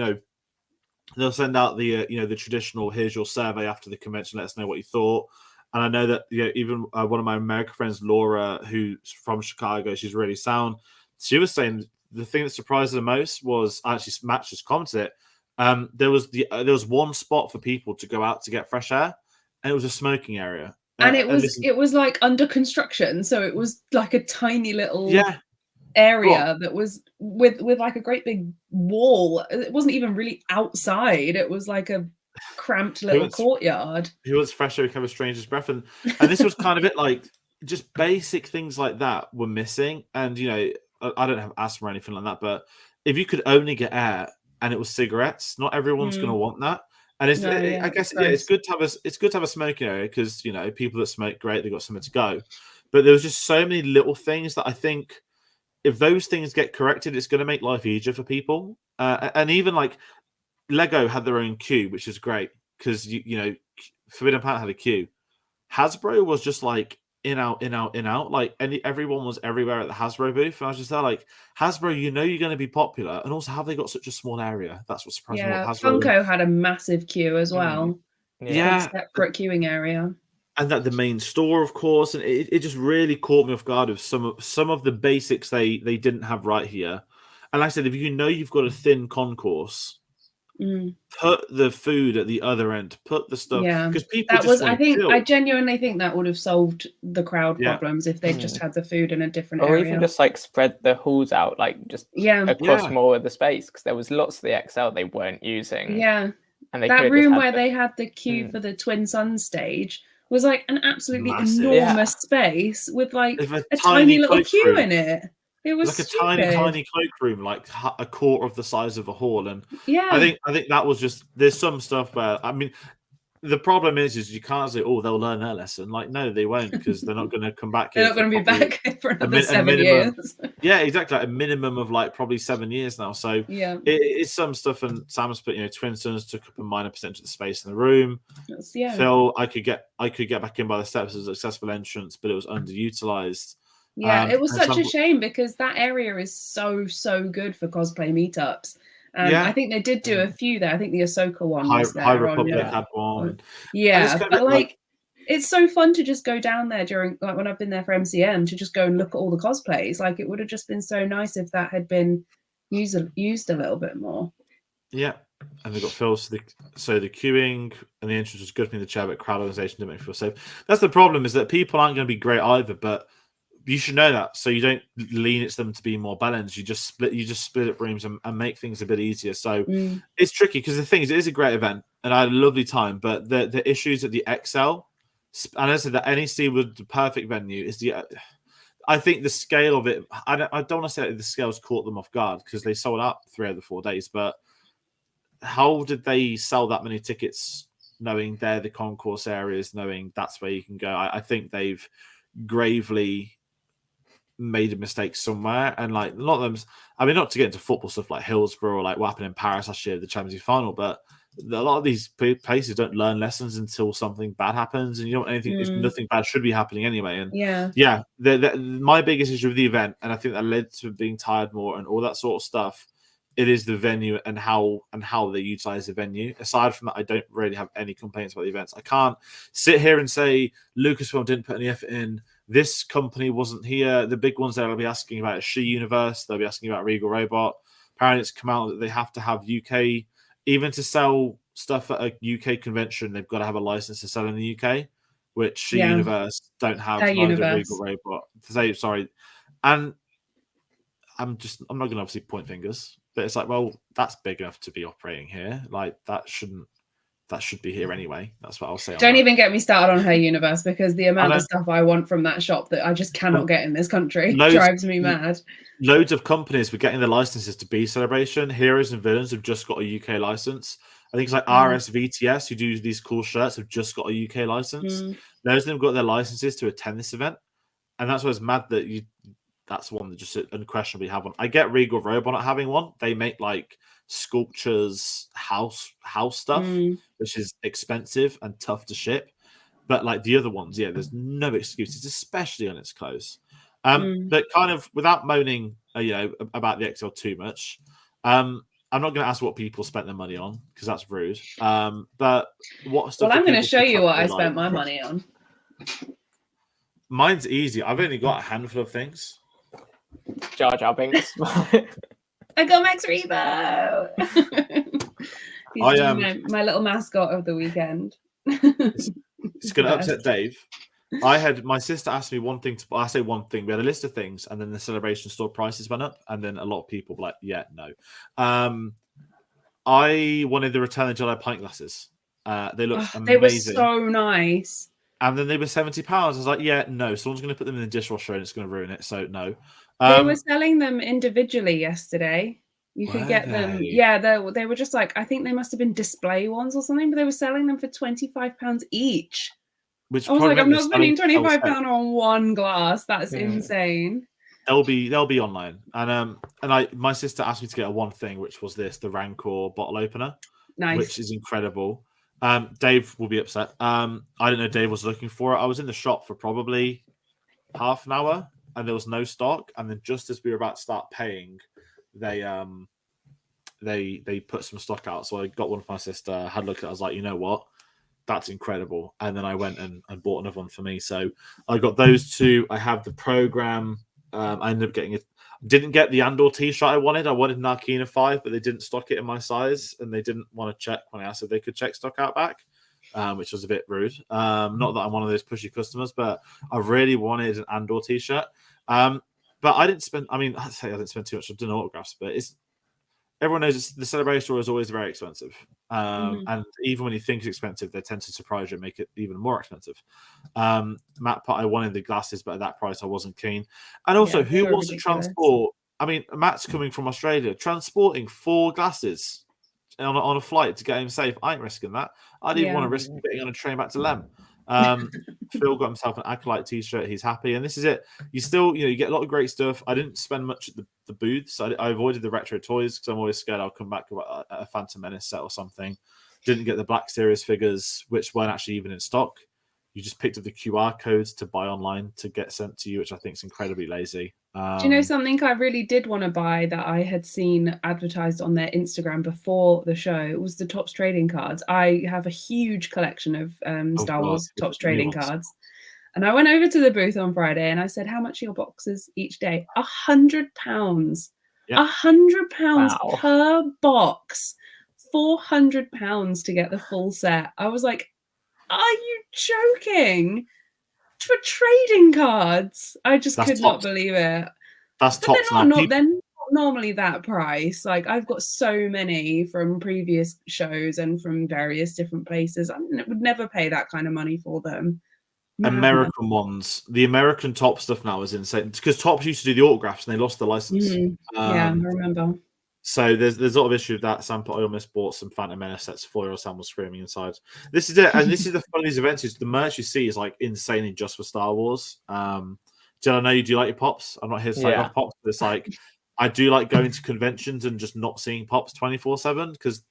they'll send out the the traditional here's your survey after the convention, let us know what you thought. And I know that even one of my American friends, Laura, who's from Chicago, she's really sound. She was saying the thing that surprised her the most was actually Matt just commented it. There was one spot for people to go out to get fresh air, and it was a smoking area. And it was like under construction, so it was like a tiny little area that was with like a great big wall. It wasn't even really outside. It was like a cramped little courtyard. Who wants fresh air become a stranger's breath? And this was kind of it. Like just basic things like that were missing. And I don't have asthma or anything like that, but if you could only get air and it was cigarettes, not everyone's going to want that. And I guess it's good to have a smoking area, because people that smoke, great, they've got somewhere to go. But there was just so many little things that I think if those things get corrected, it's going to make life easier for people. And even like Lego had their own queue, which is great, because Forbidden Planet had a queue. Hasbro was just like in out. Like everyone was everywhere at the Hasbro booth, and I was just there like, Hasbro, you're going to be popular, and also have they got such a small area? That's what surprised me. Funko had a massive queue as well. Yeah, separate queuing area. And that the main store, of course, and it just really caught me off guard of some of the basics they didn't have right here. And like I said, if you've got a thin concourse, put the food at the other end, put the stuff, because people I genuinely think that would have solved the crowd problems if they just had the food in a different area, or even just like spread the halls out, like just across more of the space, because there was lots of the XL they weren't using. And that room where they had the queue for the Twin Suns stage was like an absolutely enormous space with like a tiny little queue in it. It was like a tiny cloakroom, like a quarter of the size of a hall. And I think that was just, there's some stuff where, I mean, the problem is you can't say, oh, they'll learn their lesson. Like, no, they won't, because they're not going to come back. They're not going to be back for another 7 years. Yeah, exactly. A minimum of like probably 7 years now. So it's some stuff. And Sam's put, Twin Suns took up a minor percentage of the space in the room. Phil, I could get back in by the steps as an accessible entrance, but it was underutilized. Yeah, it was such a shame, because that area is so good for cosplay meetups. I think they did do a few there. I think the Ahsoka one was there. High Republic had one. Yeah, but like it's so fun to just go down there during, like when I've been there for MCM, to just go and look at all the cosplays. Like it would have just been so nice if that had been used a little bit more. Yeah, and they got Phil. So the queuing and the entrance was good for me in the chair, but crowd organization didn't make me feel safe. That's the problem, is that people aren't going to be great either, but you should know that, so you don't lean it to them to be more balanced. You just split up rooms and make things a bit easier. So it's tricky, because the thing is, it is a great event and I had a lovely time, but the issues at the XL, and I said that NEC was the perfect venue, is I think the scale of it, I don't want to say that the scales caught them off guard, because they sold out 3 of the 4 days, but how did they sell that many tickets knowing they're the concourse areas, knowing that's where you can go? I think they've gravely made a mistake somewhere, and like a lot of them, I mean, not to get into football stuff like Hillsborough or like what happened in Paris last year, the Champions League final, but a lot of these places don't learn lessons until something bad happens, and you don't anything. Nothing bad should be happening anyway. And yeah, my biggest issue with the event, and I think that led to being tired more and all that sort of stuff. It is the venue and how they utilize the venue. Aside from that, I don't really have any complaints about the events. I can't sit here and say Lucasfilm didn't put any effort in. This company wasn't here. The big ones they'll be asking about is SWCE Universe. They'll be asking about Regal Robot. Apparently, it's come out that they have to have UK, even to sell stuff at a UK convention. They've got to have a license to sell in the UK, which SWCE Universe don't have. Neither Regal Robot. Sorry, and I'm not going to obviously point fingers. But it's like, well, that's big enough to be operating here. Like that should be here anyway. That's what I'll say. Don't even get me started on Her Universe, because the amount of stuff I want from that shop that I just cannot get in this country drives me mad. Loads of companies were getting the licenses to be Celebration. Heroes and Villains have just got a UK license. I think it's like RSVTS, who do these cool shirts, have just got a UK license. Those of them got their licenses to attend this event. And that's why it's mad that that's one that just unquestionably have one. I get Regal Robot not having one. They make like sculptures, house stuff, which is expensive and tough to ship. But like the other ones, there's no excuses, especially on its clothes. But kind of without moaning, about the XL too much. I'm not going to ask what people spent their money on because that's rude. But what stuff? Well, I'm going to show you what I spent my money on. Mine's easy. I've only got a handful of things. Jar Jar Binks. I got Max Rebo. He's my little mascot of the weekend. It's going to upset Dave. My sister asked me one thing. I say one thing. We had a list of things, and then the Celebration store prices went up, and then a lot of people were like, "Yeah, no." I wanted the Return of the Jedi pint glasses. They looked amazing. They were so nice. And then they were £70. I was like, yeah, no. Someone's going to put them in the dishwasher and it's going to ruin it. So no. They were selling them individually yesterday. You could get them. Yeah, they were just like, I think they must have been display ones or something, but they were selling them for £25 each. Which I was like, I'm not spending £25 on one glass. That's insane. They'll be online. And my sister asked me to get one thing, which was the Rancor bottle opener. Nice. Which is incredible. Dave will be upset. I didn't know Dave was looking for it. I was in the shop for probably half an hour and there was no stock. And then just as we were about to start paying, they put some stock out. So I got one for my sister, had a look at it. I was like, you know what? That's incredible. And then I went and bought another one for me. So I got those two. I have the program. I ended up getting it. Didn't get the Andor t-shirt I wanted. I wanted Narkina 5, but they didn't stock it in my size, and they didn't want to check when I asked if they could check stock out back, which was a bit rude. Not that I'm one of those pushy customers, but I really wanted an Andor t-shirt. But I didn't spend. I mean, I'd say I didn't spend too much on autographs, but everyone knows the Celebration store is always very expensive. And even when you think it's expensive, they tend to surprise you and make it even more expensive. Matt, I wanted the glasses, but at that price, I wasn't keen. And also, who wants to transport? I mean, Matt's coming from Australia, transporting 4 glasses on a flight to get him safe. I ain't risking that. I didn't want to risk getting on a train back to Lem. Phil got himself an Acolyte t-shirt. He's happy, and this is it. You still, you get a lot of great stuff. I didn't spend much at the booths. I avoided the retro toys because I'm always scared I'll come back with a Phantom Menace set or something. Didn't get the Black Series figures, which weren't actually even in stock. You just picked up the QR codes to buy online to get sent to you, which I think is incredibly lazy. Do you know something I really did want to buy that I had seen advertised on their Instagram before the show? It was the Topps trading cards. I have a huge collection of Star Wars Topps trading cards. And I went over to the booth on Friday and I said, how much are your boxes each day? £100. £100 per box. £400 to get the full set. I was like, are you joking? For trading cards, I just could not believe it. That's top. They're not normally that price. Like, I've got so many from previous shows and from various different places. I would never pay that kind of money for them. American ones, the American Top stuff now is insane because Topps used to do the autographs and they lost the license. Yeah, I remember. So there's a lot of issue with that. Sam, I almost bought some Phantom Menace sets for you. Sam was screaming inside. This is it, and this is the fun of these events. Is the merch you see is like insanely just for Star Wars. Jill, I know you do like your pops. I'm not here to say off pops, but it's like I do like going to conventions and just not seeing pops 24/7 because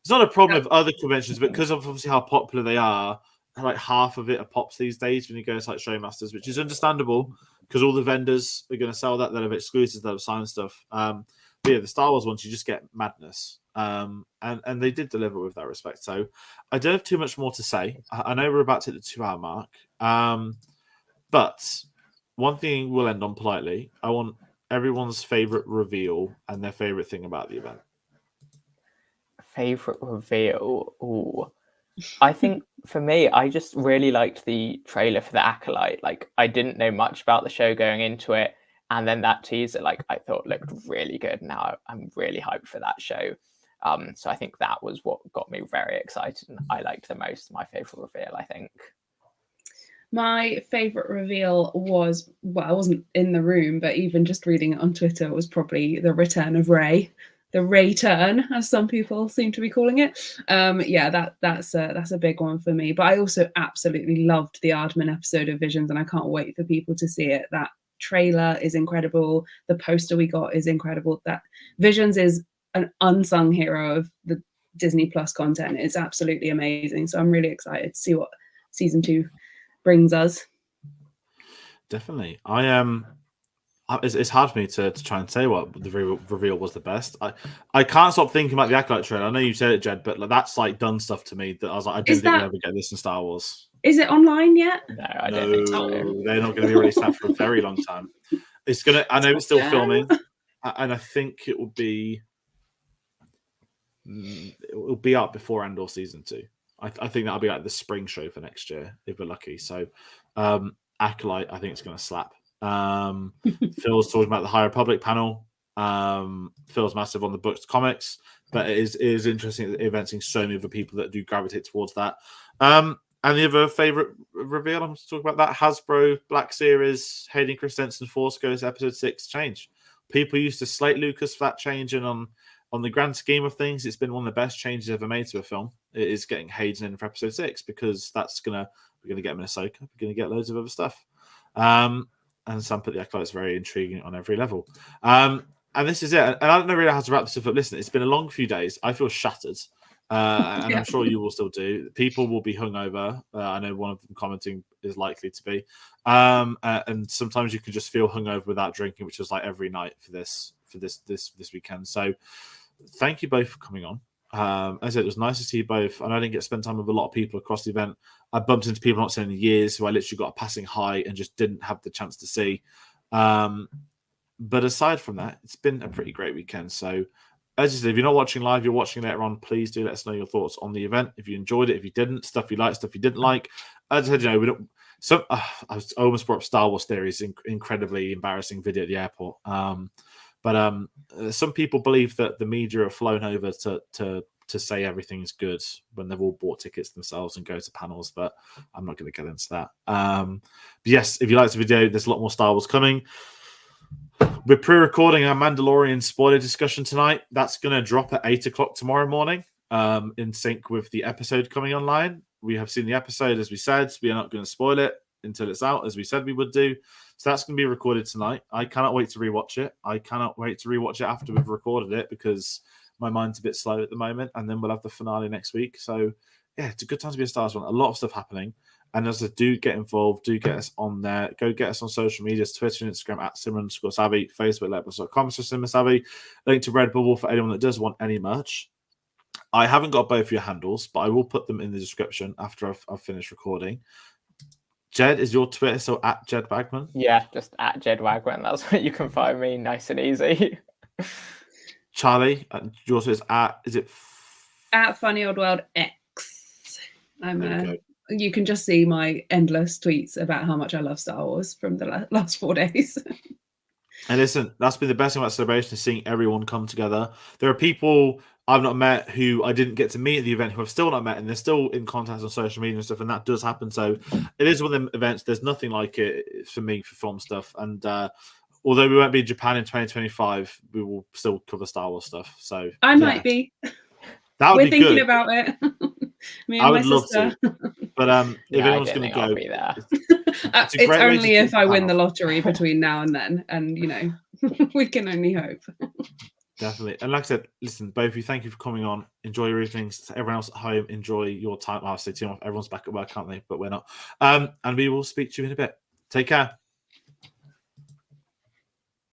It's not a problem with other conventions, but because of obviously how popular they are, like half of it are pops these days when you go to like Showmasters, which is understandable because all the vendors are going to sell that. They'll have exclusives, they'll have signed stuff. But yeah, the Star Wars ones, you just get madness. And they did deliver with that respect. So I don't have too much more to say. I know we're about to hit the 2 hour mark. But one thing we'll end on politely. I want everyone's favorite reveal and their favorite thing about the event. Favorite reveal? Ooh. I think for me, I just really liked the trailer for the Acolyte. Like, I didn't know much about the show going into it, and then that teaser, like, I thought looked really good. Now I'm really hyped for that show. So I think that was what got me very excited, and I liked the most. My favorite reveal, I think. My favorite reveal was, well, I wasn't in the room, but even just reading it on Twitter was probably the return of Rey. The Rey turn, as some people seem to be calling it. Yeah, that's a big one for me. But I also absolutely loved the Aardman episode of Visions, and I can't wait for people to see it. That trailer is incredible. The poster we got is incredible. That Visions is an unsung hero of the Disney Plus content. It's absolutely amazing. So I'm really excited to see what season 2 brings us. Definitely, I am. It's hard for me to try and say what the reveal was the best. I can't stop thinking about the Acolyte trailer. I know you said it, Jed, but like, that's like done stuff to me that I was like, I didn't think we'd ever get this in Star Wars. Is it online yet? No, I don't think so. They're not going to be released that for a very long time. It's gonna. I know it's still filming, and I think it will be. It will be up before Andor season 2. I think that'll be like the spring show for next year if we're lucky. So, Acolyte, I think it's going to slap. Phil's talking about the High Republic panel. Phil's massive on the books, comics, but it is interesting that events so many other people that do gravitate towards that. And the other favorite reveal, I'm talking about that Hasbro Black Series, Hayden Christensen Force Ghost Episode 6 change. People used to slate Lucas for that change, and on the grand scheme of things, it's been one of the best changes ever made to a film. It is getting Hayden in for Episode 6 because we're gonna get him in Ahsoka. We're gonna get loads of other stuff. And some put the Acolyte is very intriguing on every level. And this is it. And I don't know really how to wrap this up. Listen, it's been a long few days. I feel shattered. And I'm sure you will still do. People will be hungover. I know one of them commenting is likely to be. And sometimes you can just feel hungover without drinking, which was like every night for this weekend. So thank you both for coming on. As I said, it was nice to see you both. And I didn't get to spend time with a lot of people across the event. I bumped into people not seen in years who I literally got a passing high and just didn't have the chance to see. But aside from that, it's been a pretty great weekend. So as I said, if you're not watching live, you're watching later on, please do let us know your thoughts on the event. If you enjoyed it, if you didn't, stuff you liked, stuff you didn't like. As I said, we don't. I almost brought up Star Wars theories, incredibly embarrassing video at the airport. But some people believe that the media have flown over to say everything's good when they've all bought tickets themselves and go to panels. But I'm not going to get into that. But yes, if you liked the video, there's a lot more Star Wars coming. We're pre-recording our Mandalorian spoiler discussion tonight. That's going to drop at 8 o'clock tomorrow morning, in sync with the episode coming online. We have seen the episode, as we said. We are not going to spoil it until it's out, as we said we would do. So that's going to be recorded tonight. I cannot wait to rewatch it. I cannot wait to rewatch it after we've recorded it because my mind's a bit slow at the moment. And then we'll have the finale next week. So yeah, it's a good time to be a Star Wars fan. A lot of stuff happening. And as I do get involved, do get us on there. Go get us on social media, Twitter and Instagram at Simran_Savvy, Facebook, letterboxd.com/SimranSavvy. Link to Redbubble for anyone that does want any merch. I haven't got both your handles, but I will put them in the description after I've finished recording. Jed, is your Twitter still at Jed Wagman? Yeah, just at Jed Wagman. That's where you can find me, nice and easy. Charlie, yours is at Funny Old World X. You can just see my endless tweets about how much I love Star Wars from the last 4 days. And listen, that's been the best thing about Celebration, is seeing everyone come together. There are people I've not met who I didn't get to meet at the event who I've still not met, and they're still in contact on social media and stuff, and that does happen. So it is one of them events. There's nothing like it for me for film stuff. And although we won't be in Japan in 2025, we will still cover Star Wars stuff. So I might be. That would We're be thinking good. about it. Me and I would my love sister. to. But if anyone's going to go, I'll be there. It's only if I win the lottery between now and then, and we can only hope. Definitely. And like I said, listen, both of you, thank you for coming on. Enjoy your evenings. Everyone else at home, enjoy your time. I'll say to you, everyone's back at work, can't they? But we're not. And we will speak to you in a bit. Take care.